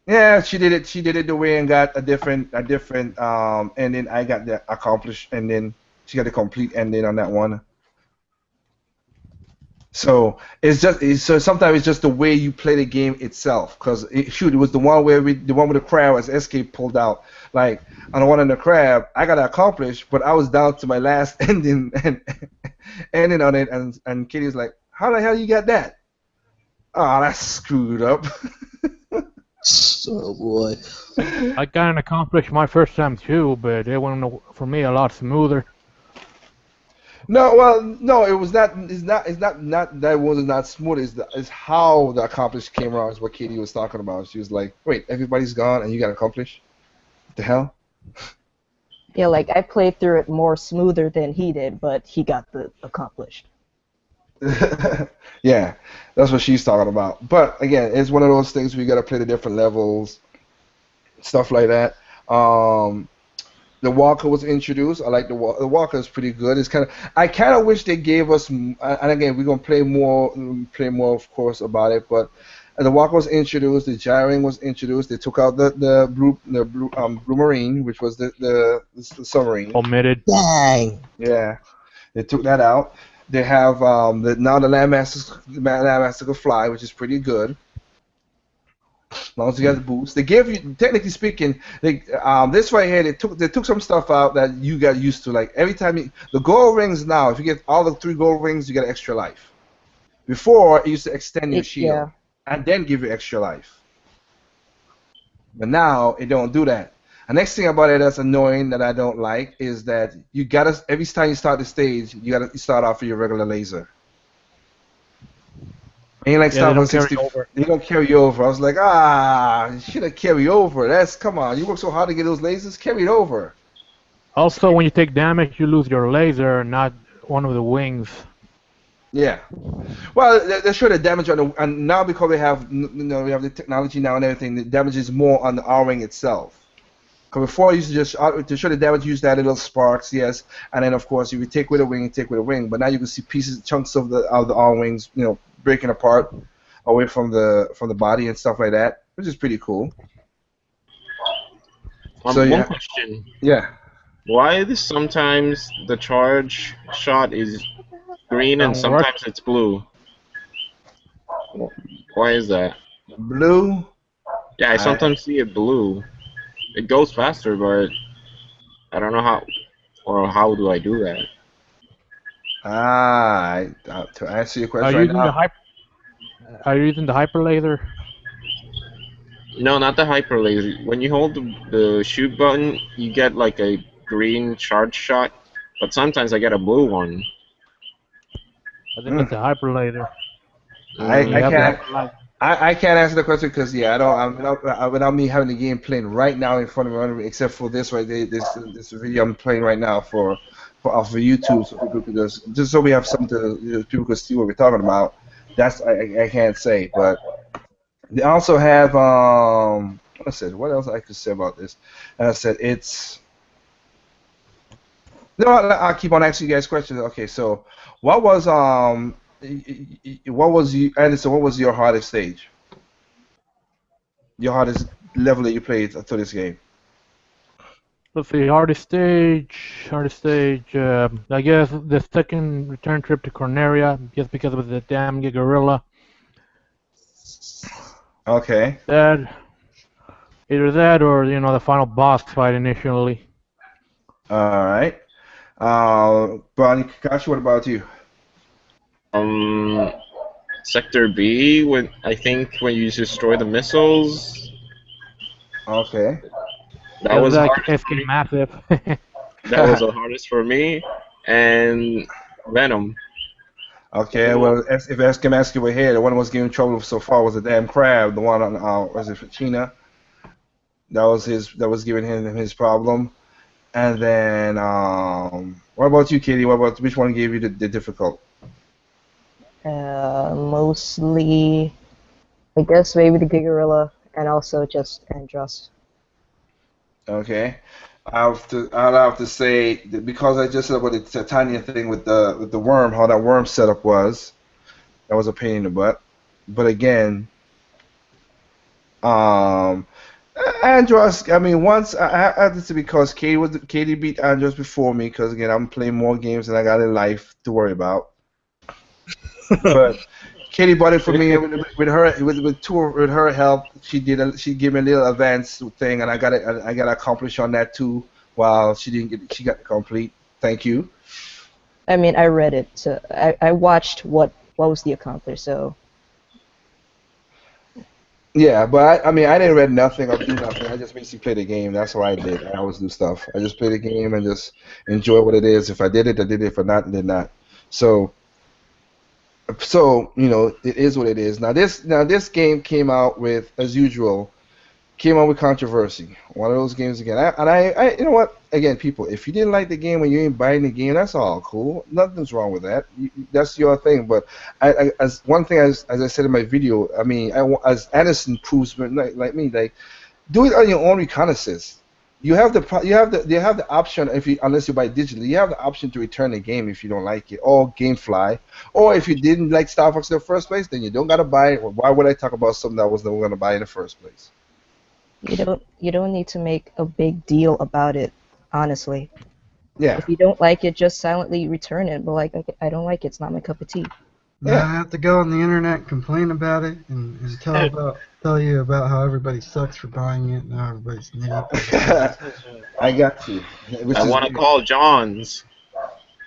Yeah, she did it. She did it the way and got a different and then I got the accomplished, and then she got the complete ending on that one. So so sometimes it's just the way you play the game itself. Cause it was the one the one with the crab as Escape pulled out. Like on the one in the crab, I got to accomplish, but I was down to my last ending and ending on it, and Kitty's like, "How the hell you got that?" Oh, that's screwed up. Oh boy. I got an accomplished my first time too, but it went for me a lot smoother. No, well, no, it was not. Not that it was not smooth. It's how the accomplished came around. Is what Katie was talking about. She was like, "Wait, everybody's gone and you got accomplished? What the hell?" Yeah, like I played through it more smoother than he did, but he got the accomplished. Yeah, that's what she's talking about. But again, it's one of those things where you got to play the different levels, stuff like that. The Walker was introduced. I like the Walker is pretty good. I kind of wish they gave us. And again, we're gonna play more, of course, about it. But the Walker was introduced. The Gyring was introduced. They took out the blue marine, which was the submarine. Omitted. Dang. Yeah, they took that out. They have now the Landmaster can fly, which is pretty good. As long as you got the boost, they give you, technically speaking, this right here, they took some stuff out that you got used to. Like every time the gold rings now, if you get all the 3 gold rings, you get extra life. Before it used to extend your shield and then give you extra life, but now it don't do that. The next thing about it that's annoying that I don't like is that you gotta every time you start the stage, you start off with your regular laser. Ain't like Star Fox 60. They don't carry you over. I was like, you should have carried over. Come on. You work so hard to get those lasers. Carry it over. Also, when you take damage, you lose your laser, not one of the wings. Yeah. Well, they show the damage and now because we have the technology now and everything, the damage is more on the R-wing itself. Because before, you used to just to show the damage, you used to add little sparks, yes, and then of course, if you take with a wing, take with a wing. But now you can see chunks of the R-wings, breaking apart away from the body and stuff like that, which is pretty cool. One question. Yeah. Why is sometimes the charge shot is green and sometimes it's blue? Why is that? Blue? Yeah, I sometimes see it blue. It goes faster, but I don't know how. or how do I do that? To answer your Are question you right using the now. hyper? Are you using the hyper laser? No, not the hyper laser. When you hold the shoot button, you get like a green charge shot, but sometimes I get a blue one. I think Mm. it's a hyper laser. I You have the can't. hyper laser. I can't answer the question because I don't. Without me having the game playing right now in front of me, except for this right there, this video I'm playing right now for YouTube, so people could just so we have something to people could see what we're talking about. That's I can't say, but they also have I said what else I could say about this? And I said it's. No, I'll keep on asking you guys questions. Okay, so what was what was you Anderson? What was your hardest stage? Your hardest level that you played to this game? Let's see, hardest stage, hardest stage. I guess the second return trip to Corneria, just because of the damn gorilla. Okay. That either that or the final boss fight initially. All right. Bonnie Kakashi, what about you? Um, Sector B, when I think when you destroy the missiles, Okay. that Just was like hardest for SK me. Massive. That was the hardest for me, and Venom. Okay. Well, if Ask were here, the one who was giving trouble so far was the damn crab. The one on was it China? That was his. That was giving him his problem. And then what about you, Katie? What about which one gave you the difficult? Mostly, I guess maybe the Gigarilla, and also just Andros. Okay. I'll have to say that because I just said about the Titania thing with the worm, how that worm setup was, that was a pain in the butt. But again, um, Andros. I mean, once I had to say because Katie beat Andros before me because again I'm playing more games than I got in life to worry about. But Katie bought it for me with her with her help. She gave me a little advance thing, and I got accomplished on that too. While she didn't get she got the complete. Thank you. I mean, I read it, so I watched what was the accomplished. So Yeah, but I mean I didn't read nothing or do nothing. I just basically played the game. That's what I did. I always do stuff. I just play the game and just enjoy what it is. If I did it, I did it. If I not, I did not. So it is what it is. Now this game came out with as usual. Came out with controversy. One of those games again. You know what? Again, people, if you didn't like the game when you ain't buying the game, that's all cool. Nothing's wrong with that. That's your thing. But as one thing, as I said in my video, I mean, as Anderson proves, like me, like do it on your own reconnaissance. You have the option if you unless you buy digitally, you have the option to return the game if you don't like it, or GameFly, or if you didn't like Star Fox in the first place, then you don't gotta buy it. Or why would I talk about something that I was never gonna buy in the first place? you don't need to make a big deal about it, honestly. Yeah. If you don't like it, just silently return it. But like, I don't like it. It's not my cup of tea. Now I have to go on the internet and complain about it and tell you about how everybody sucks for buying it and how everybody's an idiot. I got you. Which I is want to call Johns.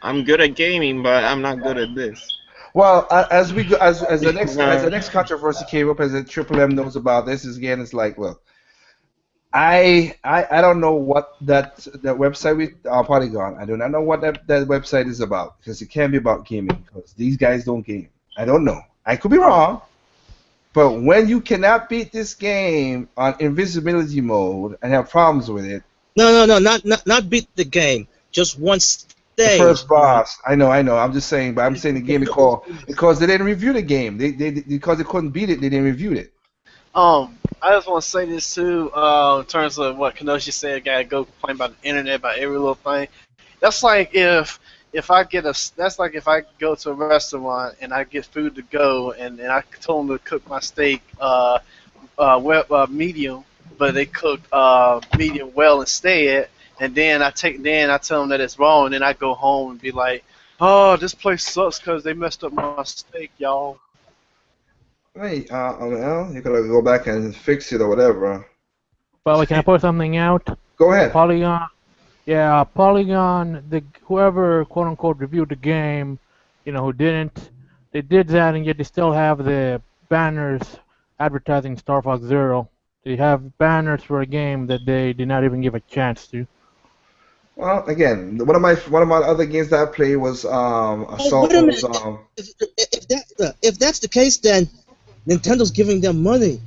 I'm good at gaming, but I'm not good at this. well, as we go, as the next controversy came up, as the Triple M knows about this, is again, it's like, look, I don't know what that website with Polygon. I do not know what that website is about because it can't be about gaming because these guys don't game. I don't know. I could be wrong, but when you cannot beat this game on invisibility mode and have problems with it, No, not beat the game. Just one the stage. first boss. I know. I'm just saying, but I'm saying the game because they didn't review the game. They because they couldn't beat it, they didn't review it. I just want to say this too, in terms of what Kenoshi said, gotta go complain about the internet about every little thing. That's like if I get that's like if I go to a restaurant and I get food to go and I told them to cook my steak medium, but they cook medium well instead, and then I tell them that it's wrong, and then I go home and be like, oh, this place sucks because they messed up my steak, y'all. Hey, well, you gotta go back and fix it or whatever. Well, can I point something out? Go ahead. Polygon. Yeah, Polygon, whoever quote unquote reviewed the game, who didn't, they did that, and yet they still have the banners advertising Star Fox Zero. They have banners for a game that they did not even give a chance to. Well, again, one of my other games that I played was Oh, wait Assault a was minute. If that's the case, then Nintendo's giving them money.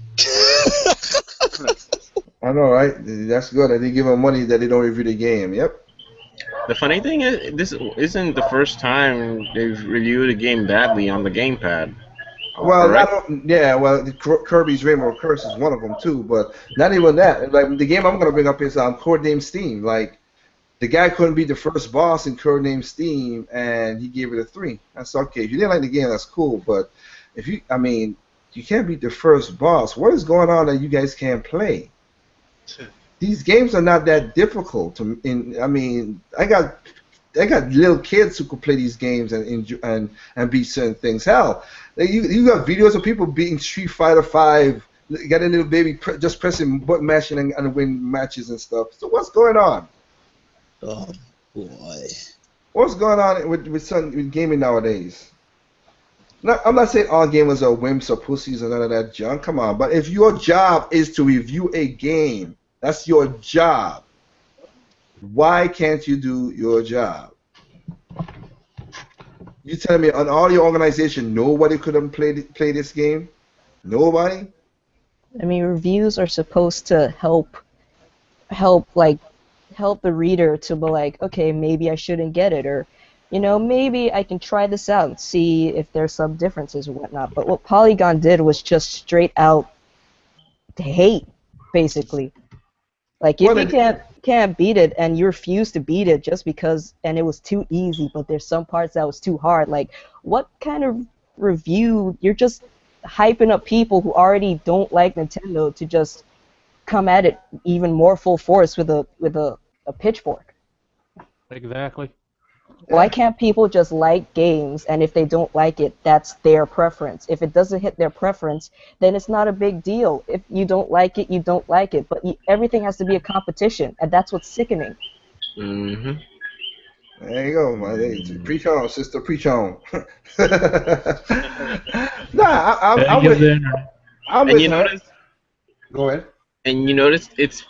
I know, right? That's good. They give them money that they don't review the game. Yep. The funny thing is, this isn't the first time they've reviewed a game badly on the gamepad. Well, Correct? yeah. Well, Kirby's Rainbow Curse is one of them too, but not even that. Like the game I'm gonna bring up is Codename Steam. Like the guy couldn't beat the first boss in Codename Steam, and he gave it a 3. That's okay. If you didn't like the game, that's cool. But you can't beat the first boss. What is going on that you guys can't play? These games are not that difficult. I got little kids who could play these games and beat certain things. Hell, you got videos of people beating Street Fighter 5. Got a little baby just pressing button mashing and win matches and stuff. So what's going on? Oh boy. What's going on with gaming nowadays? I'm not saying all gamers are wimps or pussies or none of that junk. Come on, but if your job is to review a game, that's your job. Why can't you do your job? You tell me on all your organization, nobody could have play this game? Nobody? I mean, reviews are supposed to help the reader to be like, okay, maybe I shouldn't get it, or maybe I can try this out and see if there's some differences or whatnot. But what Polygon did was just straight out hate, basically. Like if you can't beat it and you refuse to beat it just because and it was too easy, but there's some parts that was too hard. Like what kind of review? You're just hyping up people who already don't like Nintendo to just come at it even more full force with a pitchfork. Exactly. Why can't people just like games, and if they don't like it, that's their preference? If it doesn't hit their preference, then it's not a big deal. If you don't like it, you don't like it. But everything has to be a competition, and that's what's sickening. Mm-hmm. There you go, man. Preach on, sister. Preach on. I'm with her. Go ahead. And you notice it's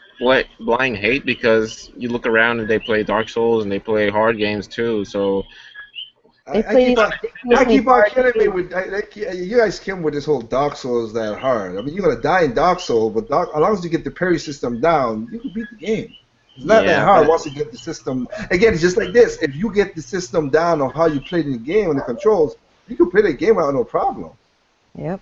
blind hate because you look around and they play Dark Souls and they play hard games too. So I keep on killing me with you guys kill me with this whole Dark Souls that hard. I mean, you're gonna die in Dark Souls, but as long as you get the parry system down, you can beat the game. It's not that hard once you get the system. Again, it's just like this. If you get the system down of how you play the game and the controls, you can play the game without no problem. Yep.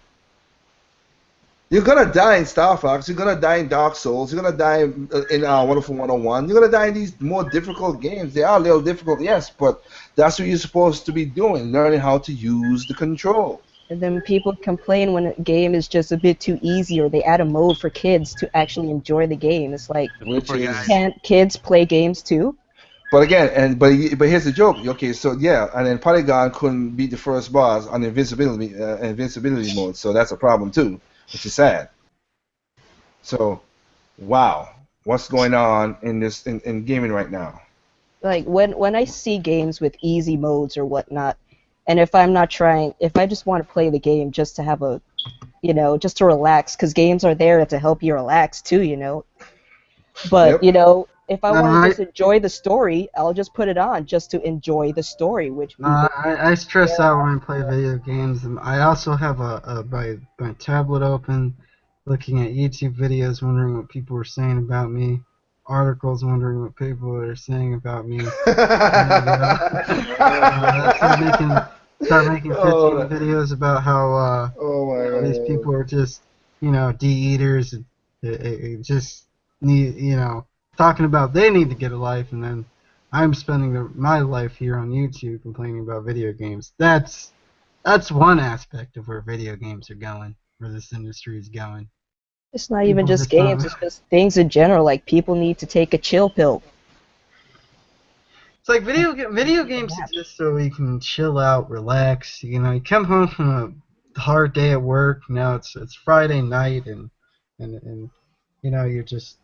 You're gonna die in Star Fox. You're gonna die in Dark Souls. You're gonna die in Wonderful 101. You're gonna die in these more difficult games. They are a little difficult, yes, but that's what you're supposed to be doing, learning how to use the control. And then people complain when a game is just a bit too easy, or they add a mode for kids to actually enjoy the game. It's like, can't kids play games too? But again, but here's the joke. Okay, so yeah, and then Polygon couldn't beat the first boss on invincibility mode, so that's a problem too, which is sad. So, wow, what's going on in gaming right now? Like when I see games with easy modes or whatnot, and if I'm not trying, if I just want to play the game just to have a, just to relax, because games are there to help you relax too, But if I want to just enjoy the story, I'll just put it on just to enjoy the story. Which I stress out when I play video games. And I also have my tablet open, looking at YouTube videos, wondering what people are saying about me. Articles, wondering what people are saying about me. Start making 15 videos about how these people are just, de-eaters, and just need, talking about they need to get a life, and then I'm spending my life here on YouTube complaining about video games. That's one aspect of where video games are going, where this industry is going. It's not even just games, it's just things in general, like people need to take a chill pill. It's like video games exist so you can chill out, relax. You come home from a hard day at work. Now it's Friday night, and you're just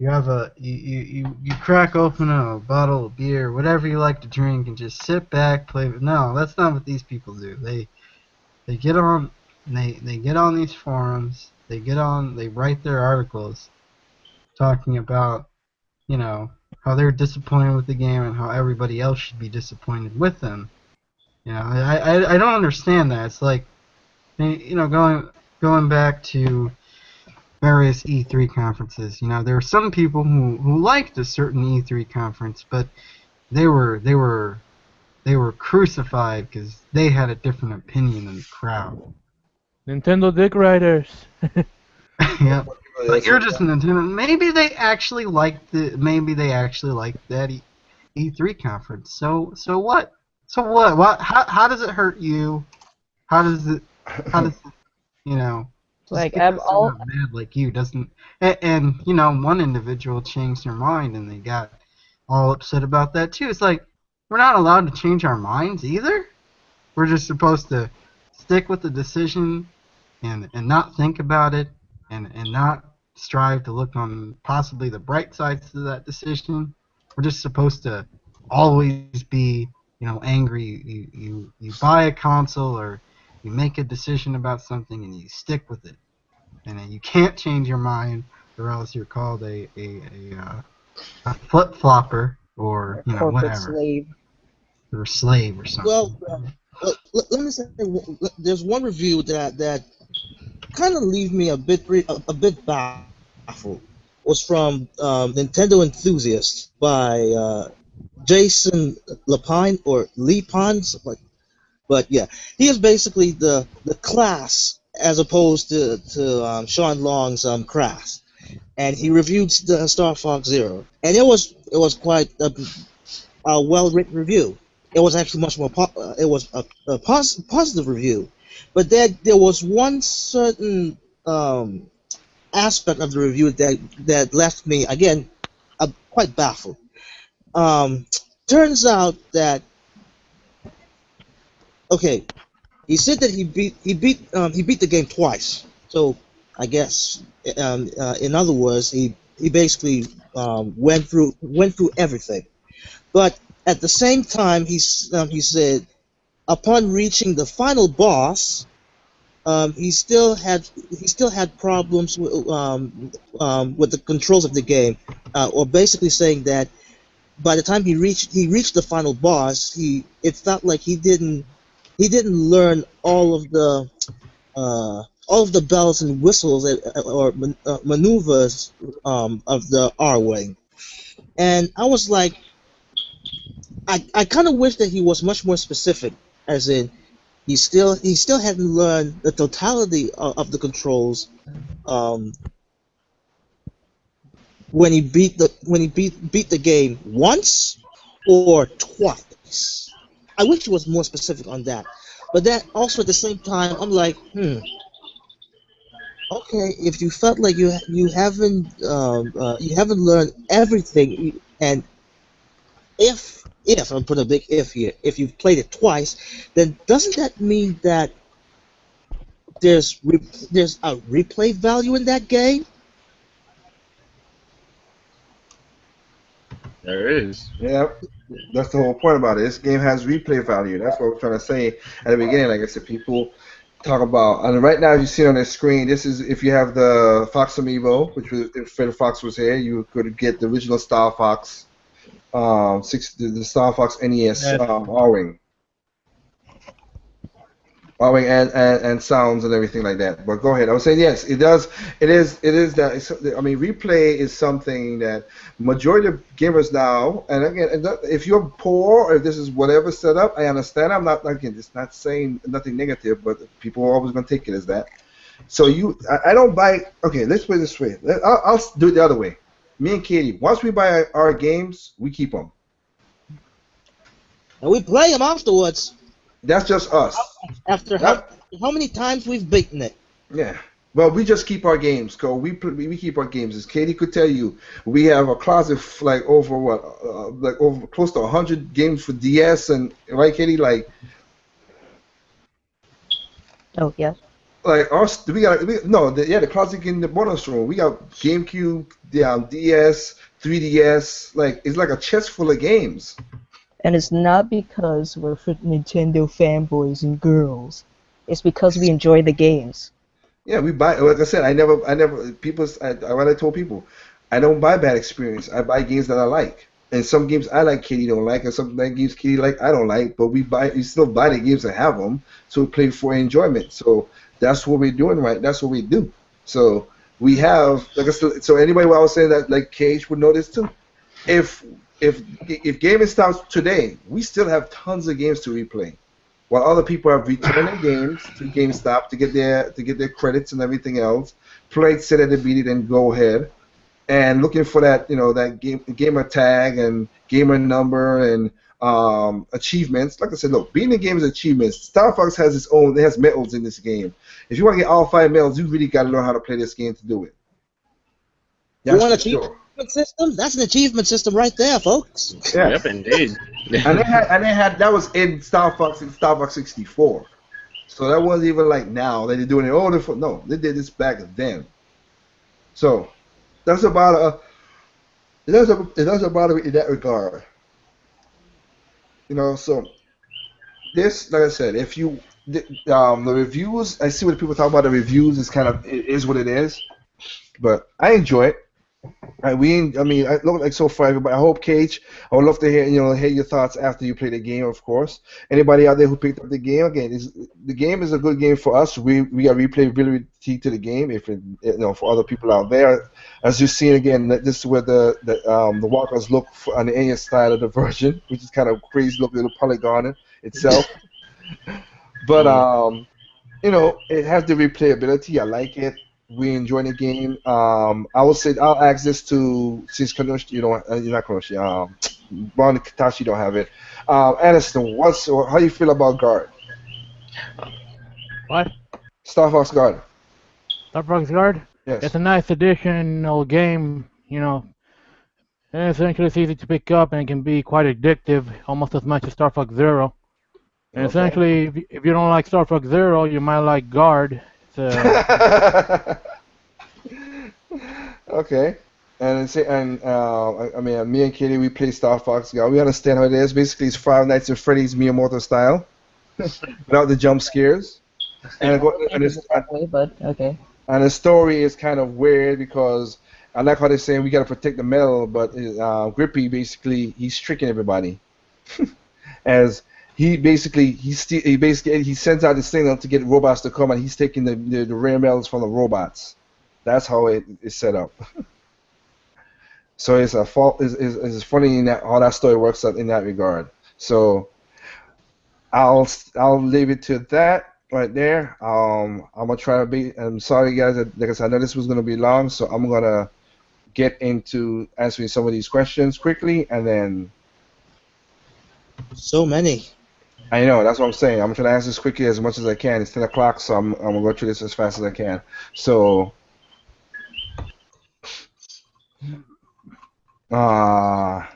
You have you crack open a bottle of beer, whatever you like to drink, and just sit back, play. No, that's not what these people do. They get on they get on these forums. They write their articles talking about, you know, how they're disappointed with the game and how everybody else should be disappointed with them. You know, I don't understand that. It's like, you know, going back to various E3 conferences. You know, there are some people who liked a certain E3 conference, but they were crucified because they had a different opinion than the crowd. Nintendo Dick Riders. Yep. But you're just Nintendo. Maybe they actually liked that E3 conference. So what? So what? How does it hurt you? How does it you know? Just Like because all someone mad like you doesn't. And you know, one individual changed their mind and they got all upset about that too. It's like, we're not allowed to change our minds either. We're just supposed to stick with the decision and not think about it and not strive to look on possibly the bright sides to that decision. We're just supposed to always be, you know, angry. You buy a console or you make a decision about something and you stick with it, and then you can't change your mind or else you're called a flip flopper or, you know, corporate whatever, slave. or a slave or something. Well, let me say, there's one review that kind of leave me a bit baffled. Was from Nintendo Enthusiast by Jason Lapine or Lepine, but yeah, he is basically the class as opposed to Sean Long's Crass, and he reviewed the Star Fox Zero, and it was quite a well written review. It was actually much more it was a positive review, but there was one certain aspect of the review that left me again quite baffled. Turns out that, okay, he said that he beat the game twice. So I guess in other words, he basically went through everything. But at the same time, he said upon reaching the final boss, he still had problems with the controls of the game, or basically saying that by the time he reached the final boss, it felt like he didn't learn all of the bells and whistles or maneuvers of the R-Wing. And I was like, I kind of wish that he was much more specific, as in he still hadn't learned the totality of the controls when he beat the game once or twice. I wish he was more specific on that. But that also at the same time, I'm like, okay, if you felt like you haven't learned everything, and if I'm putting a big if here, if you've played it twice, then doesn't that mean that there's a replay value in that game? There is. Yeah, that's the whole point about it. This game has replay value. That's what I'm trying to say at the beginning. Like I said, people talk about, and right now you see on the screen, this is if you have the Fox Amiibo, which was if Fred Fox was here, you could get the original Star Fox, the Star Fox NES R-Wing. And sounds and everything like that. But go ahead. I was saying yes, it does. It is that. I mean, replay is something that majority of gamers now. And again, if you're poor or if this is whatever setup, I understand. I'm not again. It's not saying nothing negative, but people are always going to take it as that. So I don't buy. Okay, let's put it this way. I'll do it the other way. Me and Katie, once we buy our games, we keep them. And we play them afterwards. That's just us. After how many times we've beaten it? Yeah. Well, we just keep our games. We keep our games. As Katie could tell you, we have a closet like over close to 100 games for DS and right, Katie, like. Oh yes. like us, the classic in the bonus room. We got GameCube, the DS, 3DS. Like it's like a chest full of games. And it's not because we're Nintendo fanboys and girls. It's because we enjoy the games. Yeah, we buy. Like I said, what I told people, I don't buy bad experience. I buy games that I like. And some games I like, Katie don't like, and some games Katie like, I don't like. But we still buy the games and have them, so we play for enjoyment. So that's what we're doing, right? That's what we do. So we have, like I said, so anybody who I was saying that, like Cage would know this too. If if gaming stops today, we still have tons of games to replay. While other people have returned their games to GameStop to get their credits and everything else, played, sit at the beat it, and go ahead, and looking for that that gamer tag and gamer number and achievements. Like I said, look, beating the game is achievements. Star Fox has its own. It has medals in this game. If you want to get all 5 medals, you really got to learn how to play this game to do it. You want achievement system? That's an achievement system right there, folks. Yeah. Yep, indeed. and they had that was in Star Fox 64. So that wasn't even like now that they're doing it. No, they did this back then. So that's about it in that regard. So this, like I said, if you the reviews, I see what people talk about the reviews. It is what it is, but I enjoy it. I look like so far, everybody. I hope, Cage. I would love to hear your thoughts after you play the game, of course. Anybody out there who picked up the game, again, the game is a good game for us. We got replayability to the game. If for other people out there, as you've seen again, this is where the walkers look on the NES style of the version, which is kind of crazy, look a little polygon itself. But it has the replayability. I like it. We enjoy the game. I will say I'll ask this to since Kanoshi, you're not Kanoshi. Ron Katashi don't have it. Aniston, how do you feel about Guard? What? Star Fox Guard. Star Fox Guard? Yes. It's a nice additional game, and essentially it's easy to pick up and it can be quite addictive, almost as much as Star Fox Zero. And essentially, if you don't like Star Fox Zero, you might like Guard. Okay. Me and Katie, we play Star Fox Guard. We understand how it is. Basically, it's Five Nights at Freddy's Miyamoto style, without the jump scares. And the story is kind of weird because I like how they're saying we got to protect the metal, but Grippy he's tricking everybody. As he sends out the signal to get robots to come, and he's taking the rare metals from the robots. That's how it is set up. So it's a fault. It's funny how that story works out in that regard. So I'll leave it to that right there. I'm gonna try to be. I'm sorry guys. Like I said, I know this was gonna be long, so I'm gonna get into answering some of these questions quickly, and then. So many. I know, that's what I'm saying. I'm trying to answer this quickly as much as I can. It's 10 o'clock, so I'm going to go through this as fast as I can. So, I'll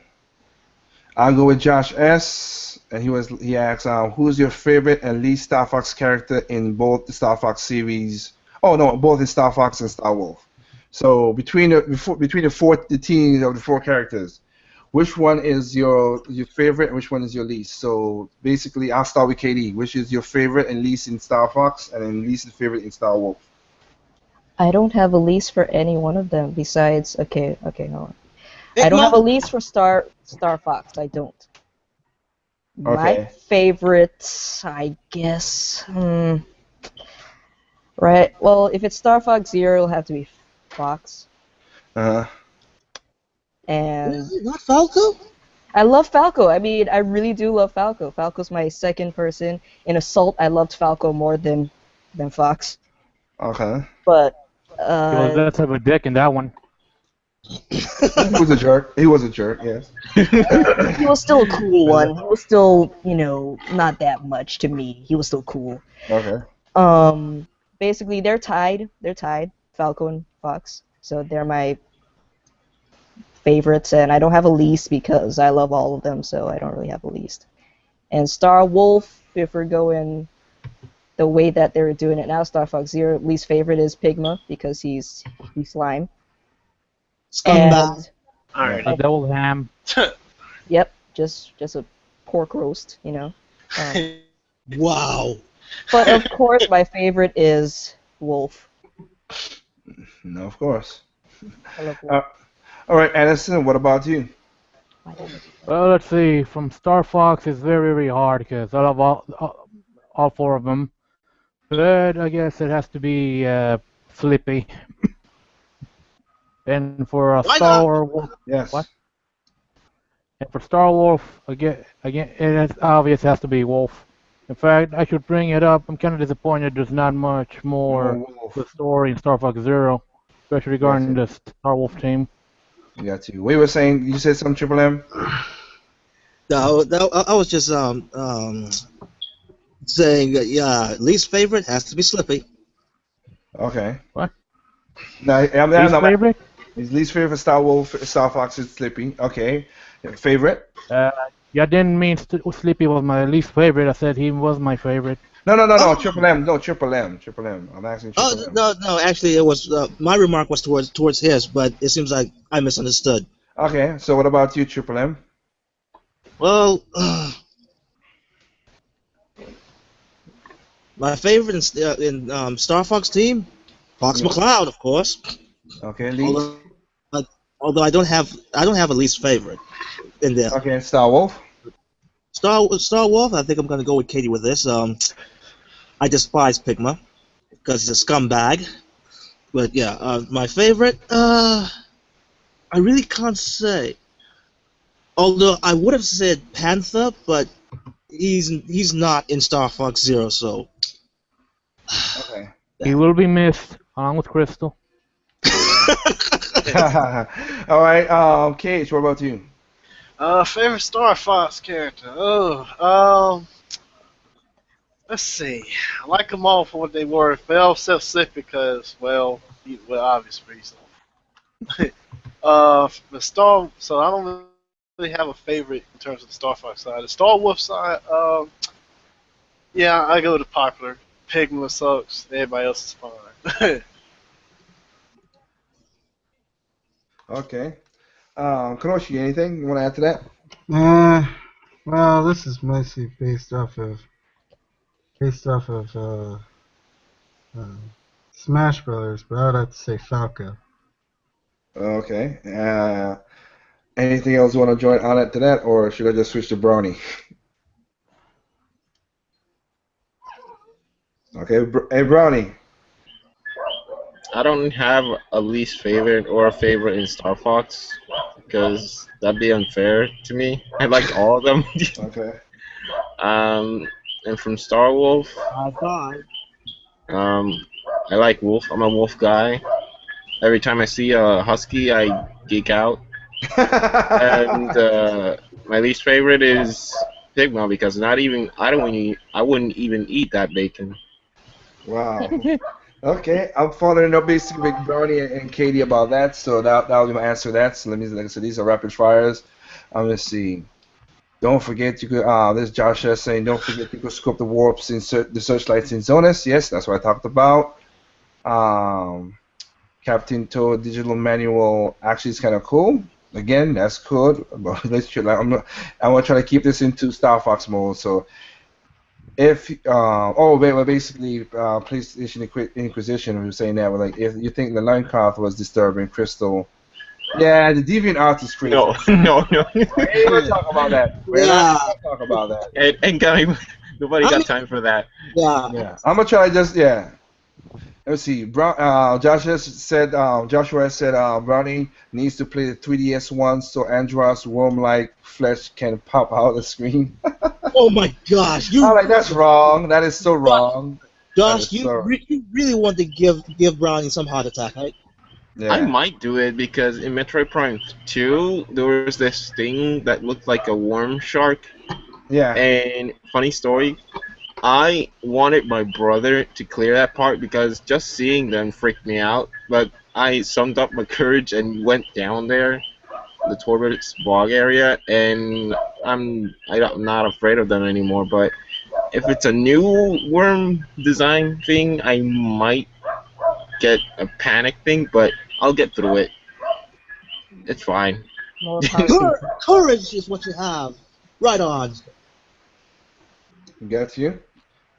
go with Josh S. And he asks, who's your favorite and least Star Fox character in both the Star Fox series? Oh, no, both in Star Fox and Star Wolf. So, between the teams of the 4 characters, which one is your favorite and which one is your least? So basically, I'll start with KD. Which is your favorite and least in Star Fox, and then least and favorite in Star Wolf? I don't have a least for any one of them besides. Okay, hold on. I don't have a least for Star Fox. I don't. Okay. My favorite, I guess. Right. Well, if it's Star Fox Zero, it'll have to be Fox. And really? Not Falco? I love Falco. I mean, I really do love Falco. Falco's my second person. In Assault, I loved Falco more than Fox. Okay. But he was that type of dick in that one. He was a jerk. Yes. He was still a cool one. He was still, not that much to me. He was still cool. Okay. Basically, they're tied. Falco and Fox. So they're my favorites, and I don't have a least because I love all of them, so I don't really have a least. And Star Wolf, if we're going the way that they're doing it now, Star Fox Zero, least favorite is Pigma because he's slime. Scumbag. And Iron. A double ham. yep, just a pork roast, you know. Wow. But of course, my favorite is Wolf. No, of course. I love Wolf. All right, Anderson, what about you? Well, let's see. From Star Fox, it's very, very hard because I love all four of them. But I guess it has to be Flippy. And for Why Star Wolf, Yes. what? And for Star Wolf, again, it's obvious it has to be Wolf. In fact, I should bring it up. I'm kind of disappointed there's not much more Wolf. to the story in Star Fox Zero, especially regarding the Star Wolf team. Got you. We were saying, you said something, Triple M? No, I was just saying that yeah, least favorite has to be Slippy. Okay. What? No, Least favorite? His least favorite Star Fox is Slippy. Okay. Favorite? Yeah, I didn't mean Sleepy was my least favorite. I said he was my favorite. No, Oh. Triple M. No, Triple M. I'm asking Triple M. No. Actually, it was my remark was towards his, but it seems like I misunderstood. Okay, so what about you, Triple M? Well, my favorite in Star Fox team, Fox McCloud, of course. Okay, least. Although I don't have a least favorite in there. Okay, Star Wolf. Star Wolf, I think I'm gonna go with Katie with this. I despise Pigma because he's a scumbag. But yeah, my favorite, I really can't say. Although I would have said Panther, but he's not in Star Fox Zero, so. Okay. He will be missed, along with Crystal. All right, Cage, what about you? Favorite Star Fox character? Let's see. I like them all for what they were. They all self-sick because, well, obvious reasons. So I don't really have a favorite in terms of the Star Fox side. The Star Wolf side, yeah, I go to popular. Pigma sucks. Everybody else is fine. Okay. Kanoshi, anything you want to add to that? Well, this is mostly based off of Smash Brothers, but I would have to say Falco. Okay. Anything else you want to join on it to that, or should I just switch to Brownie? Okay, hey Brownie. I don't have a least favorite or a favorite in Star Fox because that'd be unfair to me. I like all of them. Okay. And from Star Wolf, I like Wolf. I'm a Wolf guy. Every time I see a Husky, I geek out. And my least favorite is Pigma because I wouldn't even eat that bacon. Wow. Okay, I'm following up basically with Brownie and Katie about that, so that'll be my answer to that. So let me, like I said, these are rapid fires. I'm gonna see. Don't forget you could. This Josh is saying, don't forget you could scope the warps, insert the searchlights in Zonus. Yes, that's what I talked about. Captain Toad digital manual actually is kind of cool. Again, that's cool. But I'm gonna try to keep this into Star Fox mode. So if basically PlayStation Inquisition was saying that, like, if you think the line craft was disturbing, Crystal. Yeah, the Deviant Art is crazy. No. We're not talk about that. We're not gonna talk about that. And nobody got time for that. Yeah. I'm gonna try Let's see. Joshua said Brownie needs to play the 3DS one so Andro's worm-like flesh can pop out the screen. Oh my gosh! I'm like, that's wrong. That is so wrong. Josh, you really want to give Brownie some heart attack, right? Yeah. I might do it because in Metroid Prime 2, there was this thing that looked like a worm shark. Yeah. And funny story, I wanted my brother to clear that part because just seeing them freaked me out. But I summed up my courage and went down there, the Torbit's bog area, and I'm not afraid of them anymore. But if it's a new worm design thing, I might get a panic thing, but I'll get through it. It's fine. More power to you. Courage is what you have. Right on. Got you.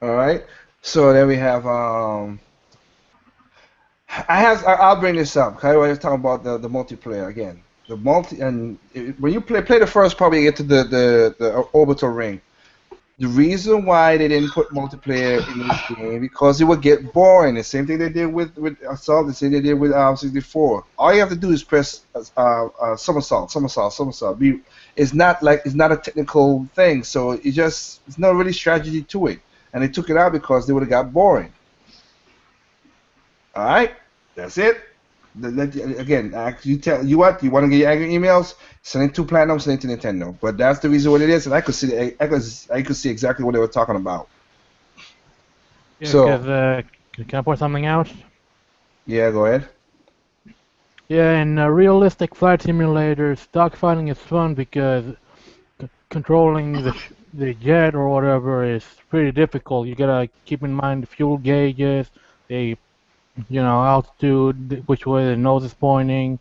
All right. So then we have I'll bring this up. Okay, we're talking about the multiplayer again. The when you play the first part, you get to the orbital ring. The reason why they didn't put multiplayer in this game because it would get boring. The same thing they did with Assault. The same thing they did with 64. All you have to do is press somersault. It's not a technical thing, so it's not really strategy to it. And they took it out because they would have got boring. All right, that's it. Again, you want to get your angry emails? Send it to Platinum, send it to Nintendo. But that's the reason what it is, and I could see exactly what they were talking about. Yeah, So, can I point something out? Yeah, go ahead. Yeah, in realistic flight simulators, dogfighting is fun because controlling the jet or whatever is pretty difficult. You gotta keep in mind the fuel gauges, altitude, which way the nose is pointing,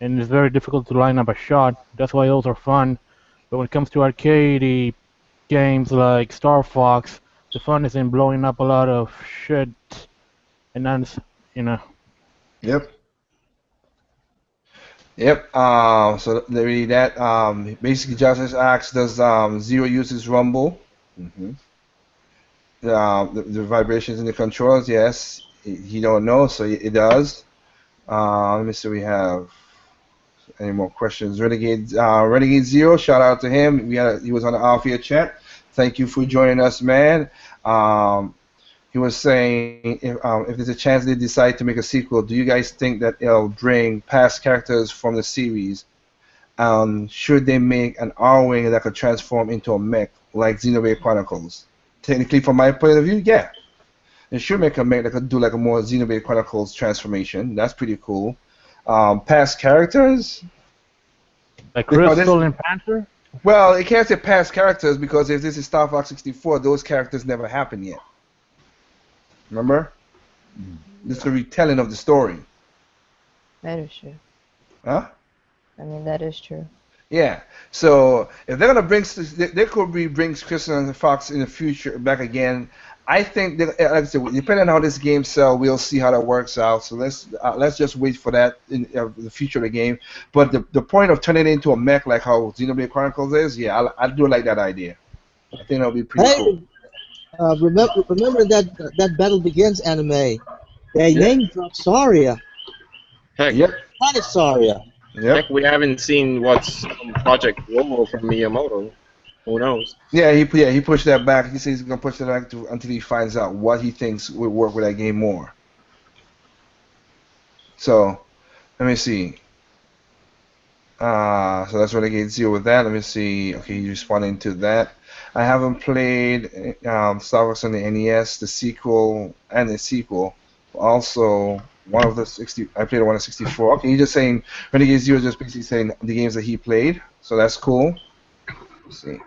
and it's very difficult to line up a shot. That's why those are fun. But when it comes to arcade games like Star Fox, the fun is in blowing up a lot of shit, and that's. Yep. Yep. So they read that. Basically, Josh asks, does Zero use his rumble? Mm-hmm. The vibrations in the controls, yes. He don't know, so it does. Let me see. We have any more questions? Renegade Zero. Shout out to him. He was on the Alpha chat. Thank you for joining us, man. He was saying if there's a chance they decide to make a sequel, do you guys think that it'll bring past characters from the series? Should they make an R-Wing that could transform into a mech like Xenoblade Chronicles? Technically, from my point of view, yeah. They should make a mech that could do like a more Xenoblade Chronicles transformation. That's pretty cool. Past characters? Like Crystal and Panther? Well, it can't say past characters because if this is Star Fox 64, those characters never happened yet. Remember? This is a retelling of the story. That is true. Huh? I mean, that is true. Yeah. So if they're gonna they could bring Crystal and Fox in the future back again. I think, like I said, depending on how this game sells, we'll see how that works out. So let's just wait for that in the future of the game. But the point of turning it into a mech like how Xenoblade Chronicles is, yeah, I do like that idea. I think that'll be pretty cool. Remember that Battle Begins anime? They name dropped Saria. Heck, Yep. Planet Saria. Yep. Heck, we haven't seen what's on Project Global from Miyamoto. Who knows? Yeah, he pushed that back. He says he's gonna push that back until he finds out what he thinks would work with that game more. So, let me see. So that's Renegade Zero with that. Let me see. Okay, he's responding to that. I haven't played Star Wars on the NES, the sequel, and the sequel. Also, one of the 60. I played one of 64. Okay, he's just saying Renegade Zero is just basically saying the games that he played. So that's cool. Let's see.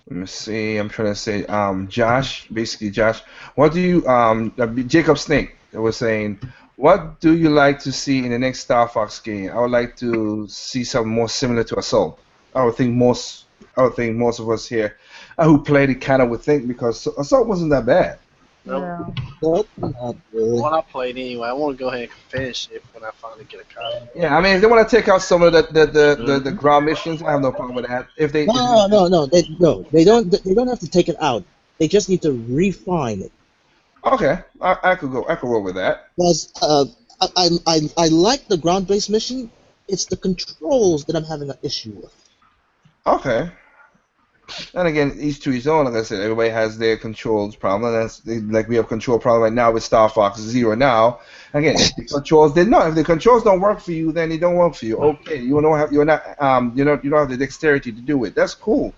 Let me see. I'm trying to say, Josh. Basically, Josh. What do you, Jacob Snake was saying? What do you like to see in the next Star Fox game? I would like to see something more similar to Assault. I would think most of us here who played it kind of would think because Assault wasn't that bad. No. Nope, not really. What I played anyway, I want to go ahead and finish it when I finally get a copy. Yeah, I mean, if they want to take out some of the ground missions, I have no problem with that. If they No, they don't have to take it out. They just need to refine it. Okay, I could roll with that. Because I like the ground-based mission. It's the controls that I'm having an issue with. Okay. And again, each to his own. Like I said, everybody has their controls problem. Like we have control problem right now with Star Fox Zero now. Again, if the controls don't work for you, then they don't work for you. Okay, you don't have the dexterity to do it. That's cool.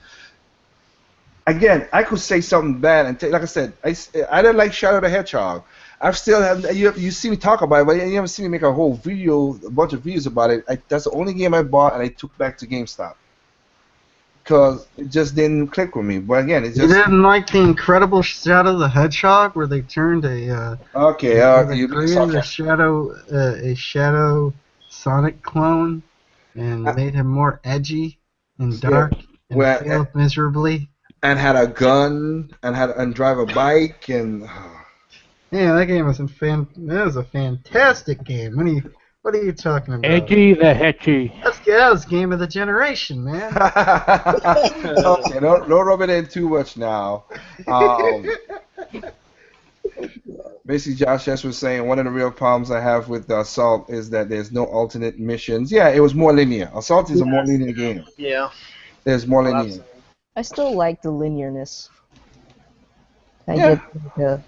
Again, I could say something bad and like I said, I didn't like Shadow the Hedgehog. I've still have you see me talk about it, but you haven't seen me make a whole video, a bunch of videos about it. That's the only game I bought and I took back to GameStop. because it just didn't click with me. But again, it You just didn't like the Incredible Shadow the Hedgehog, where they turned okay. where they You being created sarcastic. a Shadow Sonic clone and Uh, made him more edgy and yeah, dark and where failed miserably. and had a gun and drive a bike and Yeah, that game was that was a fantastic game. What are you talking about? Edgy the Hetchy. That was game of the generation, man. okay, don't rub it in too much now. Um, basically, Josh S was saying one of the real problems I have with Assault is that there's no alternate missions. Yeah, it was more linear. Assault is a more linear game. Yeah. There's more What I've linear. seen. I still like the linearness. I Yeah. get the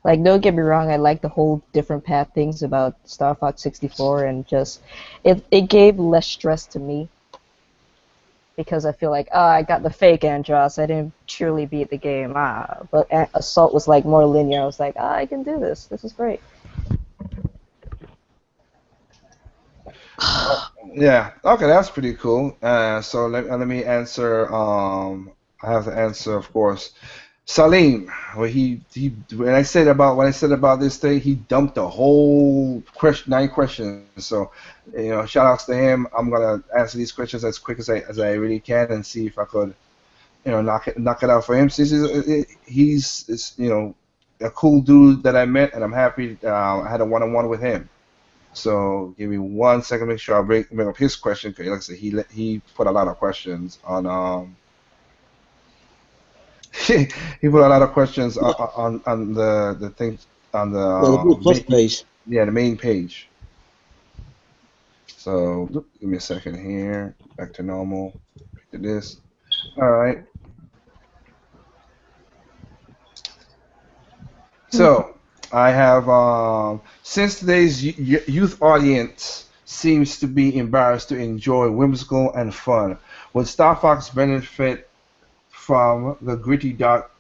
like. Don't get me wrong. I like the whole different path things about Star Fox 64, and just it gave less stress to me because I feel like I got the fake Andros. I didn't truly beat the game. But Assault was like more linear. I was like, I can do this. This is great. Yeah. Okay, that's pretty cool. So let me answer. I have to answer, of course. Salim, when I said about this thing, he dumped the whole 9 questions. So, shout outs to him. I'm gonna answer these questions as quick as I really can and see if I could, knock it out for him. Since he's a cool dude that I met, and I'm happy I had a one-on-one with him. So give me 1 second, make sure I bring up his question because, like I said, he put a lot of questions on he put a lot of questions on the thing on the The first page. the main page. So give me a second here. Back to normal. Back to this. All right. So I have since today's youth audience seems to be embarrassed to enjoy whimsical and fun, would Star Fox benefit from the gritty dark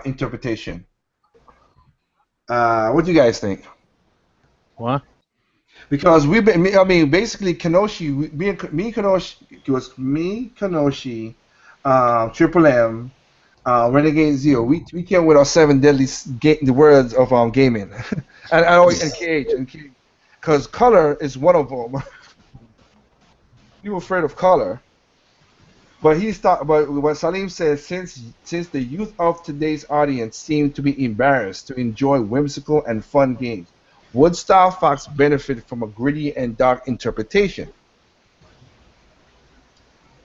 interpretation? What do you guys think? What? Because we've been, I mean, basically Kenoshi, me, Kenoshi, it was me, Kenoshi, Triple M, Renegade Zero. We came with our 7 deadly the words of gaming, and KH, because color is one of them. You were afraid of color, but but what Salim says, since the youth of today's audience seem to be embarrassed to enjoy whimsical and fun games, would Star Fox benefit from a gritty and dark interpretation?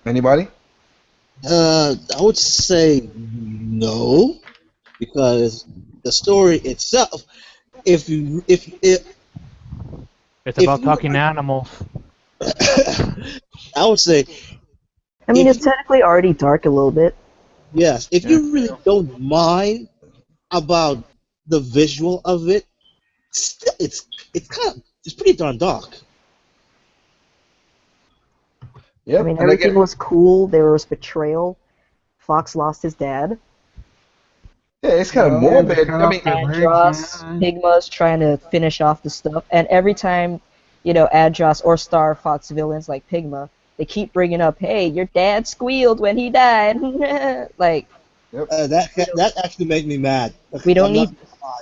Anybody? I would say no, because the story itself, if you if It's if about you talking animals. I would say I mean, if it's you, technically already dark a little bit. yes, if Yeah. you really don't mind about the visual of it, still it's pretty darn dark. I Yep. mean, And again, everything was cool. There was betrayal. Fox lost his dad. yeah, it's kind of And they morbid. cut I off mean, their legs. Andros, Yeah. Pigma's trying to finish off the stuff, and every time, Andros or Star Fox villains like Pigma, they keep bringing up, "Hey, your dad squealed when he died." Like, yep. That actually made me mad. we don't I'm not need. gonna lie.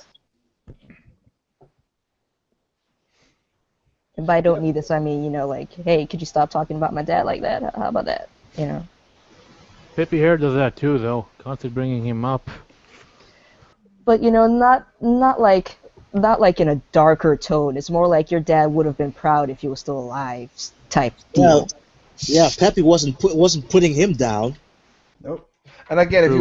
And by "don't need this," I mean, like, "Hey, could you stop talking about my dad like that? How about that?" Pippi Hair does that too, though. Constantly bringing him up. But not like in a darker tone. It's more like your dad would have been proud if he was still alive, type Well, deal. yeah, Peppy wasn't putting him down. Nope. And again, True.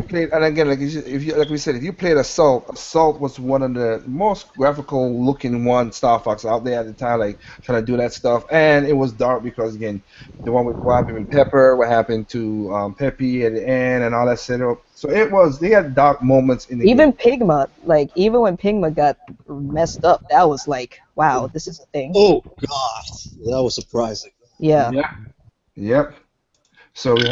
like we said, if you played Assault was one of the most graphical looking Star Fox out there at the time, like trying to do that stuff, and it was dark because again, the one with what happened with Pepper, what happened to Peppy at the end, and all that setup. So they had dark moments in the Even game. Pigma, like even when Pigma got messed up, that was like, wow, this is a thing. Oh gosh, that was surprising. Yeah. Yeah. Yep. So we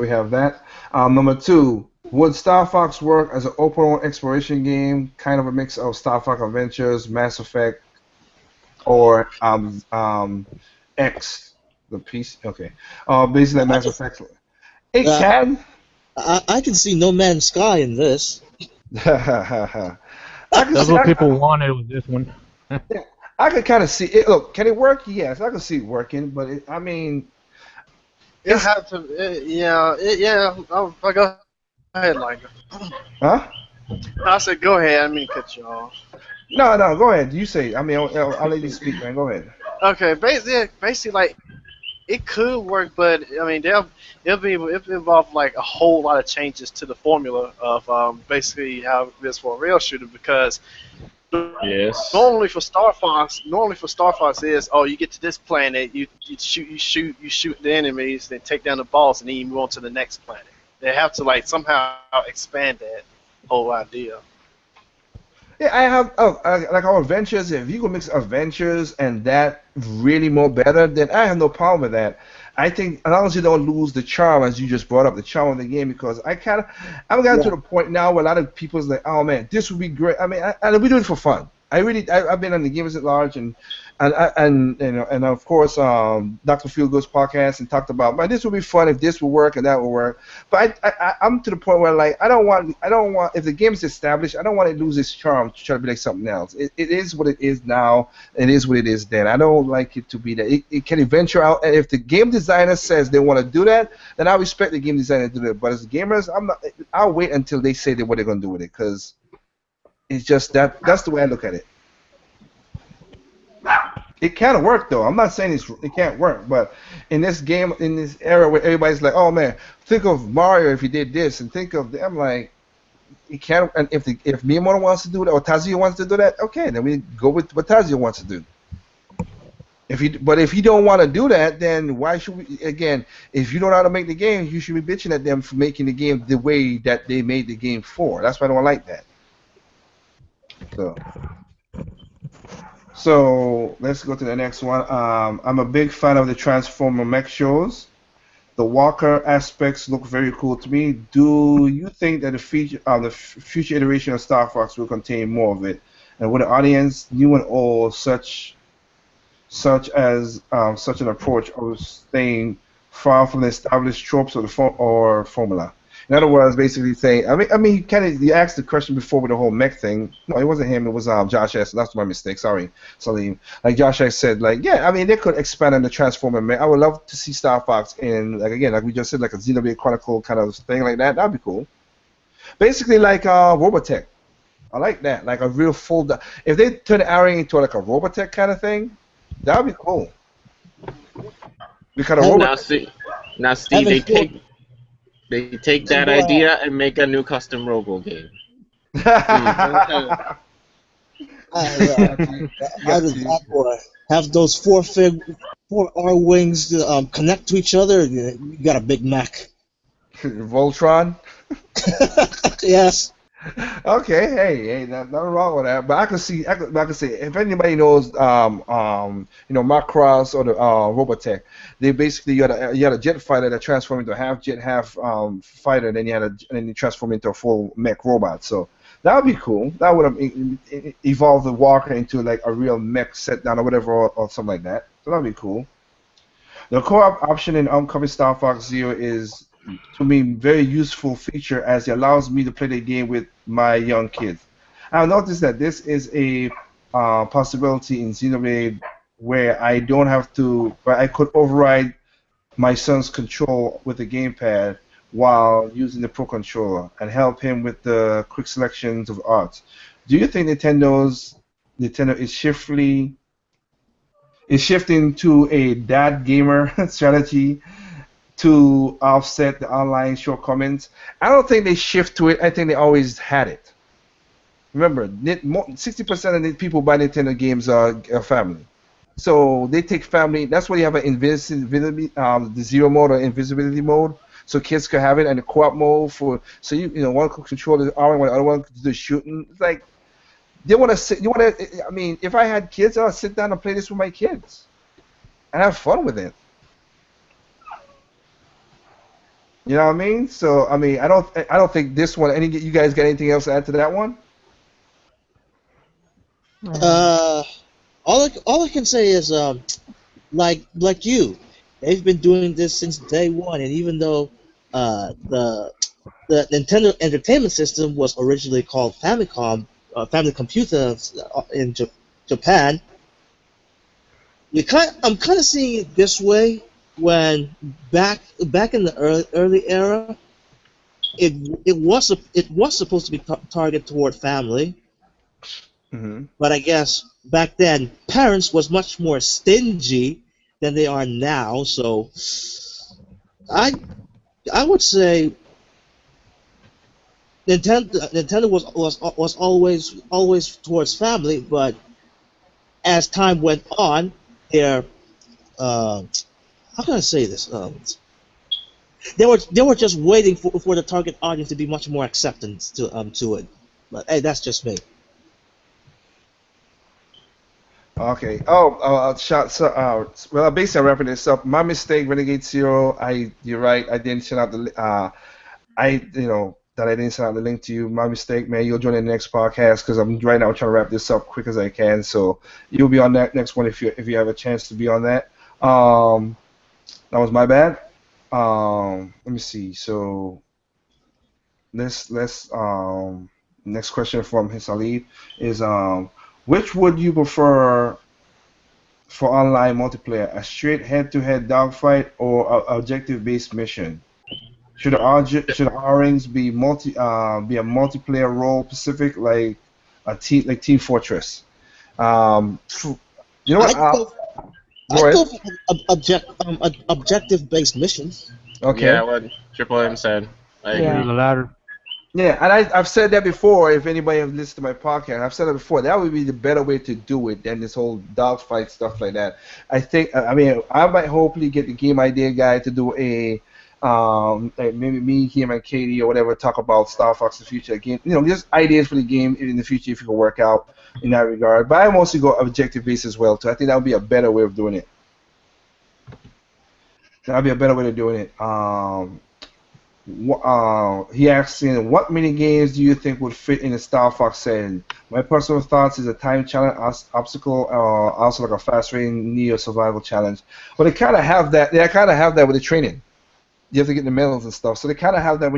have that. Number 2, would Star Fox work as an open world exploration game, kind of a mix of Star Fox Adventures, Mass Effect, or X, the piece? Okay, basically Mass Effect. It can. I can see No Man's Sky in this. I can That's see. what people wanted with this one. I could kind of see it. Look, can it work? Yes, I can see it working. But I mean, You it's have to, yeah. I'll go ahead, Liger. huh? I said, go ahead. I mean, cut you off. No, no. Go ahead. You say. I mean, I'll let you speak, man. Go ahead. Okay, basically, like it could work, but I mean, it'll involve like a whole lot of changes to the formula of basically how it is for a rail shooter because Yes. normally for Star Fox is you get to this planet, you shoot the enemies, then take down the boss, and then you move on to the next planet. They have to like somehow expand that whole idea. Yeah, I have like our adventures. If you can mix adventures and that really more better, then I have no problem with that. I think as long as you don't lose the charm, as you just brought up, the charm of the game, because I've gotten to the point now where a lot of people's like, oh man, this would be great. I mean, and we do it for fun. I've been on the gamers at large and of course Dr. Feelgood's podcast and talked about, man, this would be fun if this would work and that would work. But I'm to the point where like I don't want if the game is established, I don't want it to lose its charm to try to be like something else. It is what it is now. It is what it is then. I don't like it to be that. It can venture out, and if the game designer says they want to do that, then I respect the game designer to do that. But as gamers, I'll wait until they say what they're gonna do with it, because it's just that's the way I look at it. It can work though. I'm not saying it can't work, but in this game, in this era where everybody's like, "Oh man, think of Mario if he did this," and think of I'm like, it can't. And if Miyamoto wants to do that or Tazuya wants to do that, okay, then we go with what Tazuya wants to do. But if you don't want to do that, then why should we? Again, if you don't know how to make the game, you should be bitching at them for making the game the way that they made the game for. That's why I don't like that. So let's go to the next one. I'm a big fan of the Transformer mech shows. The Walker aspects look very cool to me. Do you think that the future iteration of Star Fox will contain more of it? And would the audience, new and old, such as such an approach of staying far from the established tropes or formula? In other words, basically saying, I mean, he asked the question before with the whole mech thing. No, it wasn't him. It was Josh S. That's my mistake. Sorry, Salim. Like Josh S. said, like, yeah, I mean, they could expand on the Transformer mech. I would love to see Star Fox in, like again, like we just said, like a Xenoblade Chronicle kind of thing like that. That'd be cool. Basically, like Robotech. I like that. Like a real full. If they turn Arrow into like a Robotech kind of thing, that'd be cool. Because now see, they take that idea and make a new custom Robo game. How does that work? Have those four R wings connect to each other? You got a big Mac. Voltron. Yes. Okay, hey, nothing wrong with that. But I can see, if anybody knows, Mark Cross or the Robotech, they basically you had a jet fighter that transformed into a half jet, half fighter, and then you transform into a full mech robot. So that would be cool. That would have evolved the Walker into like a real mech set down or whatever, or something like that. So that would be cool. The co-op option in upcoming Star Fox Zero is, to me, very useful feature as it allows me to play the game with my young kids. I've noticed that this is a possibility in Xenoblade where I don't have to, but I could override my son's control with the gamepad while using the Pro Controller and help him with the quick selections of art. Do you think Nintendo is shifting to a dad gamer strategy to offset the online shortcomings? I don't think they shift to it. I think they always had it. Remember, 60% of the people buy Nintendo games are family. So they take family. That's why you have an invisibility, the zero mode or invisibility mode, so kids can have it, and the co-op mode so one can control the arm, and the other one can do the shooting. It's like they want to sit. I mean, if I had kids, I'd sit down and play this with my kids and have fun with it. You know what I mean? So I mean, I don't think this one. You guys got anything else to add to that one? All I can say is like you, they've been doing this since day one, and even though The Nintendo Entertainment System was originally called Famicom, Family Computer in Japan. I'm kind of seeing it this way when back in the early era, it was supposed to be targeted toward family, but I guess back then parents was much more stingy than they are now. So I I would say Nintendo was always towards family, but as time went on, their how can I say this? They were just waiting for the target audience to be much more acceptance to it. But hey, that's just me. Okay. Oh, shot. So, well, basically, I'm wrapping this up. My mistake, Renegade Zero. You're right. I didn't send out that I didn't send out the link to you. My mistake, man. You'll join in the next podcast because I'm right now trying to wrap this up quick as I can. So you'll be on that next one if you have a chance to be on that. That was my bad. Let me see. So let's next question from Hisalib is which would you prefer for online multiplayer, a straight head-to-head dogfight or a objective-based mission? Should the R-rings be be a multiplayer role specific like Team Fortress? You know what? I'd go for objective-based missions. Okay. Yeah, what Triple M said. I agree. Yeah. The latter. Yeah, and I've said that before. If anybody has listened to my podcast, I've said it before. That would be the better way to do it than this whole dogfight stuff like that. I think. I mean, I might hopefully get the game idea guy to do a like maybe me, him, and K.D. or whatever talk about Star Fox in the future again. Just ideas for the game in the future if you can work out in that regard. But I mostly go objective based as well too. I think that would be a better way of doing it. That would be a better way of doing it. He asks, what mini games do you think would fit in a Star Fox setting? My personal thoughts is a time challenge, obstacle, also like a fast-rating Neo survival challenge. But they kind of have that. They kind of have that with the training. You have to get the medals and stuff. So they kind of have that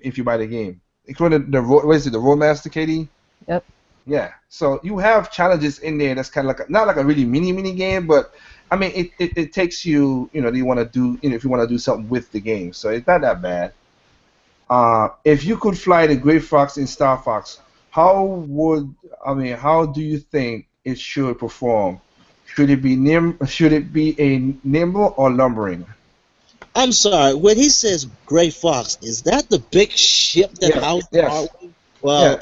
if you buy the game. Including the Roadmaster, KD. Yep. Yeah. So you have challenges in there. That's kind of like not like a really mini game, but I mean, it takes you, you want to do, if you want to do something with the game. So it's not that bad. If you could fly the Gray Fox in Star Fox, how do you think it should perform? Should it be a nimble or lumbering? I'm sorry. When he says Gray Fox, is that the big ship that housed yes. Well,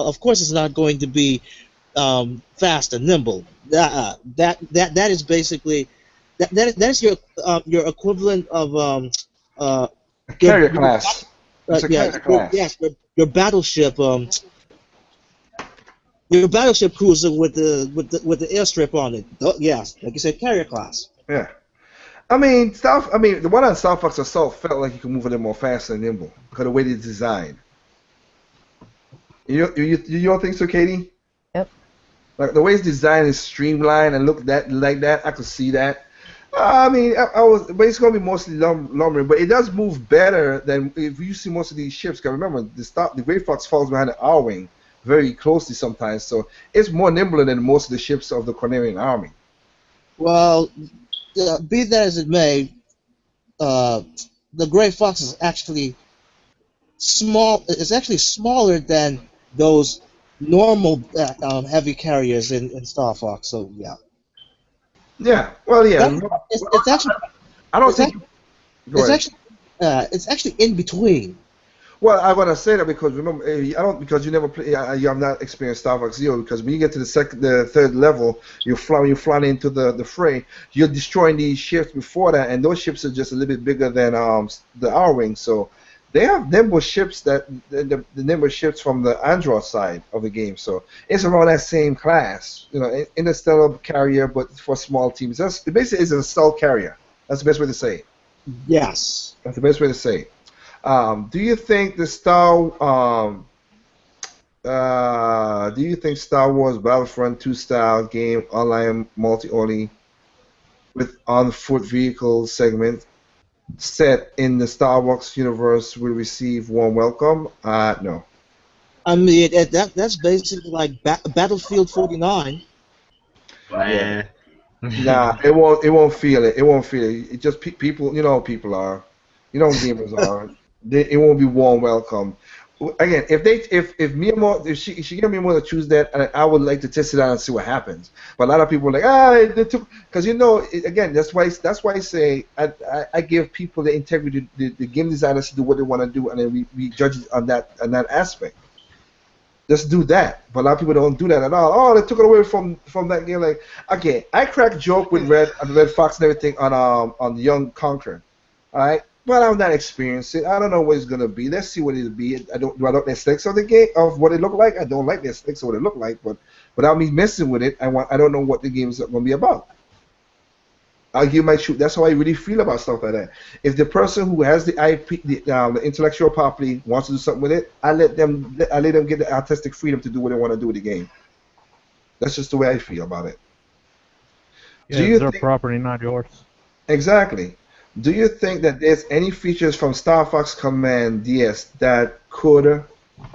of course, it's not going to be fast and nimble. That is basically that is your equivalent of a carrier class. It's a carrier class. Yes, your battleship cruiser with the airstrip on it. Yes, like you said, carrier class. Yeah. The one on Star Fox Assault felt like you could move it more fast and nimble because of the way it's designed. You don't think so, Katie? Yep. Like the way it's designed is streamlined and look like that. I could see that. But it's gonna be mostly lumbering, but it does move better than if you see most of these ships. Because remember, the Gray Fox falls behind the R-wing very closely sometimes, so it's more nimble than most of the ships of the Cornelian army. Well, be that as it may, the Gray Fox is actually small. It's actually smaller than those normal heavy carriers in Star Fox. So yeah. Yeah. Well, yeah. It's actually. I don't think. It's actually in between. Well, I want to say that because remember, because you never play. You have not experienced Star Fox Zero. Because when you get to the third level, you're flying into the fray. You're destroying these ships before that, and those ships are just a little bit bigger than the R-wing. So they have nimble ships the nimble ships from the Android side of the game. So it's around that same class, interstellar carrier, but for small teams. Basically it's a stealth carrier. That's the best way to say it. Yes. That's the best way to say it. Do you think Star Wars Battlefront 2 style game online multi-only with on-foot vehicle segment set in the Star Wars universe will receive warm welcome? No. I mean, that's basically like Battlefield 49. Yeah. Nah. Nah, it won't. It won't feel it. It won't feel it. It just people. You know how people are. You know how gamers are. It won't be warm welcome. Again, if Miyamoto if she gave me more to choose that, I would like to test it out and see what happens. But a lot of people are like they took because again that's why I say I give people the integrity the game designers to do what they want to do and then we judge it on that aspect. Just do that. But a lot of people don't do that at all. Oh, they took it away from that game. Like, okay, I crack joke with Red Fox and everything on Young Conqueror, all right. But I'm not experienced it. I don't know what it's gonna be. Let's see what it'll be. Do I like the aesthetics of the game of what it looked like? I don't like the aesthetics of what it looked like. But without me messing with it, I don't know what the game is gonna be about. I'll give my truth. That's how I really feel about stuff like that. If the person who has the IP, the intellectual property, wants to do something with it, I let them get the artistic freedom to do what they want to do with the game. That's just the way I feel about it. Yeah, Do it's you their think property, not yours. exactly? Do you think that there's any features from Star Fox Command DS that could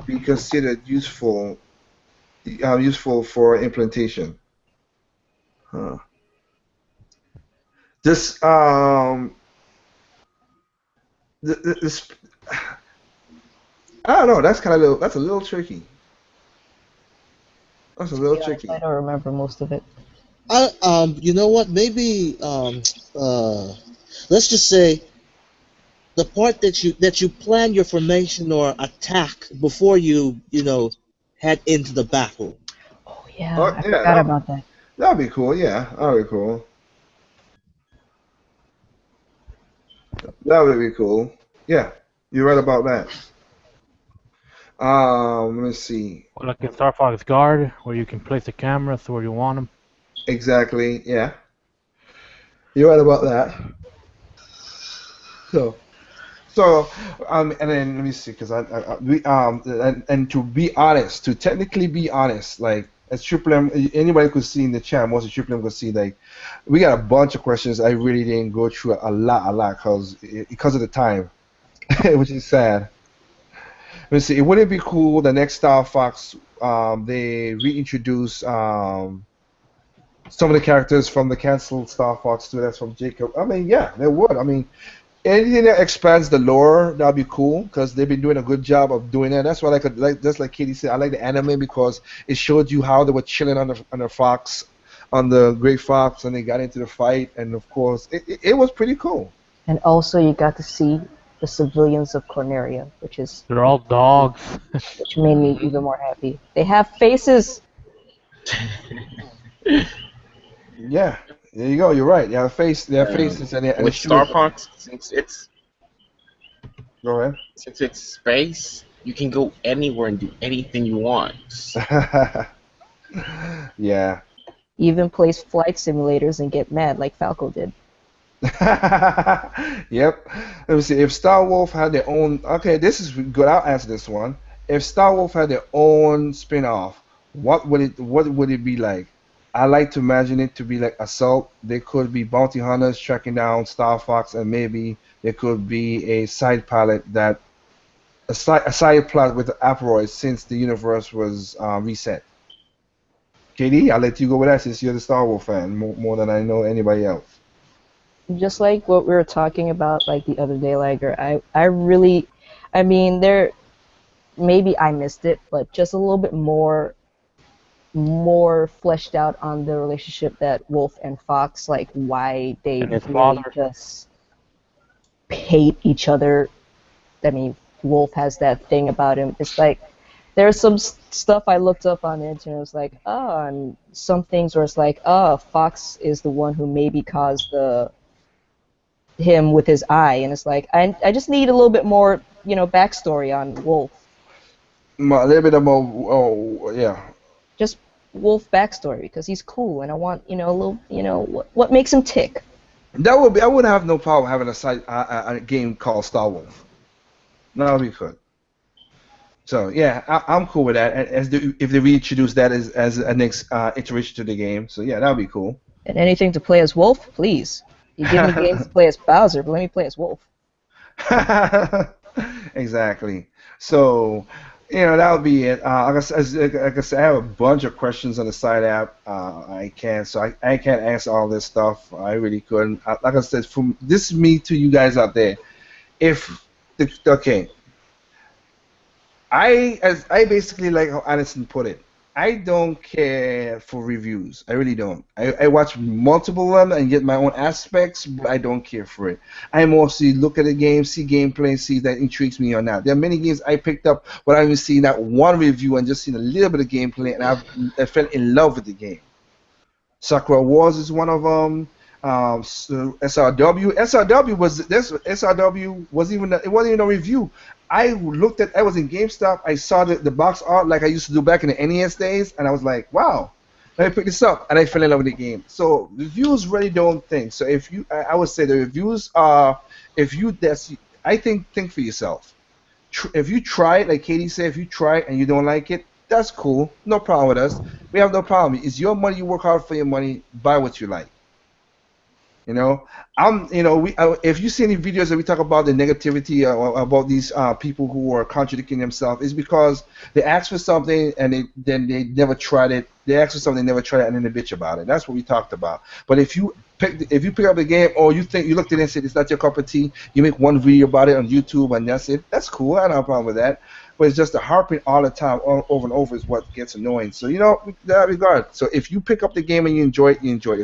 be considered useful for implementation? Huh. This this I don't know. That's a little tricky. That's a To little be honest, I tricky. don't remember most of it. You know what? Maybe let's just say the part that you plan your formation or attack before you head into the battle. Oh yeah, Oh I yeah, forgot about that. that'd be cool. Yeah, that'd be cool. That would be cool. Yeah, you're right about that. Let me see. Or like in Star Fox Guard, where you can place the cameras where you want them. Exactly. Yeah, you're right about that. So, and then let me see, because and to be honest, to technically be honest, like as Triple M, anybody could see in the chat, most of Triple M could see, like we got a bunch of questions. I really didn't go through a lot, because of the time, which is sad. Let me see. It wouldn't be cool the next Star Fox, they reintroduce some of the characters from the canceled Star Fox 2. That's from Jacob. I mean, yeah, they would. I mean, anything that expands the lore, that'd be cool because they've been doing a good job of doing that. That's why I could like, just like Katie said, I like the anime because it showed you how they were chilling on the fox, on the Great Fox, and they got into the fight, and of course, it was pretty cool. And also, you got to see the civilians of Corneria, They're all dogs. which made me even more happy. They have faces. Yeah, there you go. You're right. They have faces, and With it's Star true. Fox, Go ahead. since it's space, you can go anywhere and do anything you want. Yeah. Even plays flight simulators and get mad like Falco did. Yep. Let me see. If Star Wolf had their own, okay, this is good. I'll answer this one. If Star Wolf had their own spin-off, what would it be like? I like to imagine it to be like Assault. There could be bounty hunters tracking down Star Fox, and maybe there could be a side pilot that a side plot with the Aperoids since the universe was reset. KD, I'll let you go with that since you're the Star Wars fan more than I know anybody else. Just like what we were talking about like the other day, Liger, I really, I mean, maybe I missed it, but just a little bit more fleshed out on the relationship that Wolf and Fox, like why they And his really father. just hate each other. I mean, Wolf has that thing about him. It's like there's some stuff I looked up on the internet. It was like, oh, and some things where it's like, oh, Fox is the one who maybe caused him with his eye, and it's like I just need a little bit more, backstory on Wolf. A little bit more. Oh, yeah. Just Wolf backstory because he's cool, and I want a little, what makes him tick. That would be. I wouldn't have no problem having a game called Star Wolf. No, we could. So yeah, I'm cool with that. If they reintroduce that as a next iteration to the game, so yeah, that would be cool. And anything to play as Wolf, please. You give me games to play as Bowser, but let me play as Wolf. Exactly. So, that would be it. Like I said, I have a bunch of questions on the side app. I can't answer all this stuff. I really couldn't. Like I said, from this is me to you guys out there. Okay, I basically like how Anderson put it. I don't care for reviews. I really don't. I watch multiple of them and get my own aspects, but I don't care for it. I mostly look at the game, see gameplay, see if that intrigues me or not. There are many games I picked up without even seeing that one review and just seen a little bit of gameplay, and I fell in love with the game. Sakura Wars is one of them. So SRW it wasn't even a review. I was in GameStop. I saw the box art like I used to do back in the NES days, and I was like, wow, let me pick this up, and I fell in love with the game. So reviews really don't think. So I would say the reviews are, I think for yourself. If you try it, like K.D said, if you try it and you don't like it, that's cool. No problem with us. We have no problem. It's your money. You work hard for your money. Buy what you like. If you see any videos that we talk about the negativity about these people who are contradicting themselves, it's because they ask for something and then they never tried it. They ask for something, they never tried it, and then they bitch about it. That's what we talked about. But if you pick up the game, or you looked at it and said it's not your cup of tea, you make one video about it on YouTube and that's it. That's cool. I don't have a problem with that. But it's just the harping all the time, over and over, is what gets annoying. So in that regard. So if you pick up the game and you enjoy it, you enjoy it.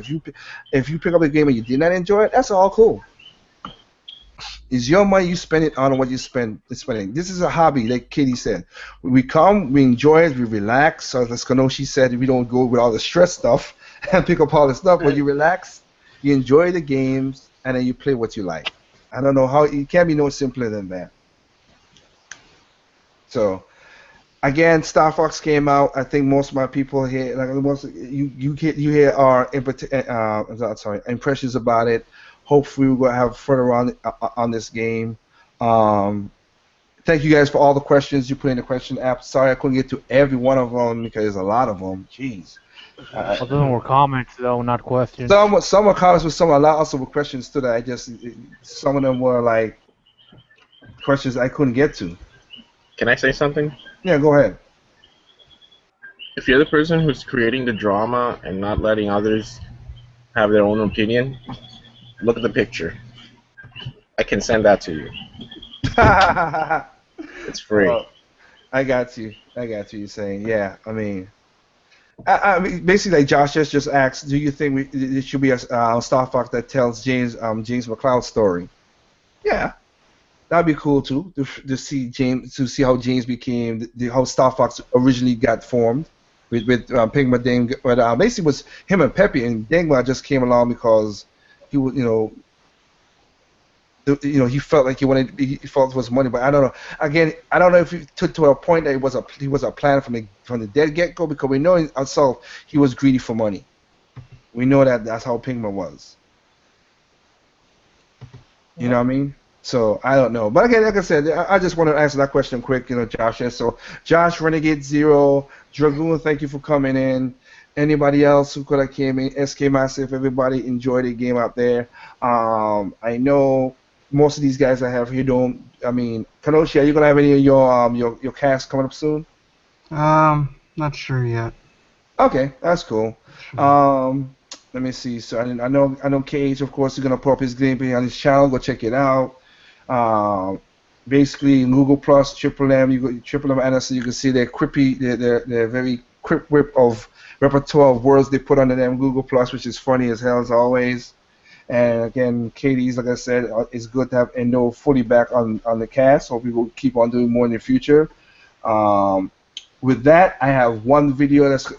If you pick up the game and you did not enjoy it, that's all cool. It's your money. You spend it on what you spending. This is a hobby, like K.D said. We come, we enjoy it, we relax. So as Kanoshi said, we don't go with all the stress stuff and pick up all the stuff. When you relax, you enjoy the games, and then you play what you like. I don't know how it can't be no simpler than that. So, again, Star Fox came out. I think most of my people here, like most you hear our impressions about it. Hopefully, we're gonna have further on this game. Thank you guys for all the questions you put in the question app. Sorry I couldn't get to every one of them because there's a lot of them. Jeez. Some of them were comments though, not questions. Some were comments, but some also were questions too. Some of them were like questions I couldn't get to. Can I say something? Yeah, go ahead. If you're the person who's creating the drama and not letting others have their own opinion, look at the picture. I can send that to you. It's free. Well, I got you. You're saying, yeah. I mean, basically, like Josh just asked, do you think it should be a Star Fox that tells James McCloud's story? Yeah. That'd be cool too, to see how James became, how Star Fox originally got formed, with Pigma Dame. But basically, it was him and Peppy, and Dangma just came along because he was, he felt like he felt it was money. But I don't know. Again, I don't know if he took to a point that he was a plan from the dead get go, because we know himself he was greedy for money. We know that's how Pigma was. You know what I mean? So I don't know, but again, like I said, I just want to answer that question quick, Josh. So Josh, Renegade Zero, Dragoon, thank you for coming in. Anybody else who could have came in? SK Massive, everybody enjoyed the game out there. I know most of these guys I have here don't. I mean, Kanoshi, are you gonna have any of your cast coming up soon? Not sure yet. Okay, that's cool. Let me see. So I know Cage, of course, is gonna put up his gameplay on his channel. Go check it out. Basically, Google Plus, Triple M Anderson, you can see their very quick whip of repertoire of words they put under them Google Plus, which is funny as hell as always. And again, KD's, like I said, it's good to have Endo fully back on the cast. Hope we will keep on doing more in the future. With that, I have one video that's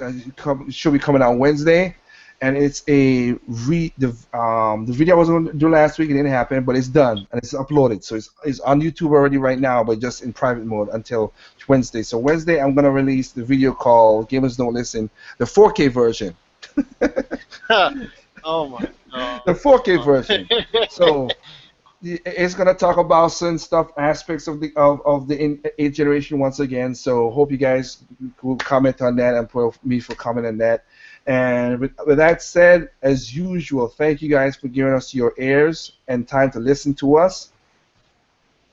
should be coming out Wednesday. And it's the video I was going to do last week. It didn't happen, but it's done and it's uploaded. So it's on YouTube already right now, but just in private mode until Wednesday. So Wednesday I'm going to release the video called Gamers Don't Listen, the 4K version. Oh my God. The 4K version. So it's going to talk about certain stuff, aspects of the 8th generation once again. So hope you guys will comment on that and for me for comment on that. And with that said, as usual, thank you guys for giving us your ears and time to listen to us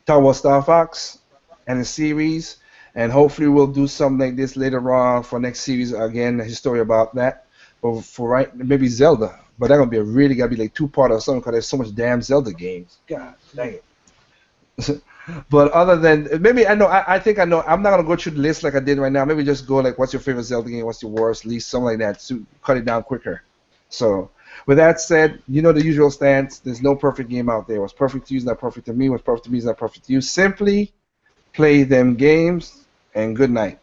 talk about Star Fox and the series. And hopefully we'll do something like this later on for next series again, a story about that. But for right, maybe Zelda. But that's gonna be gotta be like 2-part or something because there's so much damn Zelda games. God dang it. But other than maybe I think I know. I'm not gonna go through the list like I did right now. Maybe just go like, what's your favorite Zelda game? What's your worst, least, something like that. To cut it down quicker. So with that said, you know the usual stance. There's no perfect game out there. What's perfect to you is not perfect to me. What's perfect to me is not perfect to you. Simply play them games and good night.